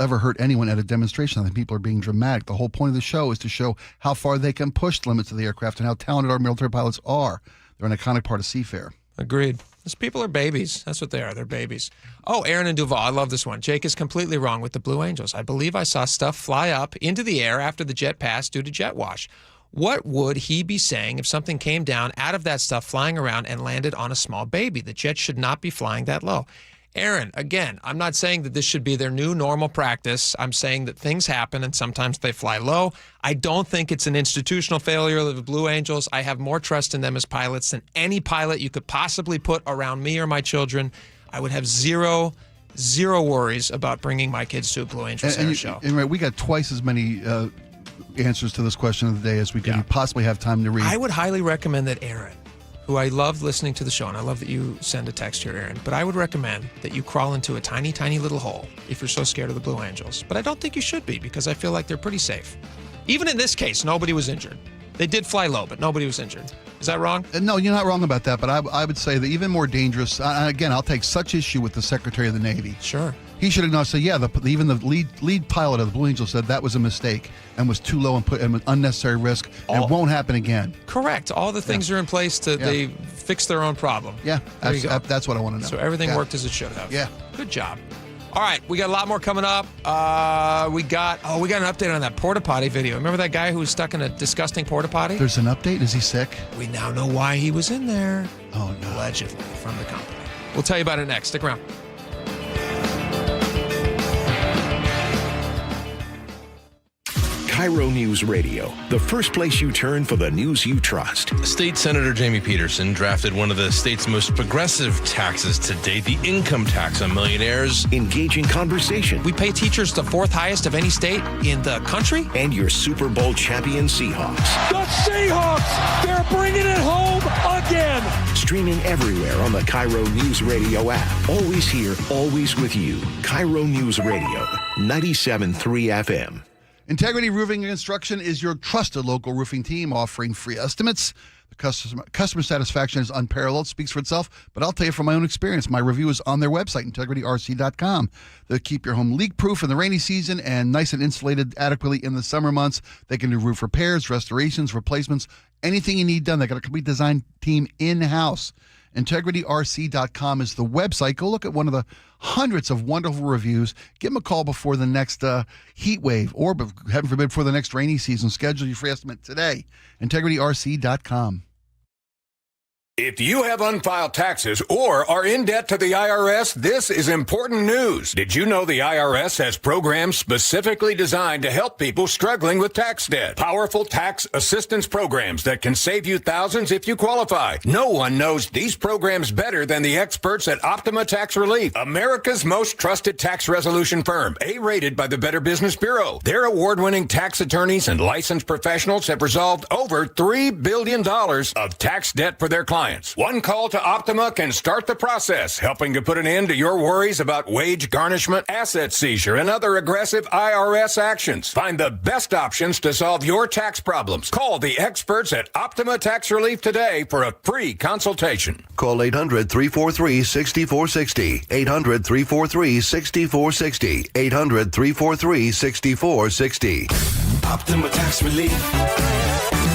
ever hurt anyone at a demonstration. I think people are being dramatic. The whole point of the show is to show how far they can push the limits of the aircraft and how talented our military pilots are. They're an iconic part of Seafair. Agreed. These people are babies. That's what they are. They're babies. Oh, Aaron and Duval. I love this one. Jake is completely wrong with the Blue Angels. I believe I saw stuff fly up into the air after the jet passed due to jet wash. What would he be saying if something came down out of that stuff flying around and landed on a small baby? The jet should not be flying that low. Aaron, again, I'm not saying that this should be their new normal practice. I'm saying that things happen and sometimes they fly low. I don't think it's an institutional failure of the Blue Angels. I have more trust in them as pilots than any pilot you could possibly put around me or my children. I would have zero worries about bringing my kids to a Blue Angels air show. And right, we got twice as many answers to this question of the day as we could possibly have time to read. I would highly recommend that Aaron, who I love listening to the show, and I love that you send a text here, Aaron, but I would recommend that you crawl into a tiny, tiny little hole if you're so scared of the Blue Angels. But I don't think you should be, because I feel like they're pretty safe. Even in this case, nobody was injured. They did fly low, but nobody was injured. Is that wrong? No, you're not wrong about that, but I would say that even more dangerous, again, I'll take such issue with the Secretary of the Navy. Sure. He should have not said, even the lead pilot of the Blue Angels said that was a mistake and was too low and put him at unnecessary risk. And it won't happen again. Correct. All the things are in place to they fix their own problem. Yeah, that's what I want to know. So everything worked as it should have. Yeah. Good job. All right, we got a lot more coming up. We got an update on that porta potty video. Remember that guy who was stuck in a disgusting porta potty? There's an update? Is he sick? We now know why he was in there. Oh, no. Allegedly from the company. We'll tell you about it next. Stick around. KIRO News Radio, the first place you turn for the news you trust. State Senator Jamie Peterson drafted one of the state's most progressive taxes to date, the income tax on millionaires. Engaging conversation. We pay teachers the fourth highest of any state in the country. And your Super Bowl champion Seahawks. The Seahawks! They're bringing it home again! Streaming everywhere on the KIRO News Radio app. Always here, always with you. KIRO News Radio, 97.3 FM. Integrity Roofing and Construction is your trusted local roofing team offering free estimates. The customer satisfaction is unparalleled, speaks for itself, but I'll tell you from my own experience. My review is on their website, integrityrc.com. They'll keep your home leak-proof in the rainy season and nice and insulated adequately in the summer months. They can do roof repairs, restorations, replacements, anything you need done. They got a complete design team in-house. IntegrityRC.com is the website. Go look at one of the hundreds of wonderful reviews. Give them a call before the next heat wave or, heaven forbid, before the next rainy season. Schedule your free estimate today. IntegrityRC.com. If you have unfiled taxes or are in debt to the IRS, this is important news. Did you know the IRS has programs specifically designed to help people struggling with tax debt? Powerful tax assistance programs that can save you thousands if you qualify. No one knows these programs better than the experts at Optima Tax Relief, America's most trusted tax resolution firm, A-rated by the Better Business Bureau. Their award-winning tax attorneys and licensed professionals have resolved over $3 billion of tax debt for their clients. One call to Optima can start the process, helping to put an end to your worries about wage garnishment, asset seizure, and other aggressive IRS actions. Find the best options to solve your tax problems. Call the experts at Optima Tax Relief today for a free consultation. Call 800-343-6460. 800-343-6460. 800-343-6460. Optima Tax Relief.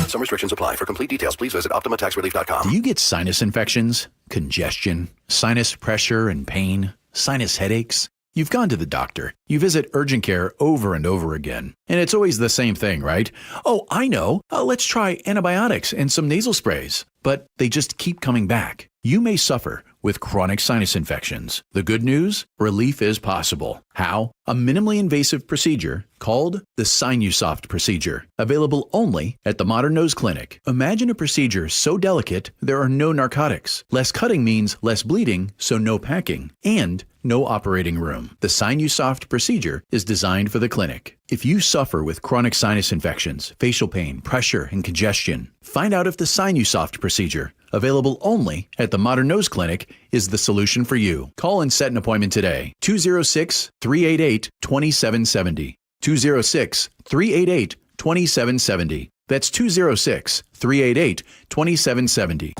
Some restrictions apply. For complete details, please visit OptimaTaxRelief.com. Do you get sinus infections, congestion, sinus pressure and pain, sinus headaches? You've gone to the doctor. You visit urgent care over and over again. And it's always the same thing, right? Oh, I know. Let's try antibiotics and some nasal sprays. But they just keep coming back. You may suffer with chronic sinus infections. The good news? Relief is possible. How? A minimally invasive procedure called the Sinusoft procedure, available only at the Modern Nose Clinic. Imagine a procedure so delicate there are no narcotics. Less cutting means less bleeding, so no packing, and no operating room. The Sinusoft procedure is designed for the clinic. If you suffer with chronic sinus infections, facial pain, pressure, and congestion, find out if the Sinusoft procedure, available only at the Modern Nose Clinic, is the solution for you. Call and set an appointment today. 206-388-2770. 206-388-2770. That's 206-388-2770.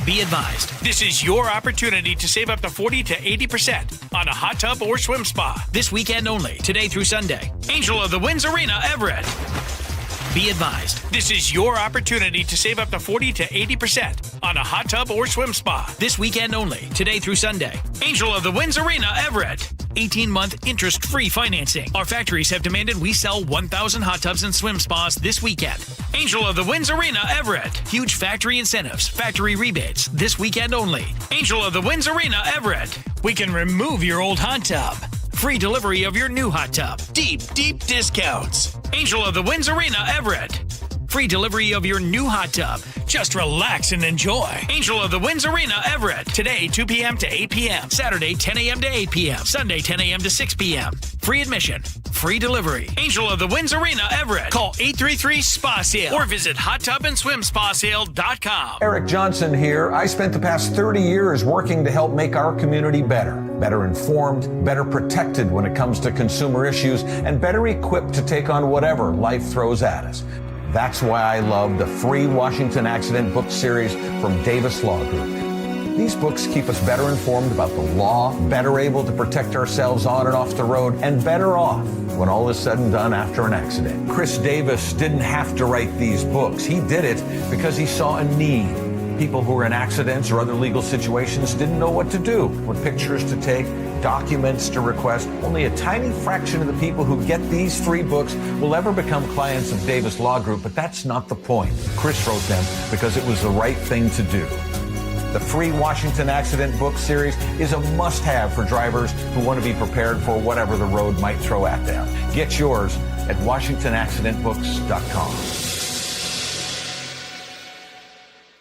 Be advised, this is your opportunity to save up to 40 to 80% on a hot tub or swim spa. This weekend only, today through Sunday. Angel of the Winds Arena, Everett. Be advised, this is your opportunity to save up to 40 to 80% on a hot tub or swim spa. This weekend only, today through Sunday. Angel of the Winds Arena, Everett. 18-month interest-free financing. Our factories have demanded we sell 1,000 hot tubs and swim spas this weekend. Angel of the Winds Arena, Everett. Huge factory incentives, factory rebates, this weekend only. Angel of the Winds Arena, Everett. We can remove your old hot tub. Free delivery of your new hot tub. Deep, deep discounts. Angel of the Winds Arena, Everett. Free delivery of your new hot tub. Just relax and enjoy. Angel of the Winds Arena, Everett. Today, 2 p.m. to 8 p.m. Saturday, 10 a.m. to 8 p.m. Sunday, 10 a.m. to 6 p.m. Free admission. Free delivery. Angel of the Winds Arena, Everett. Call 833-SPA-SALE or visit hottubandSwimSpaSale.com. Eric Johnson here. I spent the past 30 years working to help make our community better informed, better protected when it comes to consumer issues, and better equipped to take on whatever life throws at us. That's why I love the free Washington Accident book series from Davis Law Group. These books keep us better informed about the law, better able to protect ourselves on and off the road, and better off when all is said and done after an accident. Chris Davis didn't have to write these books. He did it because he saw a need. People who were in accidents or other legal situations didn't know what to do, what pictures to take, documents to request. Only a tiny fraction of the people who get these free books will ever become clients of Davis Law Group, but that's not the point. Chris wrote them because it was the right thing to do. The free Washington Accident book series is a must-have for drivers who want to be prepared for whatever the road might throw at them. Get yours at WashingtonAccidentBooks.com.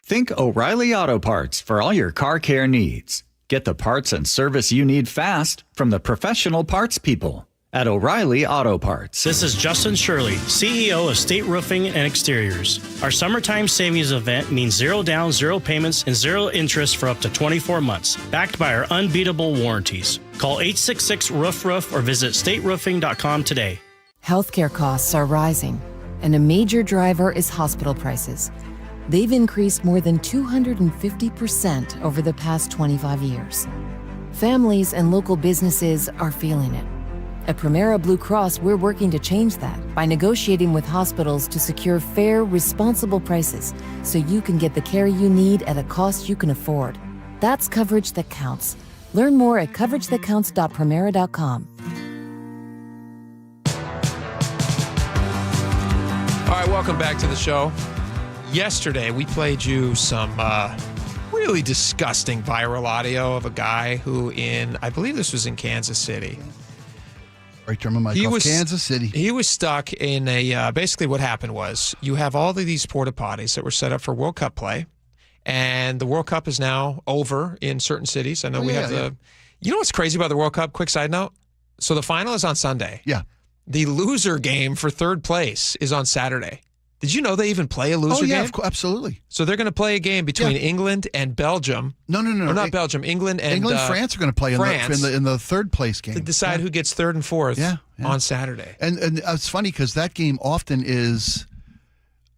Think O'Reilly Auto Parts for all your car care needs. Get the parts and service you need fast from the professional parts people at O'Reilly Auto Parts. This is Justin Shirley, CEO of State Roofing and Exteriors. Our summertime savings event means 0 down, 0 payments, and 0 interest for up to 24 months, backed by our unbeatable warranties. Call 866-ROOF-ROOF or visit stateroofing.com today. Healthcare costs are rising, and a major driver is hospital prices. They've increased more than 250% over the past 25 years. Families and local businesses are feeling it. At Primera Blue Cross, we're working to change that by negotiating with hospitals to secure fair, responsible prices so you can get the care you need at a cost you can afford. That's coverage that counts. Learn more at coveragethatcounts.primera.com. All right, welcome back to the show. Yesterday, we played you some really disgusting viral audio of a guy who I believe this was in Kansas City. Right, German Michael, Kansas City. He was stuck in a, basically what happened was you have all of these porta potties that were set up for World Cup play, and the World Cup is now over in certain cities. I know you know what's crazy about the World Cup? Quick side note. So the final is on Sunday. Yeah. The loser game for third place is on Saturday. Did you know they even play a loser game? Absolutely. So they're going to play a game between England and Belgium. No. Or not Belgium. England and France are going to play in the third place game to decide who gets third and fourth on Saturday. And it's funny because that game often is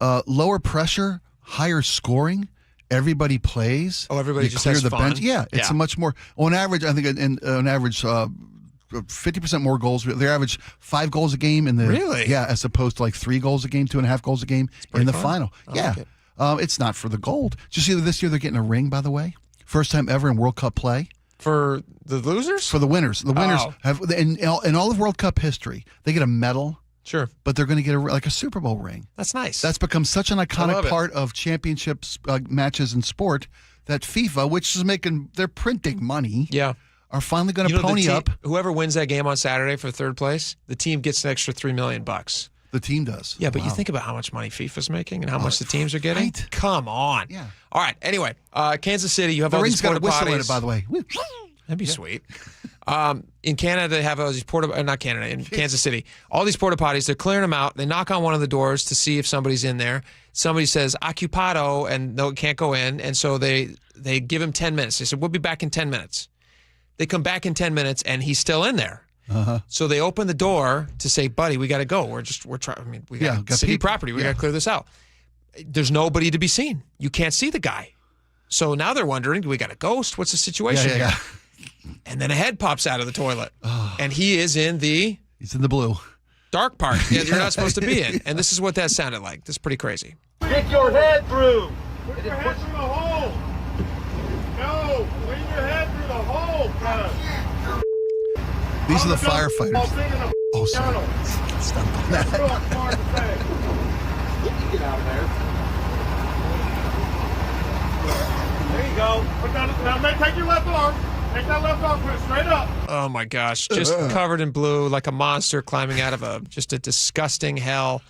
lower pressure, higher scoring. Everybody plays. Oh, everybody just clear has the fun. bench. Yeah, it's a much more on average. I think on average. 50% more goals. They average 5 goals a game in the as opposed to like 3 goals a game, 2.5 goals a game in the final. It's not for the gold. Did you see that this year they're getting a ring? By the way, first time ever in World Cup play for the losers. For the winners, the winners have in all of World Cup history they get a medal. Sure, but they're going to get a Super Bowl ring. That's nice. That's become such an iconic part of championships matches in sport that FIFA, which is they're printing money. Yeah. Are finally going to pony up. Whoever wins that game on Saturday for third place, the team gets an extra $3 million. The team does. Yeah, but you think about how much money FIFA's making and how much the teams are getting. Right. Come on. Yeah. All right. Anyway, Kansas City, you have all these porta potties. In it, by the way. That'd be sweet. In Canada, they have all these in Kansas City, all these porta potties. They're clearing them out. They knock on one of the doors to see if somebody's in there. Somebody says "occupado" and no, can't go in, and so they give him 10 minutes. They said, "We'll be back in 10 minutes." They come back in 10 minutes, and he's still in there. So they open the door to say, "Buddy, we got to go. We're trying. I mean, we got city property. We got to clear this out." There's nobody to be seen. You can't see the guy. So now they're wondering, do we got a ghost? What's the situation here? And then a head pops out of the toilet, and he's in the blue dark part that you're not supposed to be in. And this is what that sounded like. This is pretty crazy. Stick your head through. Put your head through the hole. No, lean your head through the hole, cuz. These are the firefighters. Oh, sorry. Stop on that. Get out of there. There you go. Now take your left arm. Take that left arm, put it straight up. Oh my gosh, just covered in blue like a monster climbing out of just a disgusting hell.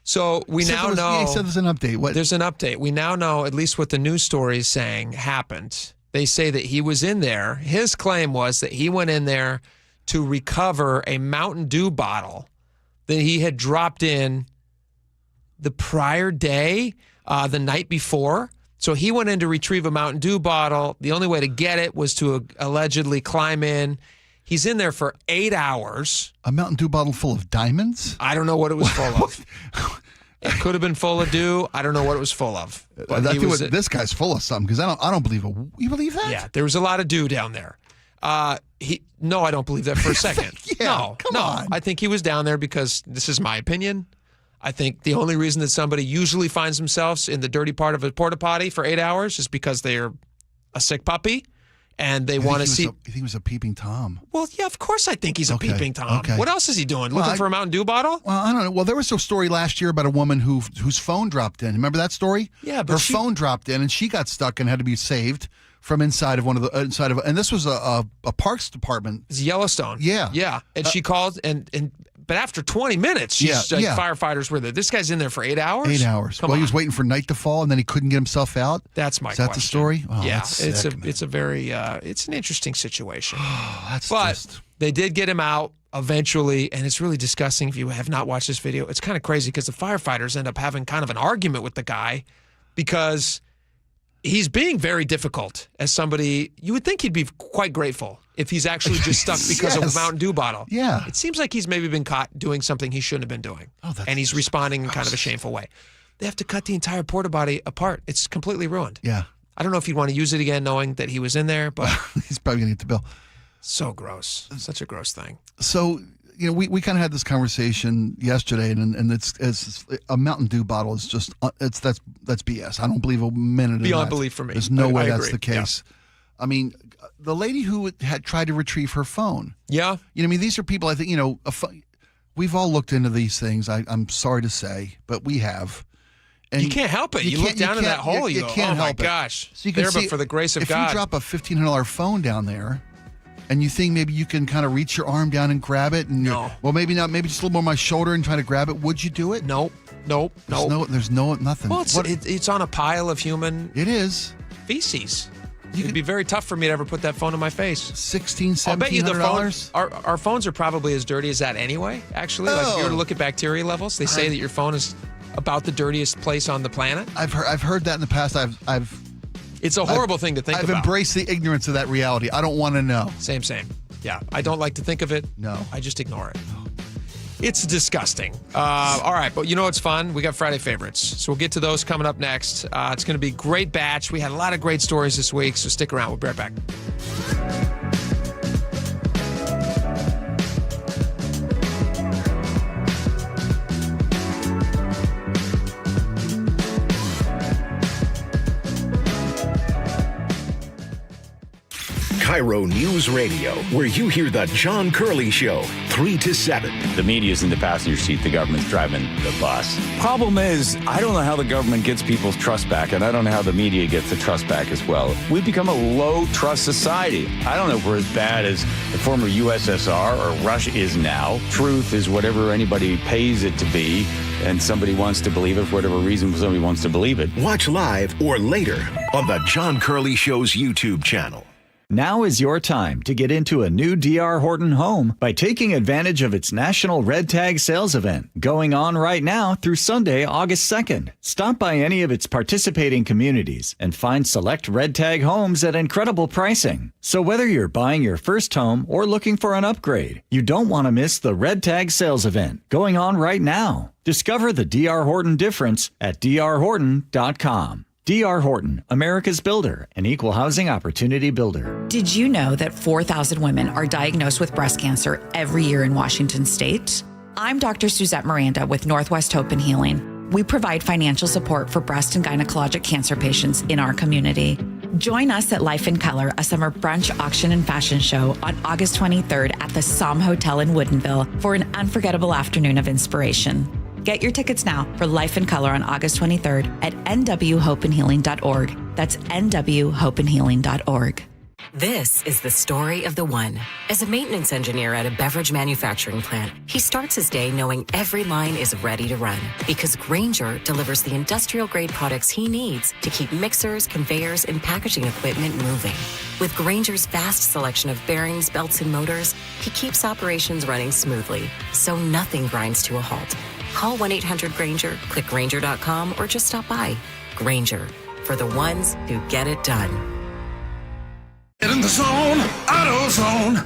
So we now know. He said there's an update. What? There's an update. We now know at least what the news story is saying happened. They say that he was in there. His claim was that he went in there to recover a Mountain Dew bottle that he had dropped in the prior day, the night before. So he went in to retrieve a Mountain Dew bottle. The only way to get it was to allegedly climb in. He's in there for 8 hours. A Mountain Dew bottle full of diamonds? I don't know what it was full of. It could have been full of dew. I don't know what it was full of. But this guy's full of something because I don't believe it. You believe that? Yeah, there was a lot of dew down there. No, I don't believe that for a second. Come on. I think he was down there because this is my opinion. I think the only reason that somebody usually finds themselves in the dirty part of a porta potty for 8 hours is because they're a sick puppy and they want to see. You think he was a peeping Tom? Well, yeah, of course I think he's a peeping Tom. Okay. What else is he doing? Looking for a Mountain Dew bottle? Well, I don't know. Well, there was a story last year about a woman whose phone dropped in. Remember that story? Yeah, but her phone dropped in and she got stuck and had to be saved from inside of and this was a parks department. It's Yellowstone. Yeah. Yeah. And she called and But after 20 minutes, firefighters were there. This guy's in there for 8 hours? 8 hours. He was waiting for night to fall, and then he couldn't get himself out? That's my question. Is that the story? Oh, yeah, it's a very it's an interesting situation. They did get him out eventually, and it's really disgusting if you have not watched this video. It's kind of crazy because the firefighters end up having kind of an argument with the guy because he's being very difficult as somebody. You would think he'd be quite grateful if he's actually just stuck because of a Mountain Dew bottle. Yeah. It seems like he's maybe been caught doing something he shouldn't have been doing. And he's responding in kind of a shameful way. They have to cut the entire porta potty apart. It's completely ruined. Yeah. I don't know if he'd want to use it again knowing that he was in there, but he's probably going to get the bill. So gross. Such a gross thing. So, we kind of had this conversation yesterday, and it's a Mountain Dew bottle is just that's BS. I don't believe a minute of that. Beyond belief for me. There's no way I that's agree. the case. Yeah. I mean, the lady who had tried to retrieve her phone. Yeah. These are people, I think, we've all looked into these things. I'm sorry to say, but we have. And you can't help it. You look down in that hole, you go, can't oh my help gosh. So you can see, but for the grace of if God. If you drop a $1,500 phone down there, and you think maybe you can kind of reach your arm down and grab it, and well, maybe not, maybe just a little more on my shoulder and try to grab it, would you do it? Nope. There's nothing. Well, it's on a pile of human. It is feces. It'd be very tough for me to ever put that phone in my face. $1,600, I'll bet you the phones, our phones are probably as dirty as that anyway, actually. Like if you were to look at bacteria levels, they say that your phone is about the dirtiest place on the planet. I've heard that in the past. It's a horrible thing to think about. I've embraced the ignorance of that reality. I don't want to know. Same. Yeah, I don't like to think of it. No. I just ignore it. It's disgusting. All right, but you know what's fun? We got Friday favorites. So we'll get to those coming up next. It's going to be a great batch. We had a lot of great stories this week, so stick around. We'll be right back. KIRO News Radio, where you hear the John Curley Show, 3 to 7. The media's in the passenger seat. The government's driving the bus. Problem is, I don't know how the government gets people's trust back, and I don't know how the media gets the trust back as well. We've become a low-trust society. I don't know if we're as bad as the former USSR or Russia is now. Truth is whatever anybody pays it to be, and somebody wants to believe it for whatever reason somebody wants to believe it. Watch live or later on the John Curley Show's YouTube channel. Now is your time to get into a new D.R. Horton home by taking advantage of its National Red Tag Sales Event going on right now through Sunday, August 2nd. Stop by any of its participating communities and find select Red Tag homes at incredible pricing. So whether you're buying your first home or looking for an upgrade, you don't want to miss the Red Tag Sales Event going on right now. Discover the D.R. Horton difference at drhorton.com. D.R. Horton, America's builder, an equal housing opportunity builder. Did you know that 4,000 women are diagnosed with breast cancer every year in Washington state? I'm Dr. Suzette Miranda with Northwest Hope and Healing. We provide financial support for breast and gynecologic cancer patients in our community. Join us at Life in Color, a summer brunch, auction, and fashion show on August 23rd at the Somme Hotel in Woodinville for an unforgettable afternoon of inspiration. Get your tickets now for Life in Color on August 23rd at nwhopeandhealing.org. That's nwhopeandhealing.org. This is the story of the one. As a maintenance engineer at a beverage manufacturing plant, he starts his day knowing every line is ready to run because Grainger delivers the industrial-grade products he needs to keep mixers, conveyors, and packaging equipment moving. With Grainger's vast selection of bearings, belts, and motors, he keeps operations running smoothly, so nothing grinds to a halt. Call 1-800-GRAINGER, click Grainger.com, or just stop by. Grainger, for the ones who get it done. Get in the zone, AutoZone.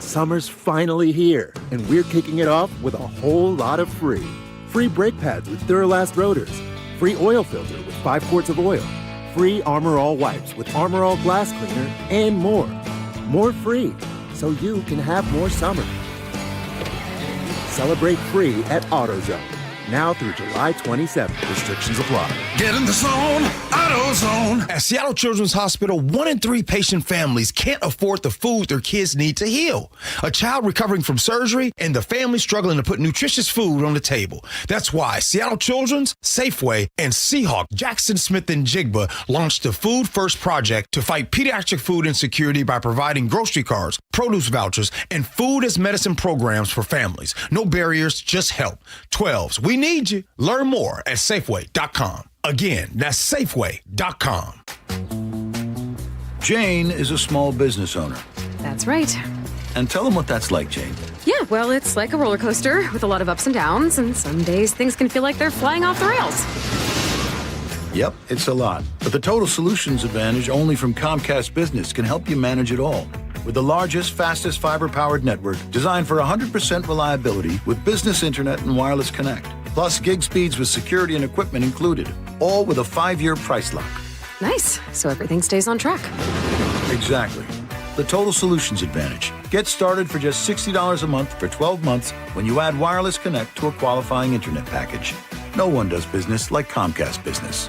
Summer's finally here, and we're kicking it off with a whole lot of free. Free brake pads with Duralast rotors. Free oil filter with 5 quarts of oil. Free Armor All wipes with Armor All glass cleaner, and more. More free, so you can have more summer. Celebrate free at AutoZone. now through July 27th. Restrictions apply. Get in the zone, AutoZone. At Seattle Children's Hospital, 1 in 3 patient families can't afford the food their kids need to heal. A child recovering from surgery and the family struggling to put nutritious food on the table. That's why Seattle Children's, Safeway, and Seahawk, Jackson Smith and Jigba launched the Food First Project to fight pediatric food insecurity by providing grocery cards, produce vouchers, and food as medicine programs for families. No barriers, just help. 12s, we need you. Learn more at Safeway.com. Again, that's Safeway.com. Jane is a small business owner. That's right. And tell them what that's like, Jane. Yeah, well, it's like a roller coaster with a lot of ups and downs, and some days things can feel like they're flying off the rails. Yep, it's a lot. But the Total Solutions Advantage only from Comcast Business can help you manage it all. With the largest, fastest fiber-powered network designed for 100% reliability with business internet and wireless connect. Plus gig speeds with security and equipment included. All with a 5-year price lock. Nice. So everything stays on track. Exactly. The Total Solutions Advantage. Get started for just $60 a month for 12 months when you add wireless connect to a qualifying internet package. No one does business like Comcast Business.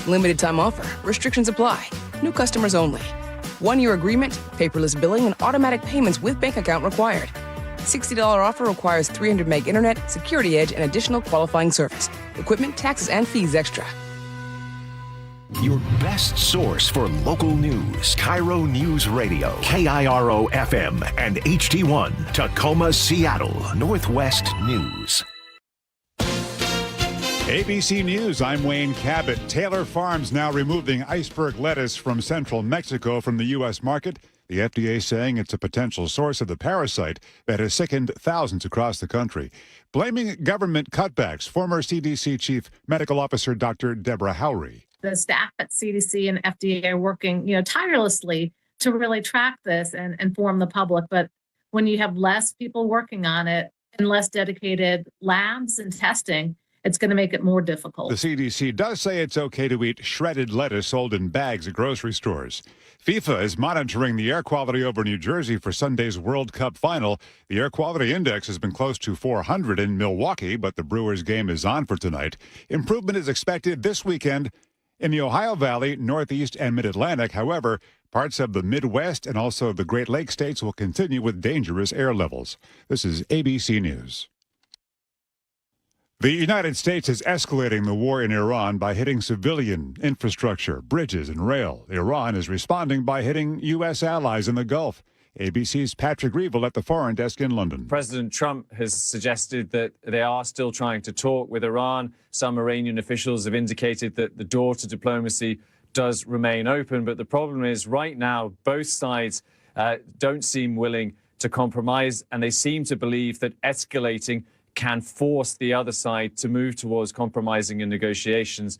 Limited time offer. Restrictions apply. New customers only. 1-year agreement, paperless billing, and automatic payments with bank account required. $60 offer requires 300 meg internet, security edge, and additional qualifying service. Equipment, taxes, and fees extra. Your best source for local news. KIRO News Radio. KIRO FM and HD1. Tacoma, Seattle. Northwest News. ABC News, I'm Wayne Cabot. Taylor Farms now removing iceberg lettuce from central Mexico from the U.S. market. The FDA saying it's a potential source of the parasite that has sickened thousands across the country. Blaming government cutbacks, former CDC Chief Medical Officer Dr. Deborah Howry. The staff at CDC and FDA are working, tirelessly to really track this and inform the public. But when you have less people working on it and less dedicated labs and testing, it's going to make it more difficult. The CDC does say it's okay to eat shredded lettuce sold in bags at grocery stores. FIFA is monitoring the air quality over New Jersey for Sunday's World Cup final. The air quality index has been close to 400 in Milwaukee, but the Brewers game is on for tonight. Improvement is expected this weekend in the Ohio Valley, Northeast, and Mid-Atlantic. However, parts of the Midwest and also the Great Lakes states will continue with dangerous air levels. This is ABC News. The United States is escalating the war in Iran by hitting civilian infrastructure, bridges, and rail. Iran is responding by hitting U.S. allies in the Gulf. ABC's Patrick Reevell at the Foreign Desk in London. President Trump has suggested that they are still trying to talk with Iran. Some Iranian officials have indicated that the door to diplomacy does remain open. But the problem is right now, both sides don't seem willing to compromise, and they seem to believe that escalating can force the other side to move towards compromising in negotiations.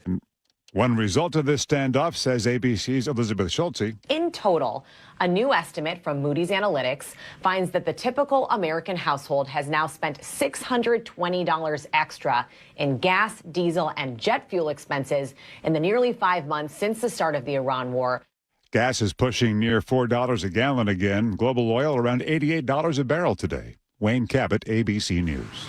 One result of this standoff, says ABC's Elizabeth Schulte. In total, a new estimate from Moody's Analytics finds that the typical American household has now spent $620 extra in gas, diesel, and jet fuel expenses in the nearly 5 months since the start of the Iran war. Gas is pushing near $4 a gallon again. Global oil around $88 a barrel today. Wayne Cabot, ABC News.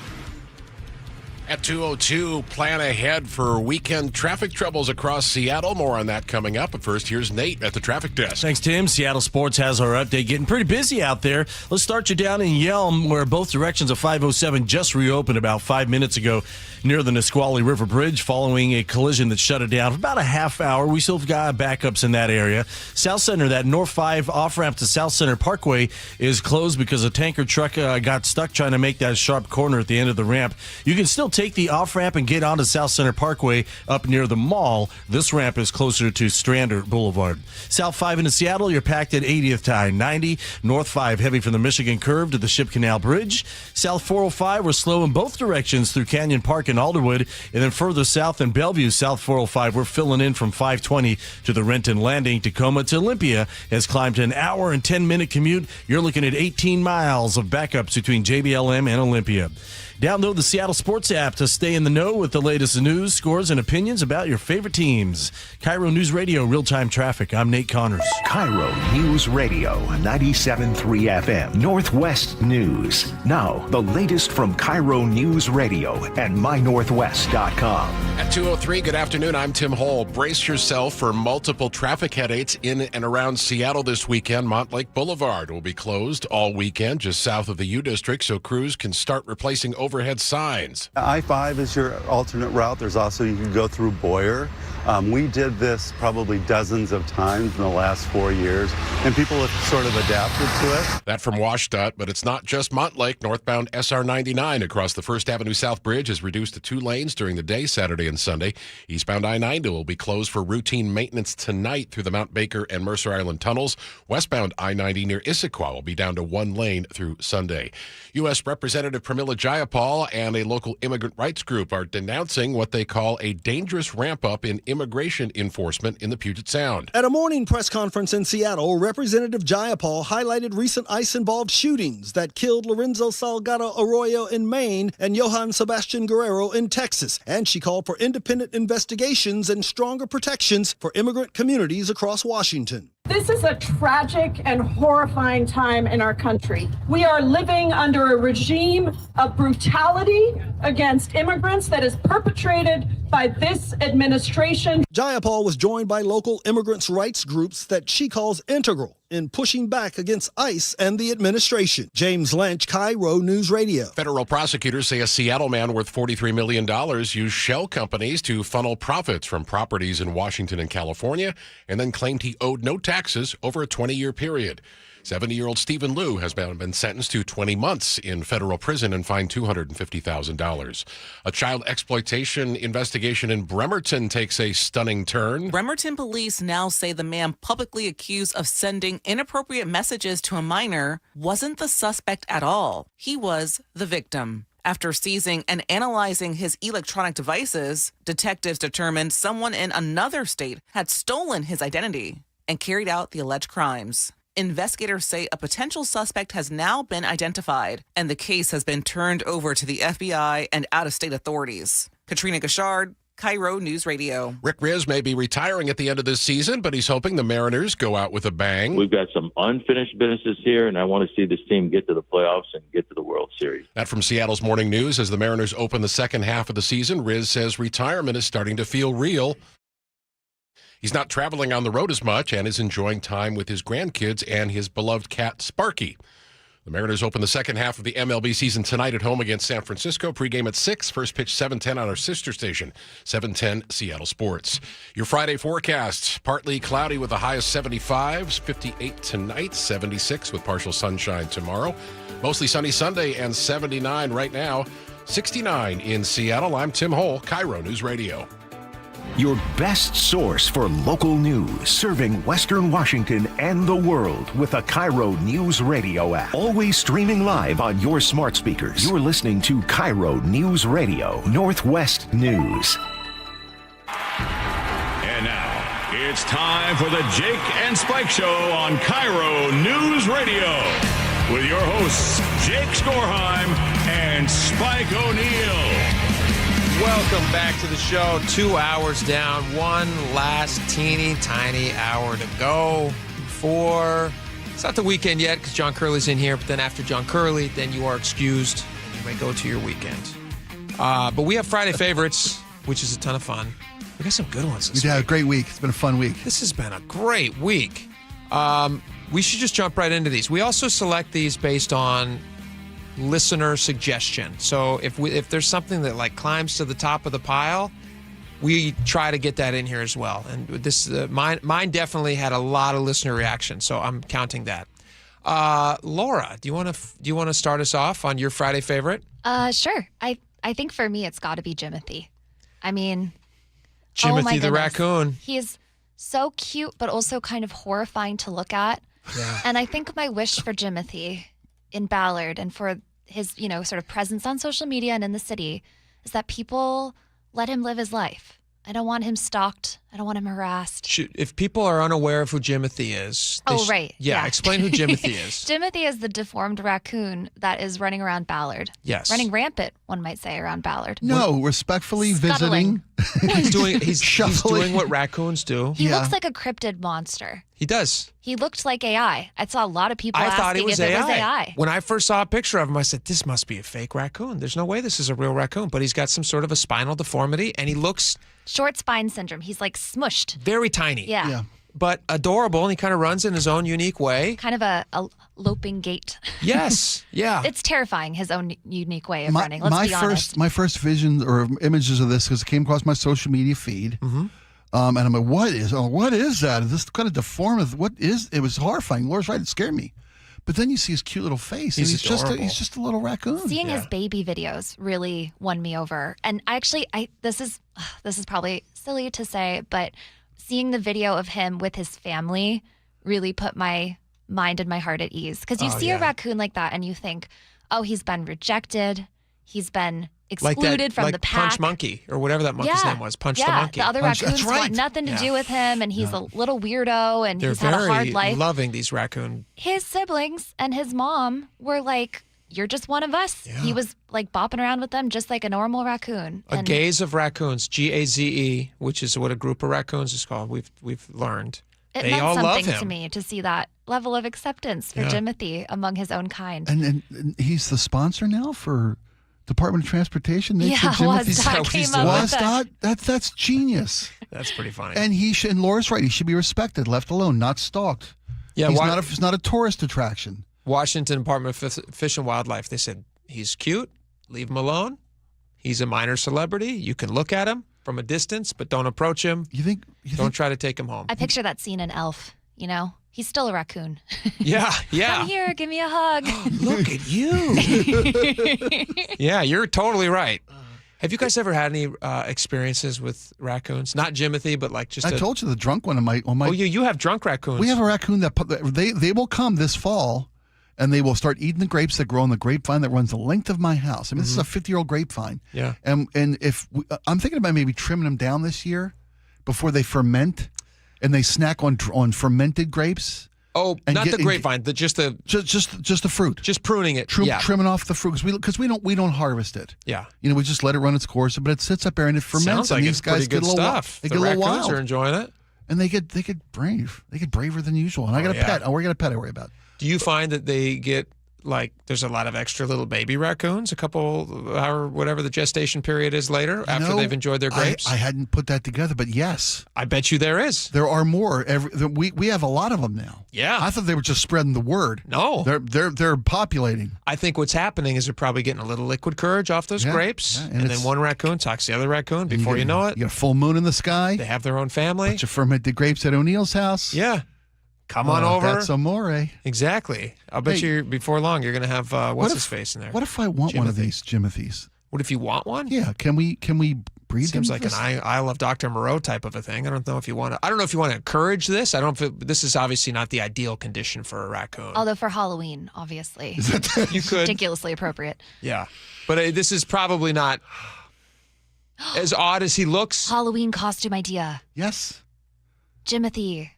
At 2:02, plan ahead for weekend traffic troubles across Seattle. More on that coming up. But first, here's Nate at the traffic desk. Thanks, Tim. Seattle Sports has our update. Getting pretty busy out there. Let's start you down in Yelm, where both directions of 507 just reopened about 5 minutes ago near the Nisqually River Bridge following a collision that shut it down for about a half hour. We still got backups in that area. South Center, that North 5 off-ramp to South Center Parkway is closed because a tanker truck got stuck trying to make that sharp corner at the end of the ramp. You can still take the off-ramp and get onto South Center Parkway up near the mall. This ramp is closer to Strander Boulevard. South 5 into Seattle, you're packed at 80th to I-90. North 5 heavy from the Michigan Curve to the Ship Canal Bridge. South 405, we're slow in both directions through Canyon Park and Alderwood. And then further south in Bellevue, South 405, we're filling in from 520 to the Renton Landing. Tacoma to Olympia has climbed to an hour and 10-minute commute. You're looking at 18 miles of backups between JBLM and Olympia. Download the Seattle Sports app app to stay in the know with the latest news, scores, and opinions about your favorite teams. KIRO News Radio, real-time traffic. I'm Nate Connors. KIRO News Radio, 97.3 FM, Northwest News. Now, the latest from KIRO News Radio and mynorthwest.com. At 2:03, good afternoon. I'm Tim Hall. Brace yourself for multiple traffic headaches in and around Seattle this weekend. Montlake Boulevard will be closed all weekend just south of the U District, so crews can start replacing overhead signs. I-5 is your alternate route. There's also, you can go through Boyer. We did this probably dozens of times in the last 4 years, and people have sort of adapted to it. That from WashDOT, but it's not just Montlake. Northbound SR 99 across the First Avenue South Bridge is reduced to 2 lanes during the day, Saturday and Sunday. Eastbound I-90 will be closed for routine maintenance tonight through the Mount Baker and Mercer Island tunnels. Westbound I-90 near Issaquah will be down to 1 lane through Sunday. U.S. Representative Pramila Jayapal and a local immigrant rights group are denouncing what they call a dangerous ramp-up in immigration enforcement in the Puget Sound. At a morning press conference in Seattle, Representative Jayapal highlighted recent ICE-involved shootings that killed Lorenzo Salgado Arroyo in Maine and Johann Sebastian Guerrero in Texas. And she called for independent investigations and stronger protections for immigrant communities across Washington. This is a tragic and horrifying time in our country. We are living under a regime of brutality against immigrants that is perpetrated by this administration. Jayapal was joined by local immigrants' rights groups that she calls integral in pushing back against ICE and the administration. James Lynch, KIRO News Radio. Federal prosecutors say a Seattle man worth $43 million used shell companies to funnel profits from properties in Washington and California, and then claimed he owed no taxes over a 20-year period. 70-year-old Stephen Liu has been sentenced to 20 months in federal prison and fined $250,000. A child exploitation investigation in Bremerton takes a stunning turn. Bremerton police now say the man publicly accused of sending inappropriate messages to a minor wasn't the suspect at all. He was the victim. After seizing and analyzing his electronic devices, detectives determined someone in another state had stolen his identity and carried out the alleged crimes. Investigators say a potential suspect has now been identified, and the case has been turned over to the FBI and out-of-state authorities. Katrina Gashard, KIRO News Radio. Rick Riz may be retiring at the end of this season, but he's hoping the Mariners go out with a bang. We've got some unfinished businesses here, and I want to see this team get to the playoffs and get to the World Series. That from Seattle's Morning News. As the Mariners open the second half of the season, Riz says retirement is starting to feel real. He's not traveling on the road as much and is enjoying time with his grandkids and his beloved cat, Sparky. The Mariners open the second half of the MLB season tonight at home against San Francisco. Pregame at 6. First pitch 7:10 on our sister station, 710 Seattle Sports. Your Friday forecast, partly cloudy with a high of 75s, 58 tonight, 76 with partial sunshine tomorrow. Mostly sunny Sunday and 79 right now, 69 in Seattle. I'm Tim Hole, KIRO News Radio. Your best source for local news, serving Western Washington and the world with a KIRO News Radio app. Always streaming live on your smart speakers. You're listening to KIRO News Radio, Northwest News. And now, it's time for the Jake and Spike Show on KIRO News Radio. With your hosts, Jake Skorheim and Spike O'Neill. Welcome back to the show. 2 hours down, one last teeny tiny hour to go before it's not the weekend yet because John Curley's in here. But then after John Curley, then you are excused. You may go to your weekend. But we have Friday favorites, which is a ton of fun. We got some good ones this week. We had a great week. It's been a fun week. This has been a great week. We should just jump right into these. We also select these based on listener suggestion. So if there's something that like climbs to the top of the pile, we try to get that in here as well. And this mine definitely had a lot of listener reaction, so I'm counting that. Laura, do you want to start us off on your Friday favorite? Sure. I think for me it's got to be Jimothy. I mean, Jimothy the raccoon. He is so cute, but also kind of horrifying to look at. Yeah. And I think my wish for Jimothy in Ballard and for his, sort of presence on social media and in the city is that people let him live his life. I don't want him stalked. I don't want him harassed. If people are unaware of who Jimothy is. Right. Yeah, explain who Jimothy is. Jimothy is the deformed raccoon that is running around Ballard. Yes. Running rampant, one might say, around Ballard. No, respectfully Scuttling. visiting. He's doing what raccoons do. He looks like a cryptid monster. He does. He looked like AI. I saw a lot of people I thought asking it was if AI. it was AI. When I first saw a picture of him, I said, this must be a fake raccoon. There's no way this is a real raccoon. But he's got some sort of a spinal deformity, and he looks Short spine syndrome. He's like smushed. very tiny. Yeah. But adorable, and he kind of runs in his own unique way. Kind of a loping gait. Yes. Yeah. It's terrifying, his own unique way of running. Let's be honest. My first vision or images of this because it came across my social media feed. Mm-hmm. And I'm like, what is that? Is this kind of deformed? It was horrifying. Laura's right. It scared me. But then you see his cute little face. He's and he's just a little raccoon. Seeing his baby videos really won me over. And this is probably silly to say, but seeing the video of him with his family really put my mind and my heart at ease. Because you see a raccoon like that and you think, oh, he's been rejected. He's been excluded from the pack. Punch Monkey or whatever that monkey's name was. Punch the Monkey. The other raccoons want nothing to do with him, and he's a little weirdo, and They're he's had a hard very life. loving, these raccoon. His siblings and his mom were like, you're just one of us. He was like bopping around with them just like a normal raccoon. A gaze of raccoons, GAZE, which is what a group of raccoons is called. We've learned. It They meant all love something him. to me to see that level of acceptance for Jimothy among his own kind. And he's the sponsor now for Department of Transportation. WSDOT came up with that. That's genius. That's pretty funny. And and Laura's right. He should be respected, left alone, not stalked. Yeah, he's not a tourist attraction. Washington Department of Fish and Wildlife, they said, he's cute, leave him alone. He's a minor celebrity. You can look at him from a distance, but don't approach him. Don't try to take him home. I picture that scene in Elf, He's still a raccoon. Yeah. Come here, give me a hug. Look at you. Yeah, you're totally right. Have you guys ever had any experiences with raccoons? Not Jimothy, but like just I told you the drunk one on my. Oh, you have drunk raccoons. We have a raccoon that they will come this fall, and they will start eating the grapes that grow on the grapevine that runs the length of my house. I mean, this is a 50-year-old grapevine. Yeah. And if I'm thinking about maybe trimming them down this year before they ferment, and they snack on fermented grapes. Oh, not the grapevine, just the fruit. Just pruning it. Trimming off the fruit because we don't harvest it. Yeah. We just let it run its course, but it sits up there and it ferments. Sounds like and it's these guys pretty good get a little stuff. They The get a little raccoons wild. are enjoying it. And they get brave. They get braver than usual. And I got a pet. We got a pet I worry about. Do you find that they get there's a lot of extra little baby raccoons, a couple hour whatever the gestation period is later after they've enjoyed their grapes? I hadn't put that together, but yes. I bet you there is. There are more. We have a lot of them now. Yeah. I thought they were just spreading the word. No. They're populating. I think what's happening is they're probably getting a little liquid courage off those grapes. Yeah, and then one raccoon talks to the other raccoon. Before you know it, you got a full moon in the sky. They have their own family. Bunch of fermented grapes at O'Neill's house. Yeah. Come on over. That's amore. Exactly. I'll bet you before long you're going to have what's his face in there. What if I want one of these Jimothys? What if you want one? Yeah. Can we breed them? Seems like an I Love Dr. Moreau type of a thing. I don't know if you want to encourage this. I don't feel this is obviously not the ideal condition for a raccoon. Although for Halloween, obviously, you could ridiculously appropriate. Yeah, but this is probably not as odd as he looks. Halloween costume idea. Yes. Jimothy.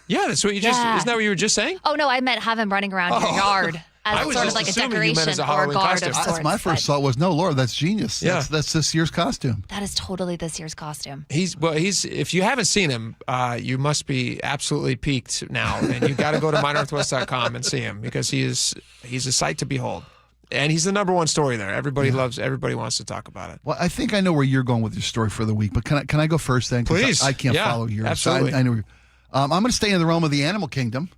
Yeah, that's what you just. Isn't that what you were just saying? Oh no, I meant have him running around your yard as sort of like a decoration or a guard of sorts. That's my first thought was no, Laura, that's genius. Yeah. That's this year's costume. That is totally this year's costume. He's if you haven't seen him, you must be absolutely peaked now, and you got to go to mynorthwest.com and see him because he's a sight to behold. And he's the number one story there. Everybody wants to talk about it. Well, I think I know where you're going with your story for the week, but can I go first then? 'Cause Please. I can't follow yours. Absolutely. I know. I'm going to stay in the realm of the animal kingdom.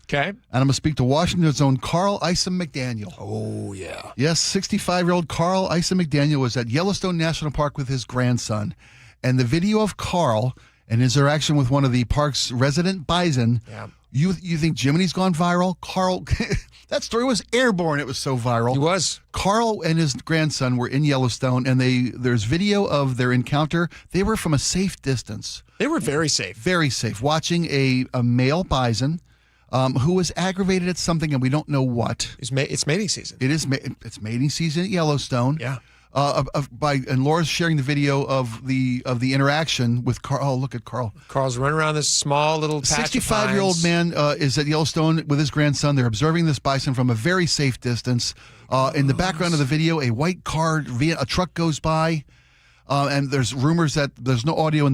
Okay. And I'm going to speak to Washington's own Carl Isom McDaniel. Oh, yeah. Yes, 65-year-old Carl Isom McDaniel was at Yellowstone National Park with his grandson. And the video of Carl and his interaction with one of the park's resident bison, you think Jiminy's gone viral? Carl, that story was airborne. It was so viral. He was. Carl and his grandson were in Yellowstone, and there's video of their encounter. They were from a safe distance. They were very safe. Very safe. Watching a male bison who was aggravated at something, and we don't know what. It's mating season. It's mating season at Yellowstone. Yeah. And Laura's sharing the video of the interaction with Carl. Oh, look at Carl. Carl's running around this small little patch of 65-year-old man is at Yellowstone with his grandson. They're observing this bison from a very safe distance. In the background of the video, a white car, a truck goes by. And there's rumors that there's no audio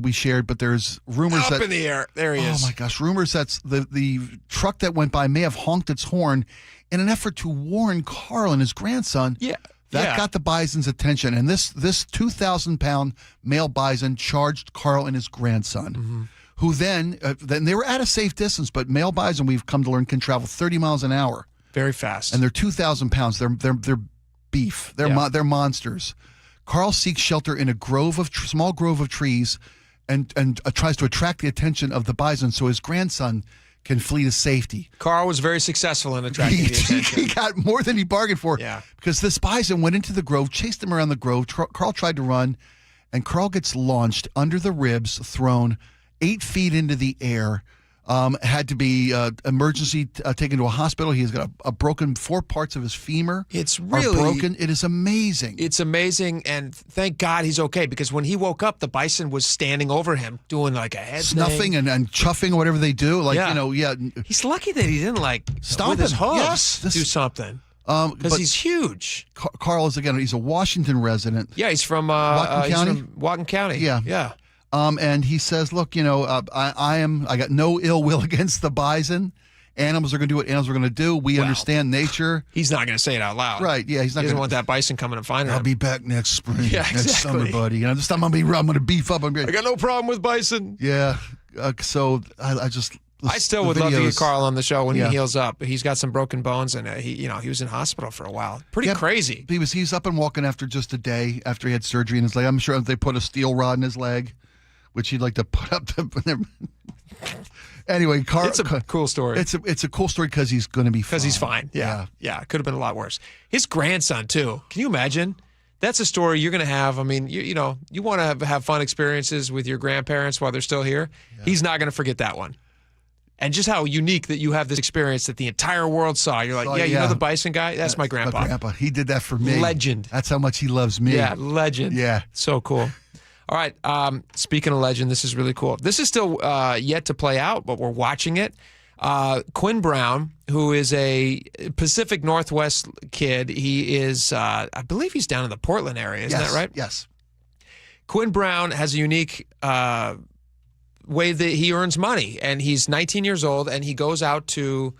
we shared, but there's rumors up in the air. There he is. Oh my gosh! Rumors that the truck that went by may have honked its horn in an effort to warn Carl and his grandson. Yeah. That got the bison's attention, and this 2,000-pound male bison charged Carl and his grandson, who then they were at a safe distance. But male bison, we've come to learn, can travel 30 miles an hour, very fast, and they're 2,000 pounds. They're beef. They're monsters. Carl seeks shelter in a small grove of trees, and tries to attract the attention of the bison so his grandson can flee to safety. Carl was very successful in attracting the attention. He got more than he bargained for. Yeah. Because this bison went into the grove, chased him around the grove. Carl tried to run, and Carl gets launched under the ribs, thrown 8 feet into the air. Had to be emergency taken to a hospital. He's got a broken 4 parts of his femur. It's really broken. It is amazing. It's amazing, and thank God he's okay, because when he woke up, the bison was standing over him, doing like a head snuffing thing. and chuffing or whatever they do. He's lucky that he didn't stomp with his hooves yes, do something. Because he's huge. Carl is he's a Washington resident. Yeah, he's from Whatcom County. Yeah. And he says, look, I got no ill will against the bison. Animals are going to do what animals are going to do. We understand nature. He's not going to say it out loud. Right, yeah. He doesn't want that bison coming and finding him. I'll be back next spring, yeah, next summer, buddy. This time I'm going to beef up. I got no problem with bison. Yeah. So I still would love to get Carl on the show when he heals up. He's got some broken bones, and he was in hospital for a while. Pretty crazy. He's up and walking after just a day after he had surgery in his leg. I'm sure they put a steel rod in his leg, which he'd like to put up. Anyway, Carl. It's a cool story. It's a cool story because he's going to be fine. Because he's fine. Yeah. It could have been a lot worse. His grandson too. Can you imagine? That's a story you're going to have. I mean, you want to have fun experiences with your grandparents while they're still here. Yeah. He's not going to forget that one. And just how unique that you have this experience that the entire world saw. You're like, you know the bison guy? That's my grandpa. My grandpa. He did that for me. Legend. That's how much he loves me. Yeah, legend. Yeah. So cool. All right. Speaking of legend, this is really cool. This is still yet to play out, but we're watching it. Quinn Brown, who is a Pacific Northwest kid, he is, I believe he's down in the Portland area. Isn't that right? Yes. Quinn Brown has a unique way that he earns money, and he's 19 years old, and he goes out to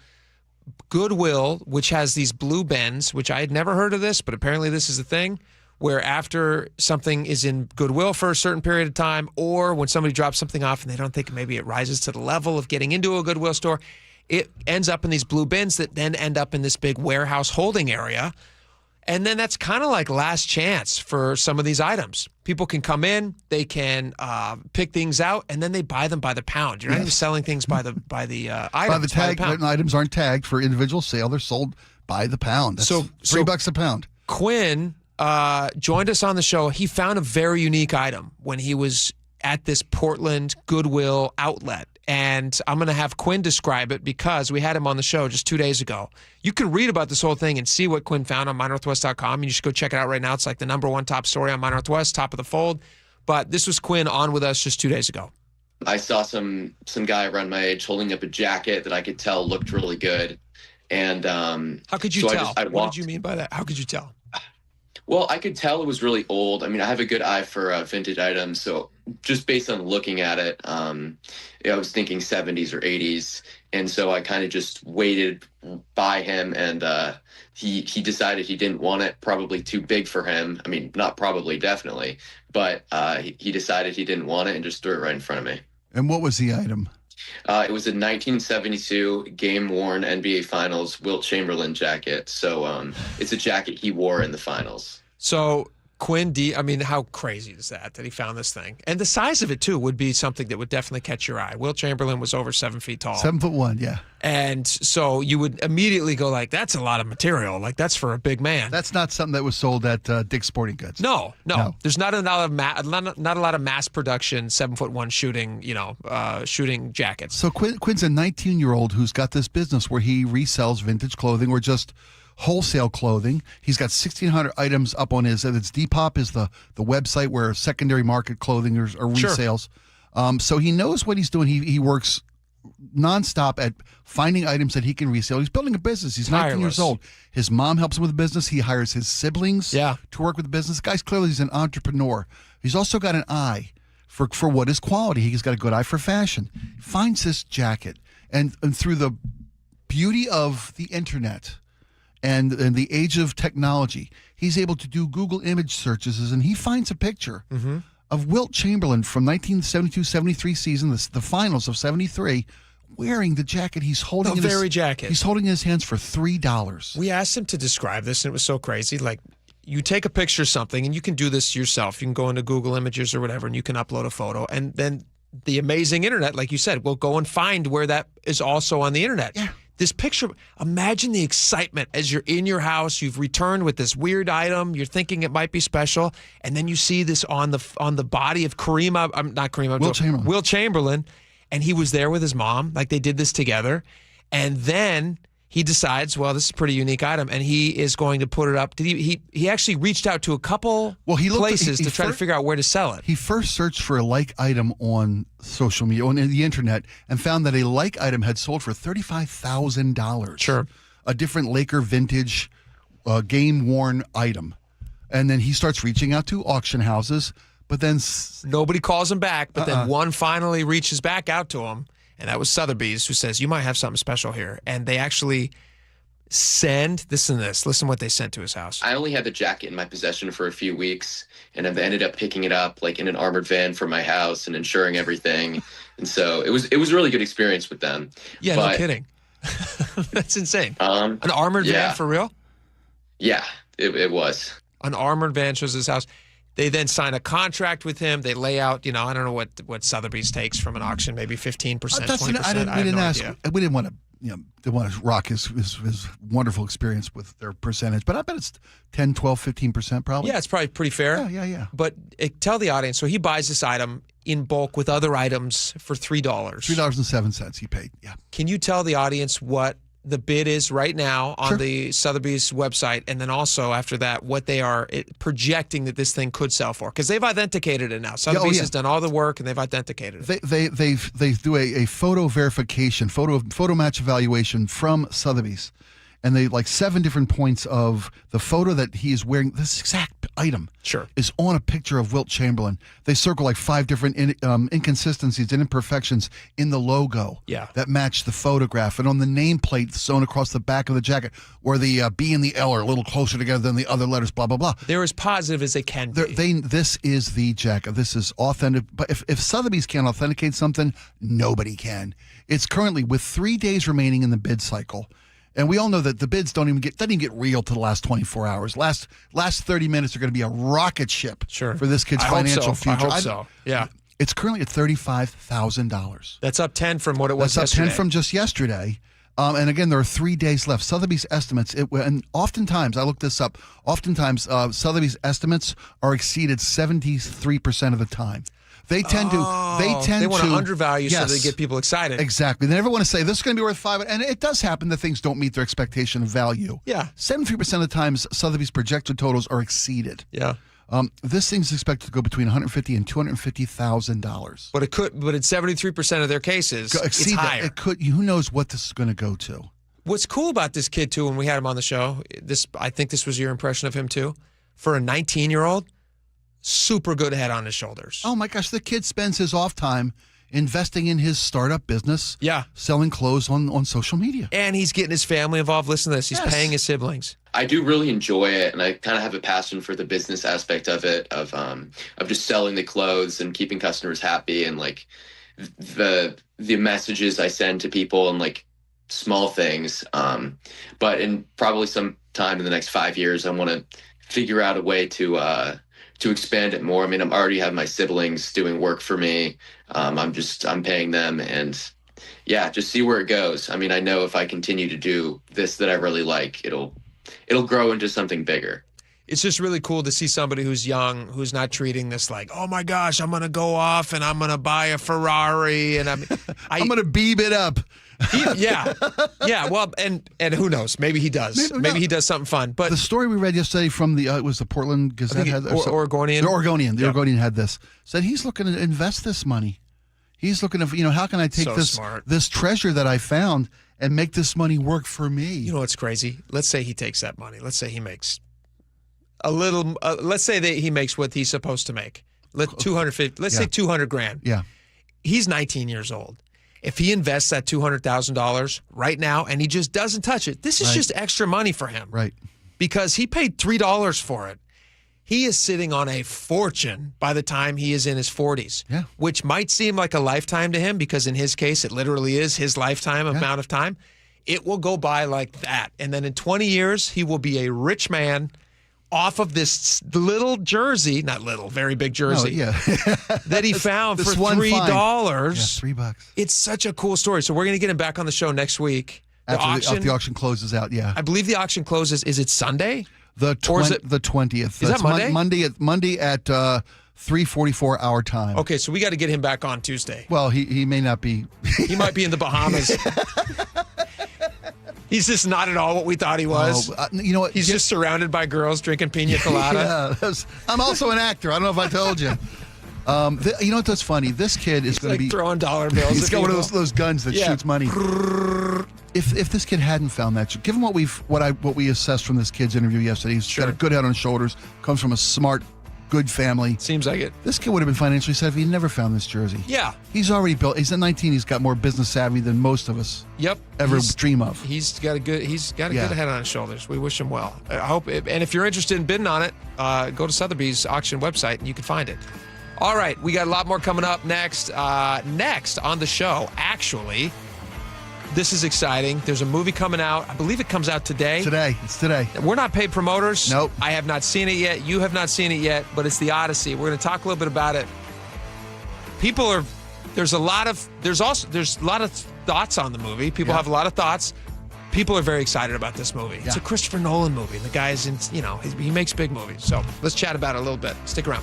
Goodwill, which has these blue bins, which I had never heard of this, but apparently this is a thing, where after something is in Goodwill for a certain period of time, or when somebody drops something off and they don't think maybe it rises to the level of getting into a Goodwill store, it ends up in these blue bins that then end up in this big warehouse holding area. And then that's kind of like last chance for some of these items. People can come in, they can pick things out, and then they buy them by the pound. You're not even selling things by the items. By the tag, pound. Items aren't tagged for individual sale. They're sold by the pound. That's $3 a pound. Quinn joined us on the show. He found a very unique item when he was at this Portland Goodwill outlet. And I'm going to have Quinn describe it because we had him on the show just 2 days ago. You can read about this whole thing and see what Quinn found on MyNorthwest.com. You should go check it out right now. It's like the #1 top story on MyNorthwest, top of the fold. But this was Quinn on with us just 2 days ago. I saw some guy around my age holding up a jacket that I could tell looked really good. And how could you tell? What did you mean by that? How could you tell? Well, I could tell it was really old. I mean, I have a good eye for vintage items, so just based on looking at it, I was thinking 70s or 80s, and so I kind of just waited by him, and he decided he didn't want it, probably too big for him. I mean, not probably, definitely, but he decided he didn't want it and just threw it right in front of me. And what was the item? It was a 1972 game-worn NBA Finals Wilt Chamberlain jacket. So it's a jacket he wore in the finals. So Quinn I mean, how crazy is that he found this thing? And the size of it, too, would be something that would definitely catch your eye. Wilt Chamberlain was over 7 feet tall. 7'1", yeah. And so you would immediately go like, that's a lot of material. Like, that's for a big man. That's not something that was sold at Dick's Sporting Goods. No. There's not a lot of mass production 7'1" shooting jackets. So Quinn's a 19-year-old who's got this business where he resells vintage clothing or just wholesale clothing. He's got 1,600 items up on his. It's Depop is the website where secondary market clothing or resales. So he knows what he's doing. He works nonstop at finding items that he can resell. He's building a business. He's 19 years old. His mom helps him with the business. He hires his siblings to work with the business. The guy's clearly he's an entrepreneur. He's also got an eye for what is quality. He's got a good eye for fashion. He finds this jacket, and through the beauty of the internet and the age of technology, he's able to do Google image searches, and he finds a picture of Wilt Chamberlain from 1972-73 season, the finals of 73, wearing the jacket he's holding. The very jacket. He's holding in his hands for $3. We asked him to describe this, and it was so crazy. Like, you take a picture of something, and you can do this yourself. You can go into Google Images or whatever, and you can upload a photo. And then the amazing internet, like you said, will go and find where that is also on the internet. Yeah. This picture, imagine the excitement as you're in your house, you've returned with this weird item, you're thinking it might be special, and then you see this on the body of Wilt Chamberlain, and he was there with his mom, like they did this together, and then he decides, well, this is a pretty unique item, and he is going to put it up. Did he actually reached out to a couple places to try to figure out where to sell it. He first searched for a like item on social media, on the internet, and found that a like item had sold for $35,000. Sure. A different Laker vintage game-worn item. And then he starts reaching out to auction houses, but then nobody calls him back, but then one finally reaches back out to him. And that was Sotheby's, who says, you might have something special here. And they actually listen what they sent to his house. I only had the jacket in my possession for a few weeks, and I've ended up picking it up like in an armored van from my house and insuring everything. And so it was a really good experience with them. Yeah, no kidding. That's insane. An armored van for real? Yeah, it was. An armored van shows his house. They then sign a contract with him. They lay out, I don't know what Sotheby's takes from an auction, maybe 15%, 20%. We didn't ask. We didn't want to, they want to rock his wonderful experience with their percentage, but I bet it's 10, 12, 15% probably. Yeah, it's probably pretty fair. Yeah. But tell the audience, so he buys this item in bulk with other items for $3. $3.07 he paid, yeah. Can you tell the audience what the bid is right now on the Sotheby's website, and then also after that what they are projecting that this thing could sell for? Because they've authenticated it now. Sotheby's has done all the work, and they've authenticated it. They do a photo verification, photo match evaluation from Sotheby's, and they 7 different points of the photo that he is wearing. This exact item is on a picture of Wilt Chamberlain. They circle 5 different inconsistencies and imperfections in the logo that match the photograph, and on the nameplate sewn across the back of the jacket, where the B and the L are a little closer together than the other letters, blah, blah, blah. They're as positive as they can be. This is the jacket. This is authentic. But if Sotheby's can't authenticate something, nobody can. It's currently, with 3 days remaining in the bid cycle, and we all know that the bids doesn't even get real to the last 24 hours. Last 30 minutes are going to be a rocket ship for this kid's financial future. I hope so. Yeah. It's currently at $35,000. That's up 10 from what it was yesterday. That's up 10 from just yesterday. And again, there are 3 days left. Sotheby's estimates, and oftentimes, I looked this up, Sotheby's estimates are exceeded 73% of the time. They tend to. They want to undervalue so they get people excited. Exactly. They never want to say this is going to be worth $5, and it does happen that things don't meet their expectation of value. Yeah. 73% of the times, Sotheby's projected totals are exceeded. Yeah. This thing's expected to go between $150,000 and $250,000. But in 73% of their cases, it's higher. It could. Who knows what this is going to go to? What's cool about this kid too, when we had him on the show, I think this was your impression of him too. For a 19-year-old. Super good head on his shoulders. Oh my gosh, the kid spends his off time investing in his startup business. Yeah. Selling clothes on social media. And he's getting his family involved. Listen to this. He's paying his siblings. I do really enjoy it, and I kind of have a passion for the business aspect of it, of just selling the clothes and keeping customers happy, and the messages I send to people, and small things. But in probably some time in the next 5 years, I want to figure out a way to expand it more. I mean, I'm already have my siblings doing work for me. I'm paying them, and just see where it goes. I mean, I know if I continue to do this that I really like, it'll grow into something bigger. It's just really cool to see somebody who's young, who's not treating this like, oh my gosh, I'm going to go off and I'm going to buy a Ferrari, and I'm going to beeb it up. Yeah. Well, and who knows? Maybe he does. Maybe he does something fun. But the story we read yesterday from the it was the Portland Gazette, Oregonian. The Oregonian had this. Said he's looking to invest this money. He's looking to, how can I take this treasure that I found and make this money work for me? You know what's crazy? Let's say he takes that money. Let's say he makes a little. Let's say that he makes what he's supposed to make. Let's say $200,000. Yeah. He's 19 years old. If he invests that $200,000 right now and he just doesn't touch it, this is just extra money for him. Right. Because he paid $3 for it. He is sitting on a fortune by the time he is in his 40s, which might seem like a lifetime to him because in his case, it literally is his lifetime amount of time. It will go by like that. And then in 20 years, he will be a rich man off of this little jersey, not little, very big jersey, that he found for $3. Yeah, $3. It's such a cool story. So we're going to get him back on the show next week. After the auction closes out, I believe the auction closes. Is it Sunday? The 20th. Is that Monday? Monday at 3:44 our time. Okay, so we got to get him back on Tuesday. Well, he may not be. He might be in the Bahamas. He's just not at all what we thought he was. You know what? He's just surrounded by girls drinking pina colada. I'm also an actor. I don't know if I told you. You know what's funny? This kid is going to be throwing dollar bills. He's got one of those guns that shoots money. If this kid hadn't found that, given what we assessed from this kid's interview yesterday, he's got a good head on his shoulders, comes from a smart, good family. Seems like it. This kid would have been financially set if he never found this jersey. Yeah. He's already built. He's at 19. He's got more business savvy than most of us. Ever dream of. He's got a good head on his shoulders. We wish him well. I hope. And if you're interested in bidding on it, go to Sotheby's auction website and you can find it. All right, we got a lot more coming up next. Next on the show, actually, this is exciting. There's a movie coming out. I believe it comes out today. It's today. We're not paid promoters. Nope. I have not seen it yet. You have not seen it yet, but it's The Odyssey. We're going to talk a little bit about it. There's a lot of thoughts on the movie. People have a lot of thoughts. People are very excited about this movie. It's a Christopher Nolan movie. And the guy's he makes big movies. So let's chat about it a little bit. Stick around.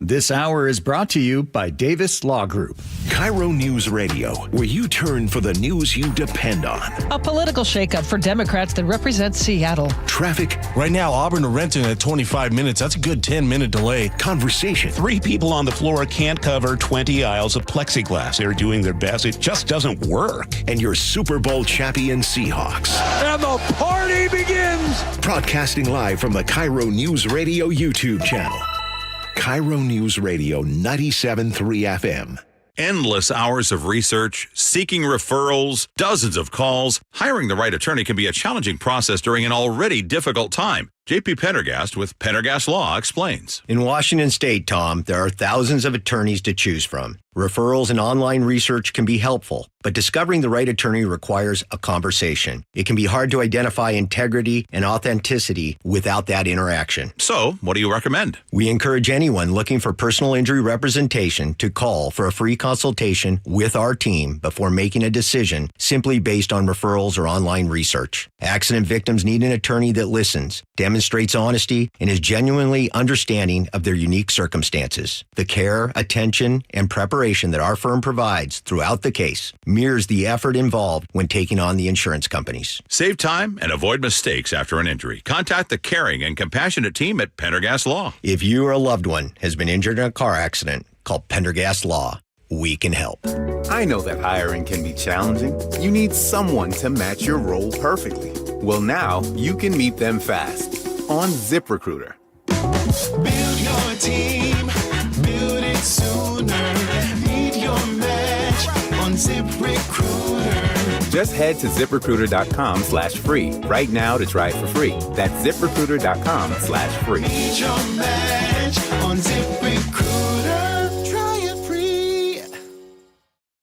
This hour is brought to you by Davis Law Group. KIRO News Radio, where you turn for the news you depend on. A political shakeup for Democrats that represent Seattle. Traffic. Right now, Auburn to Renton at 25 minutes. That's a good 10-minute delay. Conversation. 3 people on the floor can't cover 20 aisles of plexiglass. They're doing their best. It just doesn't work. And your Super Bowl champion Seahawks. And the party begins. Broadcasting live from the KIRO News Radio YouTube channel. KIRO News Radio 97.3 FM. Endless hours of research, seeking referrals, dozens of calls. Hiring the right attorney can be a challenging process during an already difficult time. JP Pendergast with Pendergast Law explains. In Washington State, Tom, there are thousands of attorneys to choose from. Referrals and online research can be helpful, but discovering the right attorney requires a conversation. It can be hard to identify integrity and authenticity without that interaction. So, what do you recommend? We encourage anyone looking for personal injury representation to call for a free consultation with our team before making a decision simply based on referrals or online research. Accident victims need an attorney that listens, demonstrates honesty, and is genuinely understanding of their unique circumstances. The care, attention, and preparation that our firm provides throughout the case mirrors the effort involved when taking on the insurance companies. Save time and avoid mistakes after an injury. Contact the caring and compassionate team at Pendergast Law. If you or a loved one has been injured in a car accident, call Pendergast Law. We can help. I know that hiring can be challenging. You need someone to match your role perfectly. Well, now you can meet them fast on ZipRecruiter. Build your team, build it sooner. Meet your match on ZipRecruiter. Just head to ZipRecruiter.com/free right now to try it for free. That's ZipRecruiter.com/free. Meet your match on ZipRecruiter. Try it free.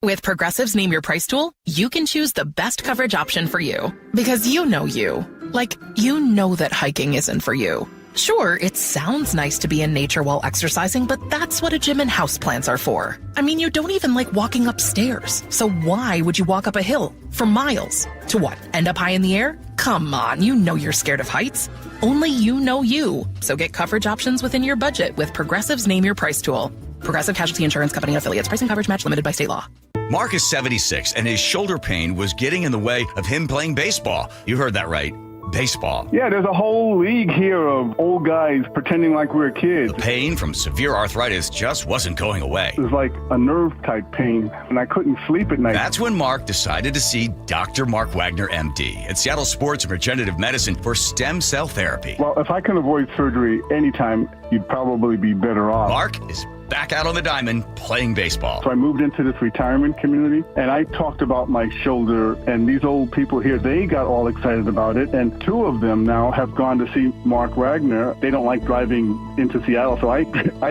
With Progressive's Name Your Price tool, you can choose the best coverage option for you. Because you know you. Like, you know that hiking isn't for you. Sure, it sounds nice to be in nature while exercising, but that's what a gym and houseplants are for. I mean, you don't even like walking upstairs. So why would you walk up a hill for miles? To what? End up high in the air? Come on, you know you're scared of heights. Only you know you. So get coverage options within your budget with Progressive's Name Your Price tool. Progressive Casualty Insurance Company and Affiliates. Price and coverage match limited by state law. Mark is 76, and his shoulder pain was getting in the way of him playing baseball. You heard that right. Baseball. Yeah, there's a whole league here of old guys pretending like we're kids. The pain from severe arthritis just wasn't going away. It was like a nerve-type pain, and I couldn't sleep at night. That's when Mark decided to see Dr. Mark Wagner, MD, at Seattle Sports and Regenerative Medicine for stem cell therapy. Well, if I can avoid surgery anytime, you'd probably be better off. Mark is back out on the diamond playing baseball. So I moved into this retirement community, and I talked about my shoulder, and these old people here, they got all excited about it, and 2 of them now have gone to see Mark Wagner. They don't like driving into Seattle, so I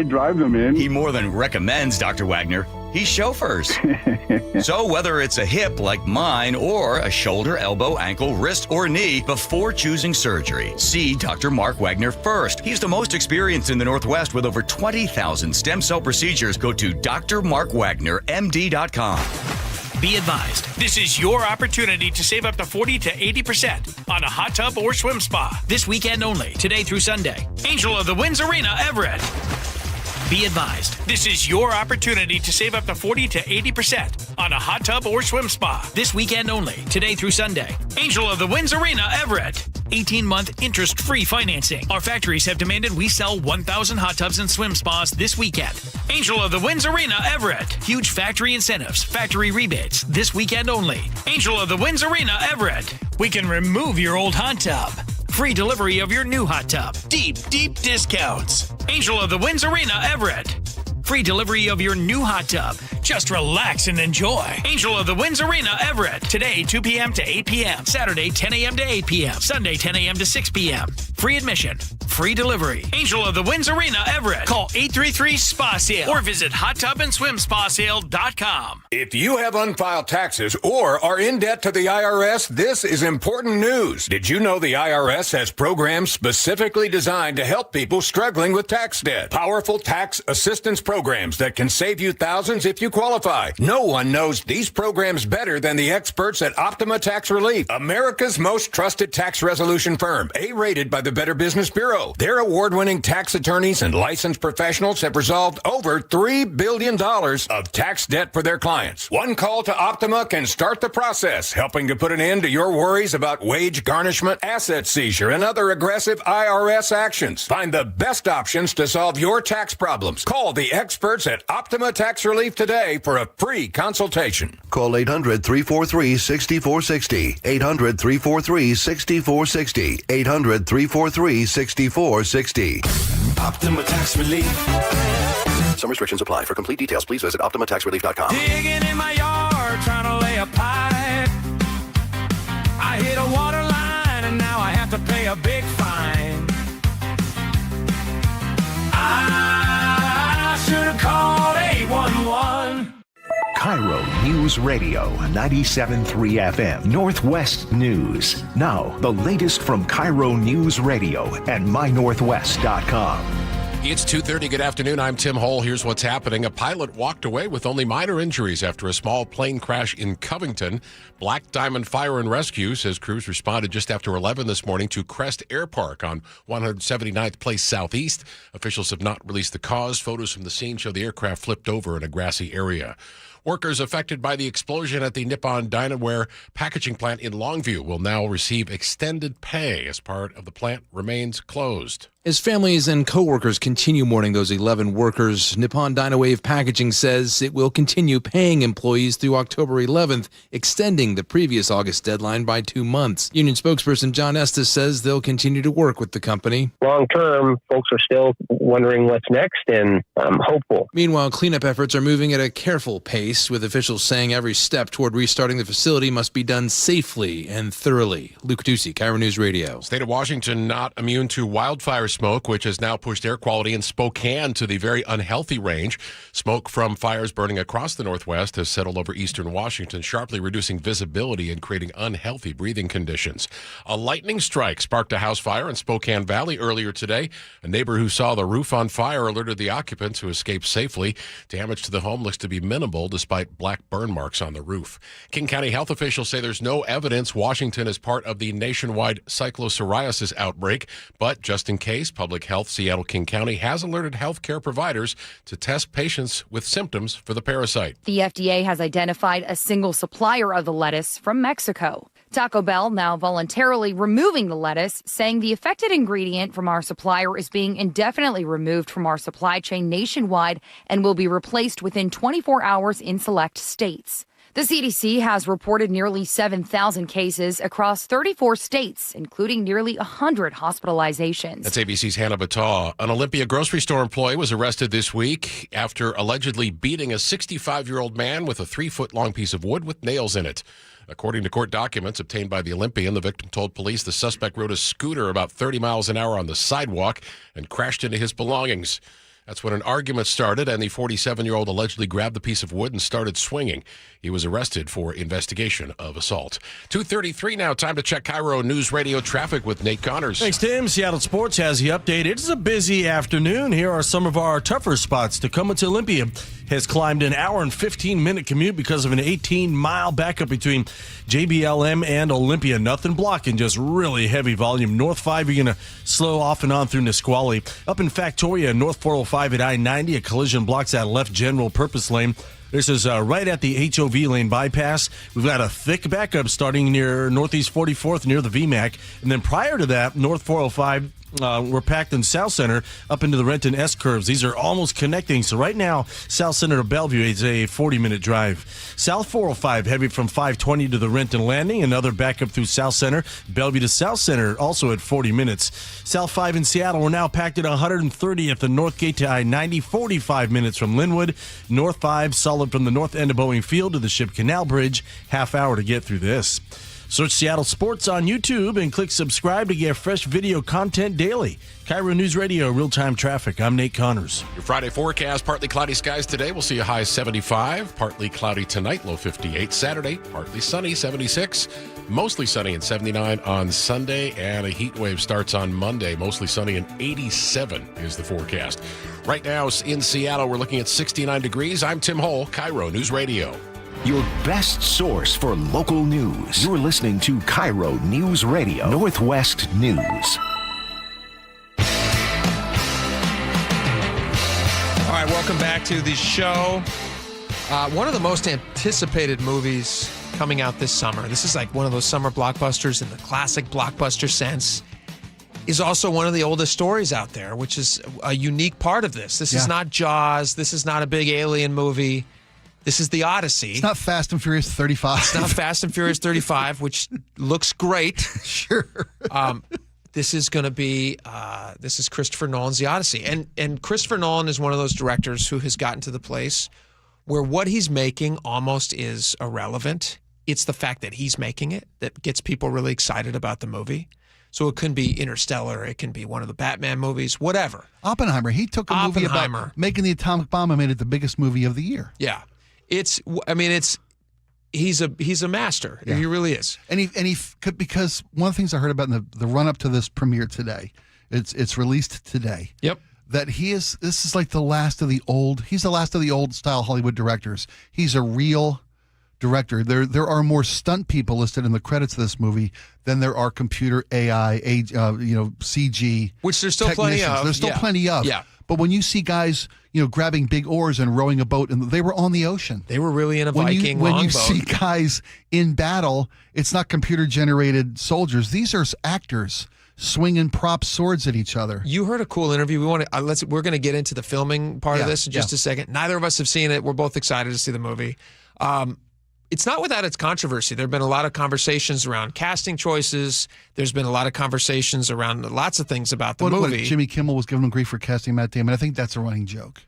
drive them in. He more than recommends Dr. Wagner. He chauffeurs. So whether it's a hip like mine or a shoulder, elbow, ankle, wrist, or knee, before choosing surgery, see Dr. Mark Wagner first. He's the most experienced in the Northwest with over 20,000 stem cell procedures. Go to drmarkwagnermd.com. Be advised, this is your opportunity to save up to 40 to 80% on a hot tub or swim spa. This weekend only, today through Sunday. Angel of the Winds Arena, Everett. Be advised, this is your opportunity to save up to 40 to 80% on a hot tub or swim spa. This weekend only, today through Sunday. Angel of the Winds Arena, Everett. 18-month interest-free financing. Our factories have demanded we sell 1,000 hot tubs and swim spas this weekend. Angel of the Winds Arena, Everett. Huge factory incentives, factory rebates, this weekend only. Angel of the Winds Arena, Everett. We can remove your old hot tub. Free delivery of your new hot tub. Deep, deep discounts. Angel of the Winds Arena, Everett. Free delivery of your new hot tub. Just relax and enjoy. Angel of the Winds Arena, Everett. Today, 2 p.m. to 8 p.m. Saturday, 10 a.m. to 8 p.m. Sunday, 10 a.m. to 6 p.m. Free admission. Free delivery. Angel of the Winds Arena, Everett. Call 833-SPA-SALE or visit hottubandSwimSpaSale.com. If you have unfiled taxes or are in debt to the IRS, this is important news. Did you know the IRS has programs specifically designed to help people struggling with tax debt? Powerful tax assistance programs that can save you thousands if you qualify. No one knows these programs better than the experts at Optima Tax Relief, America's most trusted tax resolution firm, A-rated by the Better Business Bureau. Their award-winning tax attorneys and licensed professionals have resolved over $3 billion of tax debt for their clients. One call to Optima can start the process, helping to put an end to your worries about wage garnishment, asset seizure, and other aggressive IRS actions. Find the best options to solve your tax problems. Call the experts at Optima Tax Relief today for a free consultation. Call 800-343-6460. 800-343-6460. 800-343-6460. Optima Tax Relief. Some restrictions apply. For complete details, please visit OptimaTaxRelief.com. Digging in my yard, trying to lay a pipe. I hit a water line and now I have to pay a big fine. I should have called 811. KIRO News Radio 97.3 FM Northwest News. Now, the latest from KIRO News Radio and mynorthwest.com. It's 2:30. Good afternoon. I'm Tim Hole. Here's what's happening. A pilot walked away with only minor injuries after a small plane crash in Covington. Black Diamond Fire and Rescue says crews responded just after 11 this morning to Crest Air Park on 179th Place Southeast. Officials have not released the cause. Photos from the scene show the aircraft flipped over in a grassy area. Workers affected by the explosion at the Nippon Dinaware packaging plant in Longview will now receive extended pay as part of the plant remains closed. As families and co-workers continue mourning those 11 workers, Nippon Dynawave Packaging says it will continue paying employees through October 11th, extending the previous August deadline by 2 months. Union spokesperson John Estes says they'll continue to work with the company. Long term, folks are still wondering what's next, and I'm hopeful. Meanwhile, cleanup efforts are moving at a careful pace, with officials saying every step toward restarting the facility must be done safely and thoroughly. Luke Ducey, KIRO News Radio. State of Washington not immune to wildfire smoke, which has now pushed air quality in Spokane to the very unhealthy range. Smoke from fires burning across the Northwest has settled over eastern Washington, sharply reducing visibility and creating unhealthy breathing conditions. A lightning strike sparked a house fire in Spokane Valley earlier today. A neighbor who saw the roof on fire alerted the occupants, who escaped safely. Damage to the home looks to be minimal despite despite black burn marks on the roof. King County health officials say there's no evidence Washington is part of the nationwide cyclopsoriasis outbreak, but just in case, Public Health Seattle-King County has alerted healthcare providers to test patients with symptoms for the parasite. The FDA has identified a single supplier of the lettuce from Mexico. Taco Bell now voluntarily removing the lettuce, saying the affected ingredient from our supplier is being indefinitely removed from our supply chain nationwide and will be replaced within 24 hours in select states. The CDC has reported nearly 7,000 cases across 34 states, including nearly 100 hospitalizations. That's ABC's Hannah Battaw. An Olympia grocery store employee was arrested this week after allegedly beating a 65-year-old man with a 3-foot-long piece of wood with nails in it. According to court documents obtained by the Olympian, the victim told police the suspect rode a scooter about 30 miles an hour on the sidewalk and crashed into his belongings. That's when an argument started, and the 47-year-old allegedly grabbed the piece of wood and started swinging. He was arrested for investigation of assault. 2:33 now. Time to check KIRO News Radio traffic with Nate Connors. Thanks, Tim. Seattle Sports has the update. It is a busy afternoon. Here are some of our tougher spots. Tacoma to Olympia has climbed an hour and 15-minute commute because of an 18-mile backup between JBLM and Olympia. Nothing blocking, just really heavy volume. North 5, you're going to slow off and on through Nisqually. Up in Factoria, North 405 at I-90, a collision blocks that left general purpose lane. This is right at the HOV lane bypass. We've got a thick backup starting near Northeast 44th near the VMAC. And then prior to that, North 405, we're packed in South Center up into the Renton S curves. These are almost connecting. So right now, South Center to Bellevue is a 40-minute drive. South 405 heavy from 520 to the Renton Landing. Another backup through South Center. Bellevue to South Center also at 40 minutes. South 5 in Seattle, we're now packed at 130 at the Northgate to I-90, 45 minutes from Linwood. North 5 solid from the north end of Boeing Field to the Ship Canal Bridge. Half hour to get through this. Search Seattle Sports on YouTube and click subscribe to get fresh video content daily. KIRO News Radio, real-time traffic. I'm Nate Connors. Your Friday forecast, partly cloudy skies today. We'll see a high 75. Partly cloudy tonight, low 58. Saturday, partly sunny, 76. Mostly sunny and 79 on Sunday. And a heat wave starts on Monday. Mostly sunny and 87 is the forecast. Right now in Seattle, we're looking at 69 degrees. I'm Tim Hull, KIRO News Radio. Your best source for local news. You're listening to KIRO News Radio, Northwest News. All right, welcome back to the show. One of the most anticipated movies coming out this summer. This is like one of those summer blockbusters in the classic blockbuster sense. Is also one of the oldest stories out there, which is a unique part of this. This is not Jaws. This is not a big alien movie. This is the Odyssey. It's not Fast and Furious 35. It's not Fast and Furious 35, which looks great. Sure. This is going to be, this is Christopher Nolan's The Odyssey. And Christopher Nolan is one of those directors who has gotten to the place where what he's making almost is irrelevant. It's the fact that he's making it that gets people really excited about the movie. So it can be Interstellar, it can be one of the Batman movies, whatever. Oppenheimer. He took a movie about making the atomic bomb and made it the biggest movie of the year. Yeah. He's a master. Yeah. He really is. And he could, because one of the things I heard about in the run up to this premiere today, it's released today. Yep. That this is like the last of the old. He's the last of the old style Hollywood directors. He's a real director. There are more stunt people listed in the credits of this movie than there are computer AI, CG. Which there's still plenty of. There's still plenty of. Yeah. But when you see guys, grabbing big oars and rowing a boat, and they were on the ocean. They were really in a Viking longboat. When you see guys in battle, it's not computer-generated soldiers. These are actors swinging prop swords at each other. You heard a cool interview. We're going to get into the filming part of this in just a second. Neither of us have seen it. We're both excited to see the movie. It's not without its controversy. There have been a lot of conversations around casting choices. There's been a lot of conversations around lots of things about the movie. Jimmy Kimmel was giving him grief for casting Matt Damon. I think that's a running joke.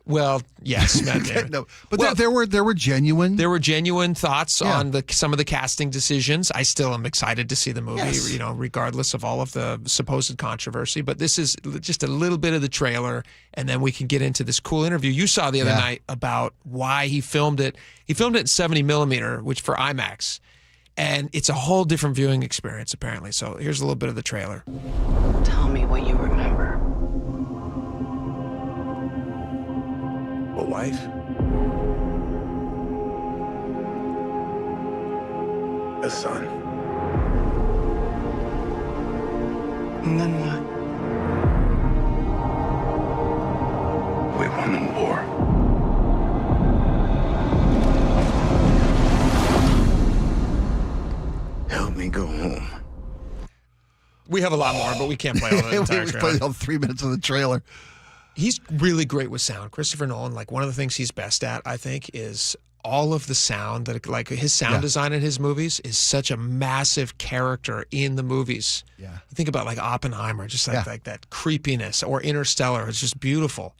Well, yes, Matt Damon. No, but there were genuine. There were genuine thoughts on some of the casting decisions. I still am excited to see the movie, regardless of all of the supposed controversy. But this is just a little bit of the trailer, and then we can get into this cool interview you saw the other night about why he filmed it. He filmed it in 70 millimeter, which for IMAX, and it's a whole different viewing experience apparently. So here's a little bit of the trailer. Tell me what you remember. A wife? the sun. And then what? We won the war. Help me go home. We have a lot more, but we can't play all the entire we trailer. played all 3 minutes of the trailer. He's really great with sound. Christopher Nolan, like one of the things he's best at, I think, is all of the sound. That like his sound design in his movies is such a massive character in the movies. Yeah. You think about like Oppenheimer, just like that creepiness, or Interstellar. It's just beautiful.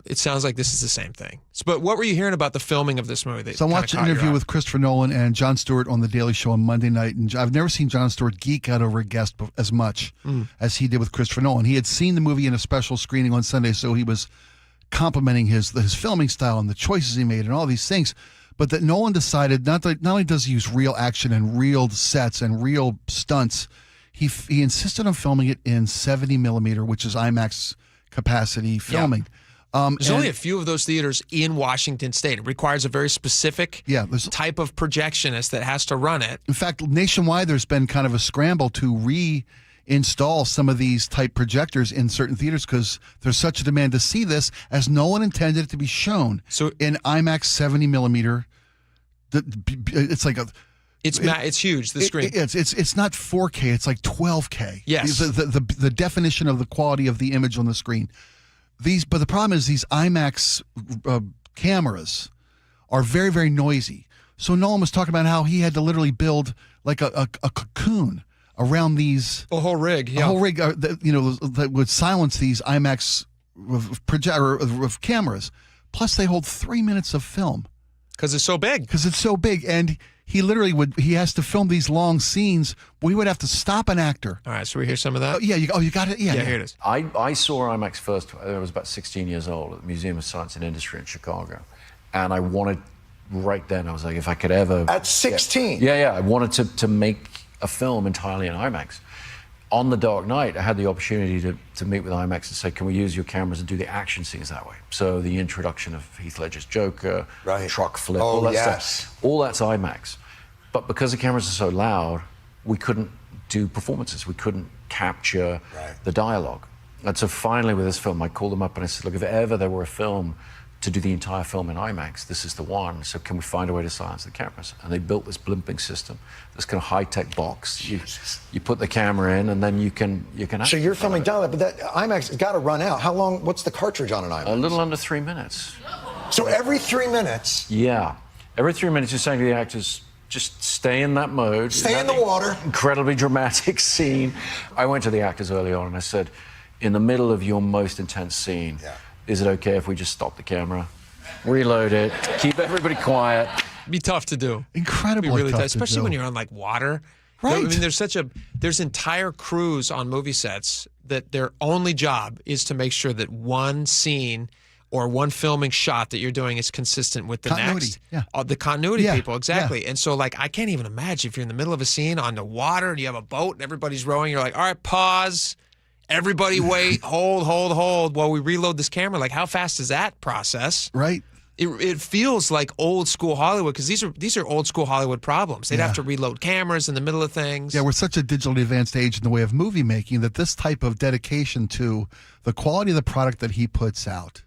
It sounds like this is the same thing. But what were you hearing about the filming of this movie? So I watched an interview with Christopher Nolan and Jon Stewart on The Daily Show on Monday night, and I've never seen Jon Stewart geek out over a guest as much as he did with Christopher Nolan. He had seen the movie in a special screening on Sunday, so he was complimenting his filming style and the choices he made and all these things. But that Nolan decided not only does he use real action and real sets and real stunts, he insisted on filming it in 70 millimeter, which is IMAX capacity filming. Yeah. There's only a few of those theaters in Washington State. It requires a very specific type of projectionist that has to run it. In fact, nationwide, there's been kind of a scramble to reinstall some of these type projectors in certain theaters because there's such a demand to see this, as no one intended it to be shown. So in IMAX 70 millimeter, it's like it's huge. The screen. It's not 4K. It's like 12K. Yes. The definition of the quality of the image on the screen. But the problem is these IMAX cameras are very, very noisy. So Nolan was talking about how he had to literally build like a cocoon around these. A whole rig, A whole rig, that would silence these IMAX of cameras. Plus, they hold 3 minutes of film. Because it's so big. And he literally he has to film these long scenes. We would have to stop an actor. All right, so we hear some of that? You got it? Yeah, here it is. I saw IMAX first, I was about 16 years old at the Museum of Science and Industry in Chicago. And I wanted, right then, I was like, if I could ever... At 16? Yeah, I wanted to make a film entirely in IMAX. On The Dark Knight, I had the opportunity to meet with IMAX and say, can we use your cameras and do the action scenes that way? So the introduction of Heath Ledger's Joker, truck flip, all that stuff. All that's IMAX. But because the cameras are so loud, we couldn't do performances. We couldn't capture the dialogue. And so finally with this film, I called them up and I said, look, if ever there were a film to do the entire film in IMAX, this is the one. So can we find a way to silence the cameras? And they built this blimping system, this kind of high-tech box. You put the camera in, and then you can. So you're filming down that, but that IMAX has got to run out. How long? What's the cartridge on an IMAX? A little under 3 minutes. So every 3 minutes. Yeah, every 3 minutes you're saying to the actors, just stay in that mode. Stay in the water. Incredibly dramatic scene. I went to the actors early on and I said, in the middle of your most intense scene. Is it okay if we just stop the camera, reload it, keep everybody quiet? Be tough to do. Incredibly really tough, especially when you're on like water. Right. I mean, there's entire crews on movie sets that their only job is to make sure that one scene or one filming shot that you're doing is consistent with the next. Yeah. The continuity people, exactly. And so, like, I can't even imagine if you're in the middle of a scene on the water and you have a boat and everybody's rowing, you're like, all right, pause. Everybody wait, hold while we reload this camera. Like, how fast is that process? Right. It feels like old school Hollywood because these are old school Hollywood problems. They'd have to reload cameras in the middle of things. Yeah, we're such a digitally advanced age in the way of movie making that this type of dedication to the quality of the product that he puts out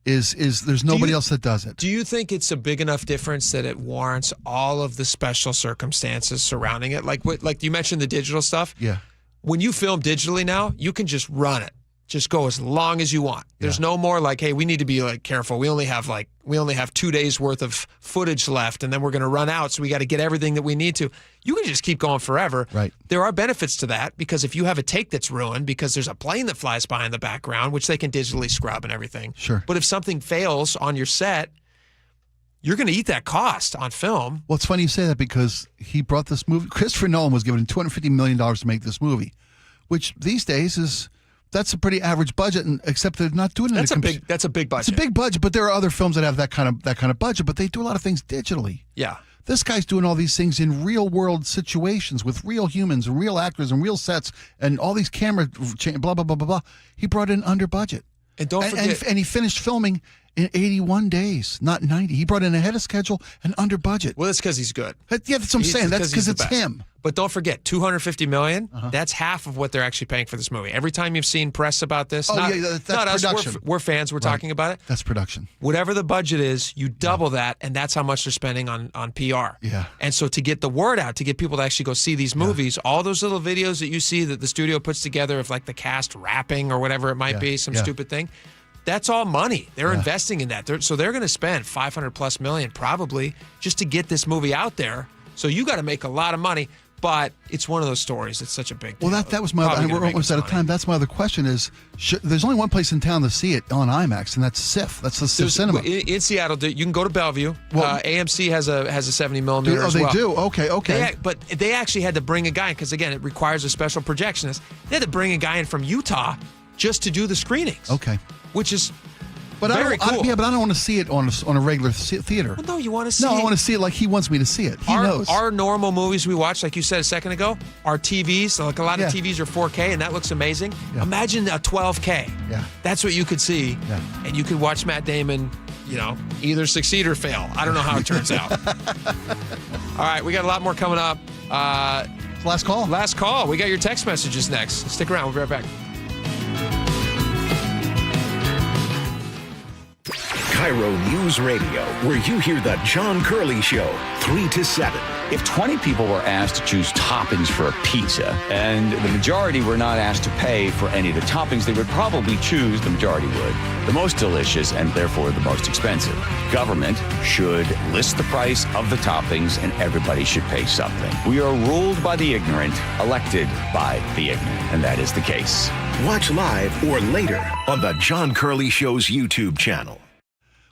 is there's nobody else that does it. Do you think it's a big enough difference that it warrants all of the special circumstances surrounding it? Like you mentioned the digital stuff. Yeah. When you film digitally now, you can just run it. Just go as long as you want. There's no more like, hey, we need to be like careful. We only have 2 days worth of footage left, and then we're going to run out. So we got to get everything that we need to. You can just keep going forever. Right. There are benefits to that because if you have a take that's ruined because there's a plane that flies by in the background, which they can digitally scrub and everything. Sure. But if something fails on your set, you're going to eat that cost on film. Well, it's funny you say that because he brought this movie. Christopher Nolan was given $250 million to make this movie, which these days that's a pretty average budget, and except they're not doing it. That's a big budget. It's a big budget, but there are other films that have that kind of budget, but they do a lot of things digitally. Yeah. This guy's doing all these things in real world situations with real humans and real actors and real sets and all these camera blah blah blah blah blah. He brought in under budget. And don't forget, and he finished filming in 81 days, not 90. He brought in ahead of schedule and under budget. Well, that's because he's good. Yeah, that's what I'm saying. That's because it's him. But don't forget, $250 million, that's half of what they're actually paying for this movie. Every time you've seen press about this, that's not us, production. We're fans, we're talking about it. That's production. Whatever the budget is, you double that, and that's how much they're spending on PR. Yeah. And so to get the word out, to get people to actually go see these movies, all those little videos that you see that the studio puts together of like the cast rapping or whatever it might be, some stupid thing, that's all money. They're investing in that. So they're going to spend $500+ million probably just to get this movie out there. So you got to make a lot of money. But it's one of those stories. It's such a big deal. Well, that was my other, we're almost out of time. That's my other question is, there's only one place in town to see it on IMAX, and that's SIF. That's the SIF Cinema. In Seattle, you can go to Bellevue. Well, AMC has a 70 millimeter as well. well. They do? Okay. But they actually had to bring a guy, because again, it requires a special projectionist. They had to bring a guy in from Utah just to do the screenings. Okay. Which is But very cool. but I don't want to see it on a regular theater. Well, no, you want to see No, it. I want to see it like he wants me to see it. He knows. Our normal movies we watch, like you said a second ago, are TVs. Like a lot of TVs are 4K, and that looks amazing. Yeah. Imagine a 12K. Yeah. That's what you could see. Yeah. And you could watch Matt Damon, either succeed or fail. I don't know how it turns out. All right, we got a lot more coming up. Last call. Last call. We got your text messages next. Stick around. We'll be right back. KIRO News Radio, where you hear the John Curley Show, 3 to 7. If 20 people were asked to choose toppings for a pizza, and the majority were not asked to pay for any of the toppings, they would probably choose, the majority would, the most delicious and therefore the most expensive. Government should list the price of the toppings, and everybody should pay something. We are ruled by the ignorant, elected by the ignorant, and that is the case. Watch live or later on the John Curley Show's YouTube channel.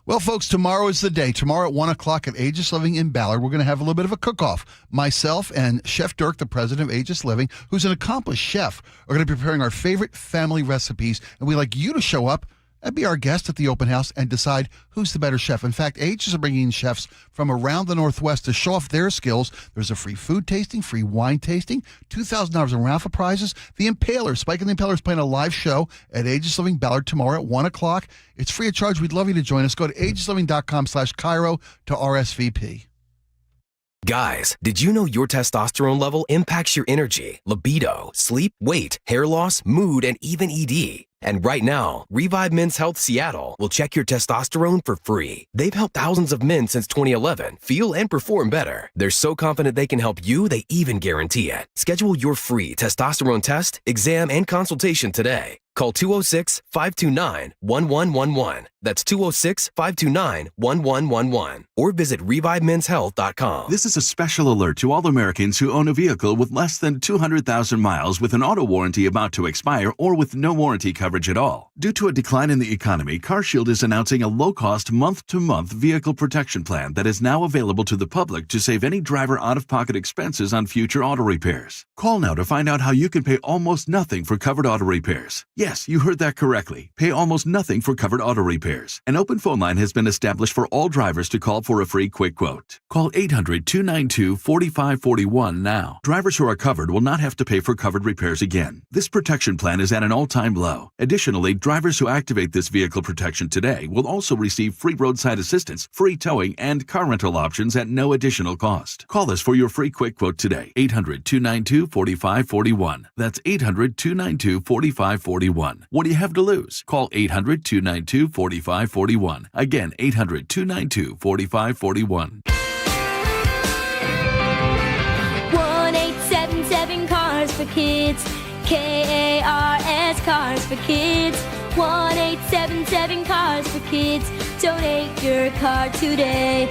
Well, folks, tomorrow is the day. Tomorrow at 1 o'clock at Aegis Living in Ballard, we're going to have a little bit of a cook-off. Myself and Chef Dirk, the president of Aegis Living, who's an accomplished chef, are going to be preparing our favorite family recipes, and we'd like you to show up and be our guest at the open house and decide who's the better chef. In fact, Aegis are bringing in chefs from around the Northwest to show off their skills. There's a free food tasting, free wine tasting, $2,000 in raffle prizes. The Impaler, Spike and the Impaler is playing a live show at Aegis Living Ballard tomorrow at 1 o'clock. It's free of charge. We'd love you to join us. Go to aegisliving.com/KIRO to RSVP. Guys, did you know your testosterone level impacts your energy, libido, sleep, weight, hair loss, mood, and even ED? And right now, Revive Men's Health Seattle will check your testosterone for free. They've helped thousands of men since 2011 feel and perform better. They're so confident they can help you, they even guarantee it. Schedule your free testosterone test, exam, and consultation today. Call 206-529-1111. That's 206-529-1111. Or visit ReviveMen'sHealth.com. This is a special alert to all Americans who own a vehicle with less than 200,000 miles with an auto warranty about to expire or with no warranty coverage at all. Due to a decline in the economy, CarShield is announcing a low-cost month-to-month vehicle protection plan that is now available to the public to save any driver out-of-pocket expenses on future auto repairs. Call now to find out how you can pay almost nothing for covered auto repairs. Yes, you heard that correctly. Pay almost nothing for covered auto repairs. An open phone line has been established for all drivers to call for a free quick quote. Call 800-292-4541 now. Drivers who are covered will not have to pay for covered repairs again. This protection plan is at an all-time low. Additionally, drivers who activate this vehicle protection today will also receive free roadside assistance, free towing, and car rental options at no additional cost. Call us for your free quick quote today. 800-292-4541. That's 800-292-4541. What do you have to lose? Call 800-292-4541. Again, 800-292-4541. 1-877 Cars for Kids. KARS Cars for Kids. 1-877 Cars for Kids. Donate your car today.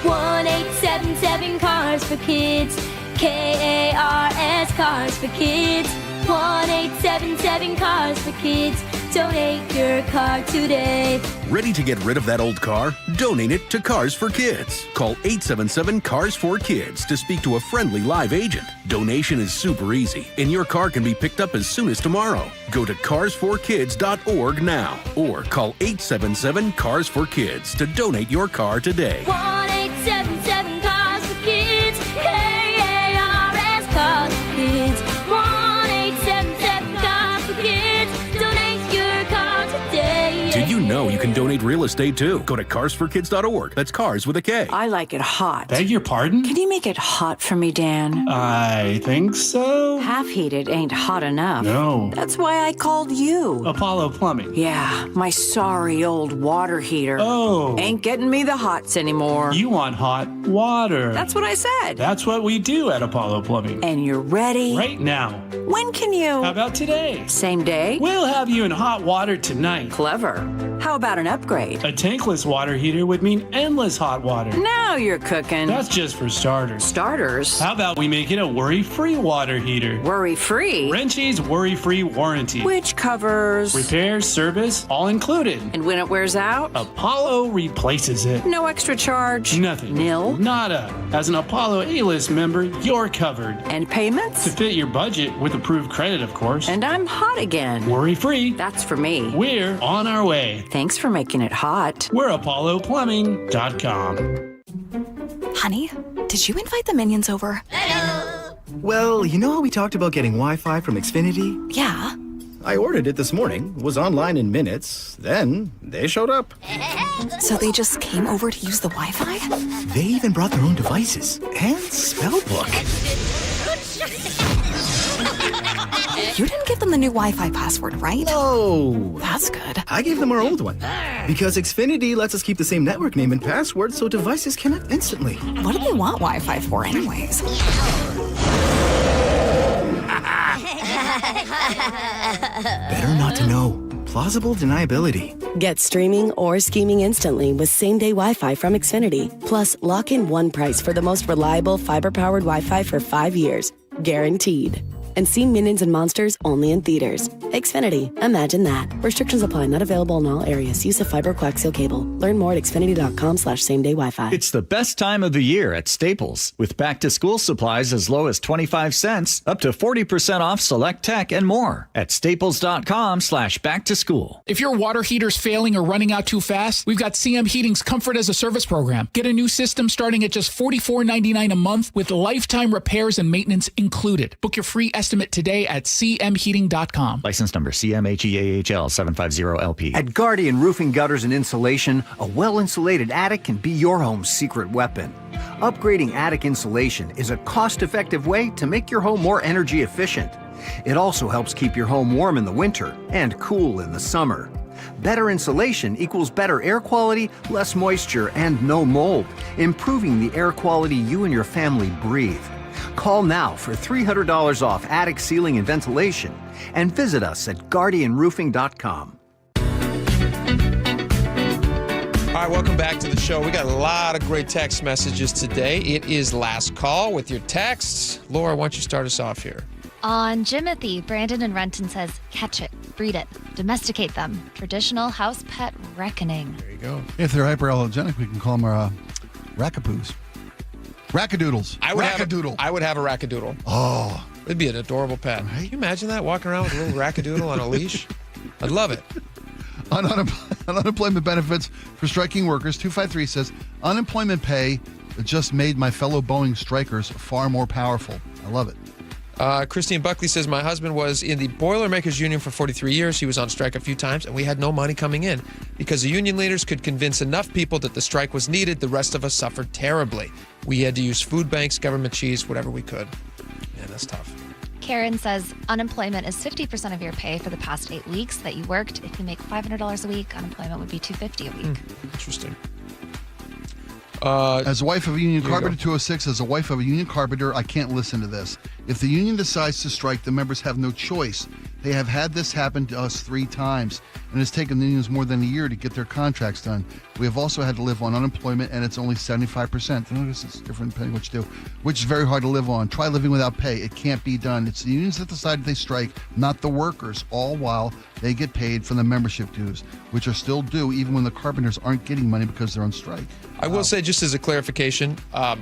1-877 Cars for Kids. KARS Cars for Kids. 1-877 Cars for Kids. Donate your car today. Ready to get rid of that old car? Donate it to Cars for Kids. Call 877-CARS-4-KIDS to speak to a friendly live agent. Donation is super easy, and your car can be picked up as soon as tomorrow. Go to carsforkids.org now, or call 877-CARS-4-KIDS to donate your car today. 1-877 Cars for Kids. KARS Cars for Kids. 1-877 Cars for Kids. Donate your car today. Did you know know you can donate real estate too. Go to carsforkids.org. That's cars with a K. I like it hot. Beg your pardon? Can you make it hot for me, Dan? I think so. Half heated ain't hot enough. No. That's why I called you. Apollo Plumbing. Yeah, my sorry old water heater. Oh. Ain't getting me the hots anymore. You want hot water. That's what I said. That's what we do at Apollo Plumbing. And you're ready? Right now. When can you? How about today? Same day? We'll have you in hot water tonight. Clever. How about an upgrade? A tankless water heater would mean endless hot water. Now you're cooking. That's just for starters. Starters? How about we make it a worry-free water heater? Worry-free? Wrenchy's worry-free warranty. Which covers? Repair, service, all included. And when it wears out? Apollo replaces it. No extra charge? Nothing. Nil? Nada. As an Apollo A-list member, you're covered. And payments? To fit your budget with approved credit, of course. And I'm hot again. Worry-free. That's for me. We're on our way. Thanks for making it hot. We're ApolloPlumbing.com. Honey, did you invite the minions over? Hello. Well, you know how we talked about getting Wi-Fi from Xfinity? Yeah. I ordered it this morning, was online in minutes, then they showed up. So they just came over to use the Wi-Fi? They even brought their own devices and spell book. You didn't give them the new Wi-Fi password, right? No. That's good. I gave them our old one. Because Xfinity lets us keep the same network name and password so devices connect instantly. What do they want Wi-Fi for anyways? Better not to know. Plausible deniability. Get streaming or scheming instantly with same-day Wi-Fi from Xfinity. Plus, lock in one price for the most reliable fiber-powered Wi-Fi for 5 years. Guaranteed. And see Minions and Monsters only in theaters. Xfinity. Imagine that. Restrictions apply. Not available in all areas. Use of fiber coaxial cable. Learn more at xfinity.com/same-day Wi-Fi. It's the best time of the year at Staples. With back-to-school supplies as low as 25 cents, up to 40% off select tech and more at staples.com/back-to-school. If your water heater's failing or running out too fast, we've got CM Heating's Comfort as a Service program. Get a new system starting at just $44.99 a month with lifetime repairs and maintenance included. Book your free estimate today at cmheating.com. License number CMHEAHL 750LP. At Guardian Roofing, Gutters, and Insulation, a well-insulated attic can be your home's secret weapon. Upgrading attic insulation is a cost-effective way to make your home more energy efficient. It also helps keep your home warm in the winter and cool in the summer. Better insulation equals better air quality, less moisture, and no mold, improving the air quality you and your family breathe. Call now for $300 off attic ceiling and ventilation and visit us at guardianroofing.com. All right, welcome back to the show. We got a lot of great text messages today. It is last call with your texts. Laura, why don't you start us off here? On Jimothy, Brandon and Renton says, catch it, breed it, domesticate them. Traditional house pet reckoning. There you go. If they're hyperallergenic, we can call them rackapoos. Rackadoodles. I would have a rackadoodle. Oh. It'd be an adorable pet. Right? Can you imagine that, walking around with a little rackadoodle on a leash? I'd love it. On unemployment benefits for striking workers, 253 says, unemployment pay just made my fellow Boeing strikers far more powerful. I love it. Christine Buckley says, my husband was in the Boilermakers Union for 43 years. He was on strike a few times, and we had no money coming in. Because the union leaders could convince enough people that the strike was needed, the rest of us suffered terribly. We had to use food banks, government cheese, whatever we could. Man, that's tough. Karen says, unemployment is 50% of your pay for the past 8 weeks that you worked. If you make $500 a week, unemployment would be $250 a week. Interesting. As a wife of a union carpenter, 206, as a wife of a union carpenter, I can't listen to this. If the union decides to strike, the members have no choice. They have had this happen to us 3 times, and it's taken the unions more than a year to get their contracts done. We have also had to live on unemployment, and it's only 75%. Notice it's different depending what you do, which is very hard to live on. Try living without pay. It can't be done. It's the unions that decide they strike, not the workers, all while they get paid from the membership dues, which are still due even when the carpenters aren't getting money because they're on strike. I will say, just as a clarification, I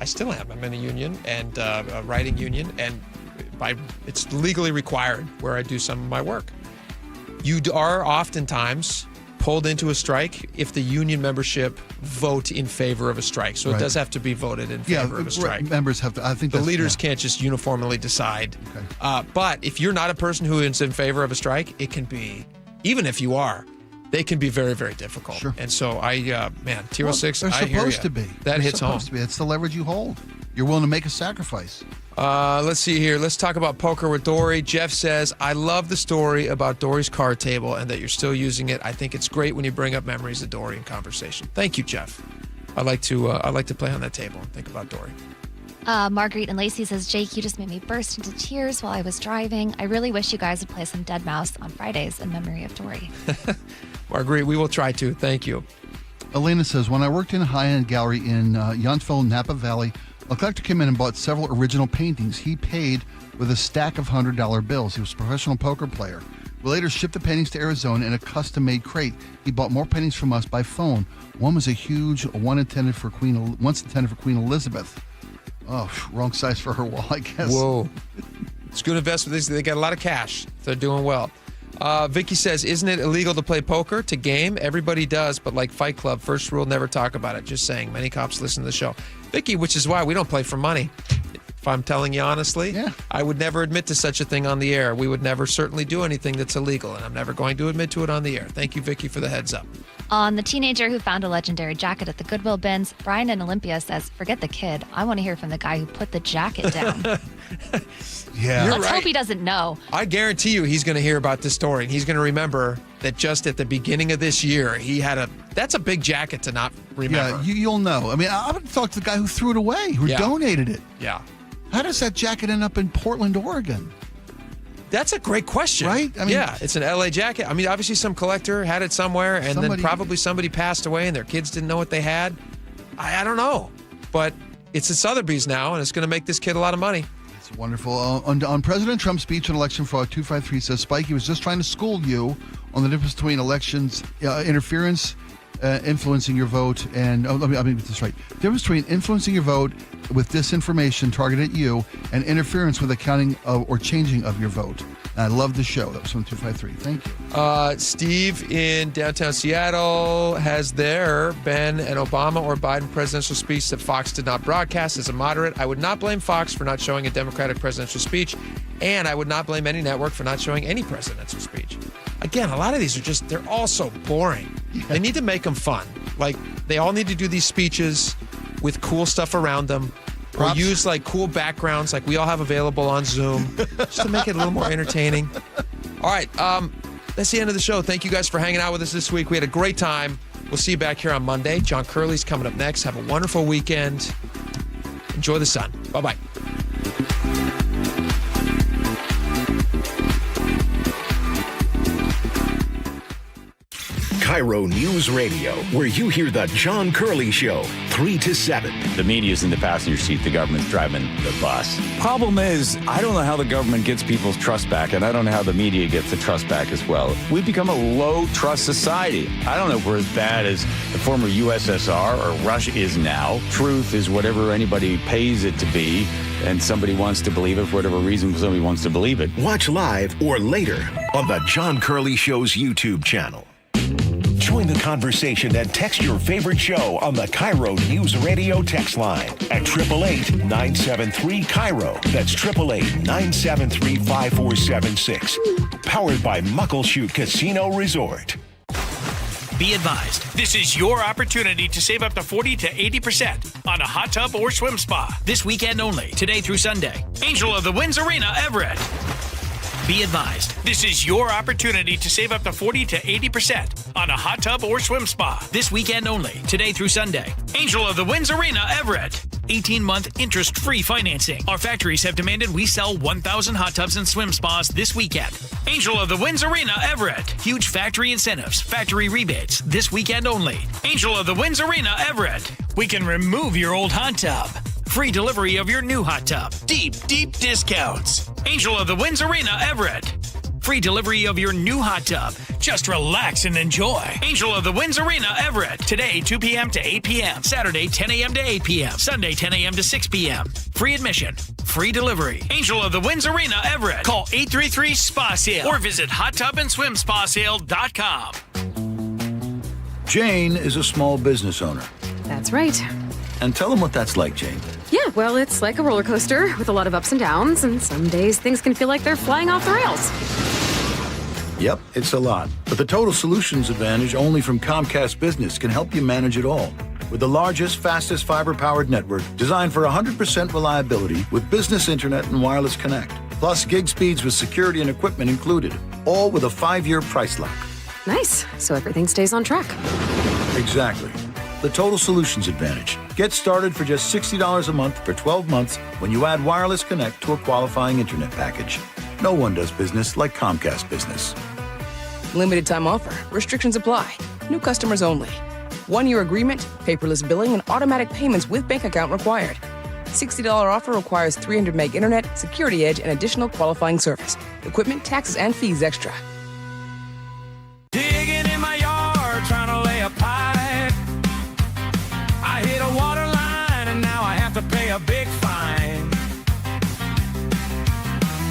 still am. I'm in a union and a writing union, and it's legally required where I do some of my work. You are oftentimes pulled into a strike if the union membership vote in favor of a strike. So it does have to be voted in favor of a strike. Members have to. I think the leaders can't just uniformly decide. Okay. But if you're not a person who is in favor of a strike, it can be even if you are, they can be very, very difficult. Sure. And so Tier 06, they're I hear supposed ya. to be. That They're hits home. supposed to be. It's the leverage you hold. You're willing to make a sacrifice. Let's see here. Let's talk about poker with Dory. Jeff says, I love the story about Dory's card table and that you're still using it. I think it's great when you bring up memories of Dory in conversation. Thank you, Jeff. I like to play on that table and think about Dory. Marguerite and Lacey says, Jake, you just made me burst into tears while I was driving. I really wish you guys would play some Dead Mouse on Fridays in memory of Dory. Marguerite, we will try to. Thank you. Elena says, when I worked in a high-end gallery in Yountville, Napa Valley, a collector came in and bought several original paintings. He paid with a stack of $100 bills. He was a professional poker player. We later shipped the paintings to Arizona in a custom-made crate. He bought more paintings from us by phone. One was a huge, once intended for Queen Elizabeth. Oh, wrong size for her wall, I guess. Whoa. It's good investment. They got a lot of cash. They're doing well. Vicky says, isn't it illegal to play poker, to game? Everybody does, but like Fight Club, first rule, never talk about it. Just saying. Many cops listen to the show. Vicky, which is why we don't play for money. If I'm telling you honestly, I would never admit to such a thing on the air. We would never certainly do anything that's illegal, and I'm never going to admit to it on the air. Thank you, Vicky, for the heads up. On the teenager who found a legendary jacket at the Goodwill bins, Brian in Olympia says, forget the kid. I want to hear from the guy who put the jacket down. Yeah. Let's hope he doesn't know. I guarantee you he's going to hear about this story, and he's going to remember that just at the beginning of this year, that's a big jacket to not remember. Yeah, you'll know. I mean, I would talk to the guy who threw it away, who donated it. Yeah. How does that jacket end up in Portland, Oregon? That's a great question. Right? I mean, it's an LA jacket. I mean, obviously some collector had it somewhere, and then probably somebody passed away and their kids didn't know what they had. I don't know. But it's at Sotheby's now, and it's going to make this kid a lot of money. That's wonderful. On President Trump's speech on election fraud, 253 says, Spike, he was just trying to school you on the difference between elections interference, influencing your vote, and let me get this right. The difference between influencing your vote with disinformation targeted at you and interference with accounting or changing of your vote. And I love the show. That was from 253. Thank you. Steve in downtown Seattle has there been an Obama or Biden presidential speech that Fox did not broadcast as a moderate. I would not blame Fox for not showing a Democratic presidential speech, and I would not blame any network for not showing any presidential speech. Again, a lot of these are they're all so boring. Yeah. They need to make them fun. Like, they all need to do these speeches with cool stuff around them. Or use like cool backgrounds like we all have available on Zoom just to make it a little more entertaining. All right, that's the end of the show. Thank you guys for hanging out with us this week. We had a great time. We'll see you back here on Monday. John Curley's coming up next. Have a wonderful weekend. Enjoy the sun. Bye-bye. KIRO News Radio, where you hear the John Curley Show, 3 to 7. The media's in the passenger seat. The government's driving the bus. Problem is, I don't know how the government gets people's trust back, and I don't know how the media gets the trust back as well. We've become a low-trust society. I don't know if we're as bad as the former USSR or Russia is now. Truth is whatever anybody pays it to be, and somebody wants to believe it for whatever reason somebody wants to believe it. Watch live or later on the John Curley Show's YouTube channel. Join the conversation and text your favorite show on the KIRO News Radio text line at 888-973-KIRO. That's 888-973-5476. Powered by Muckleshoot Casino Resort. Be advised, this is your opportunity to save up to 40 to 80% on a hot tub or swim spa. This weekend only, today through Sunday. Angel of the Winds Arena, Everett. Be advised, this is your opportunity to save up to 40 to 80% on a hot tub or swim spa. This weekend only, today through Sunday. Angel of the Winds Arena, Everett. 18-month interest-free financing. Our factories have demanded we sell 1,000 hot tubs and swim spas this weekend. Angel of the Winds Arena, Everett. Huge factory incentives, factory rebates, this weekend only. Angel of the Winds Arena, Everett. We can remove your old hot tub. Free delivery of your new hot tub. Deep, deep discounts. Angel of the Winds Arena, Everett. Free delivery of your new hot tub. Just relax and enjoy. Angel of the Winds Arena, Everett. Today, 2 p.m. to 8 p.m. Saturday, 10 a.m. to 8 p.m. Sunday, 10 a.m. to 6 p.m. Free admission. Free delivery. Angel of the Winds Arena, Everett. Call 833-SPA-SALE or visit hottubandSwimSpaSale.com. Jane is a small business owner. That's right. And tell them what that's like, Jane. Yeah, well, it's like a roller coaster with a lot of ups and downs, and some days things can feel like they're flying off the rails. Yep, it's a lot. But the Total Solutions Advantage only from Comcast Business can help you manage it all. With the largest, fastest fiber-powered network designed for 100% reliability with business internet and wireless connect. Plus gig speeds with security and equipment included. All with a 5-year price lock. Nice. So everything stays on track. Exactly. The Total Solutions Advantage. Get started for just $60 a month for 12 months when you add wireless connect to a qualifying internet package. No one does business like Comcast Business. Limited time offer. Restrictions apply. New customers only. 1-year agreement, paperless billing, and automatic payments with bank account required. $60 offer requires 300 meg internet, security edge, and additional qualifying service. Equipment, taxes, and fees extra. Digging in my yard, trying to lay a pipe. I hit a water line and now I have to pay a big fine.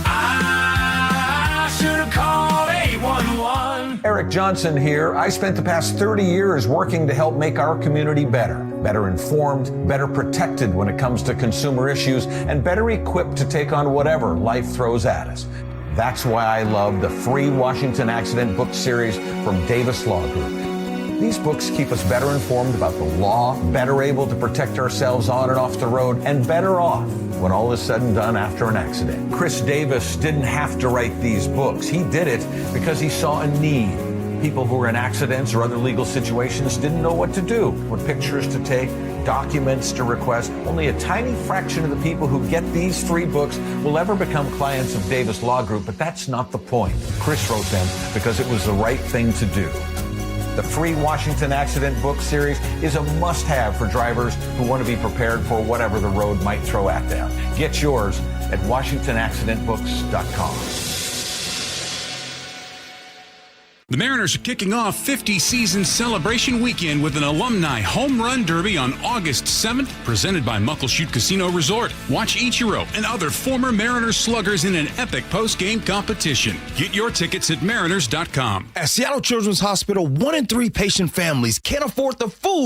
I should have called 811. Eric Johnson here. I spent the past 30 years working to help make our community better informed, better protected when it comes to consumer issues, and better equipped to take on whatever life throws at us. That's why I love the free Washington Accident book series from Davis Law Group. These books keep us better informed about the law, better able to protect ourselves on and off the road, and better off when all is said and done after an accident. Chris Davis didn't have to write these books. He did it because he saw a need. People who were in accidents or other legal situations didn't know what to do, what pictures to take, documents to request. Only a tiny fraction of the people who get these free books will ever become clients of Davis Law Group, but that's not the point. Chris wrote them because it was the right thing to do. The free Washington Accident book series is a must-have for drivers who want to be prepared for whatever the road might throw at them. Get yours at WashingtonAccidentBooks.com. The Mariners are kicking off 50 season celebration weekend with an alumni home run derby on August 7th, presented by Muckleshoot Casino Resort. Watch Ichiro and other former Mariners sluggers in an epic post-game competition. Get your tickets at Mariners.com. At Seattle Children's Hospital, 1 in 3 patient families can't afford the food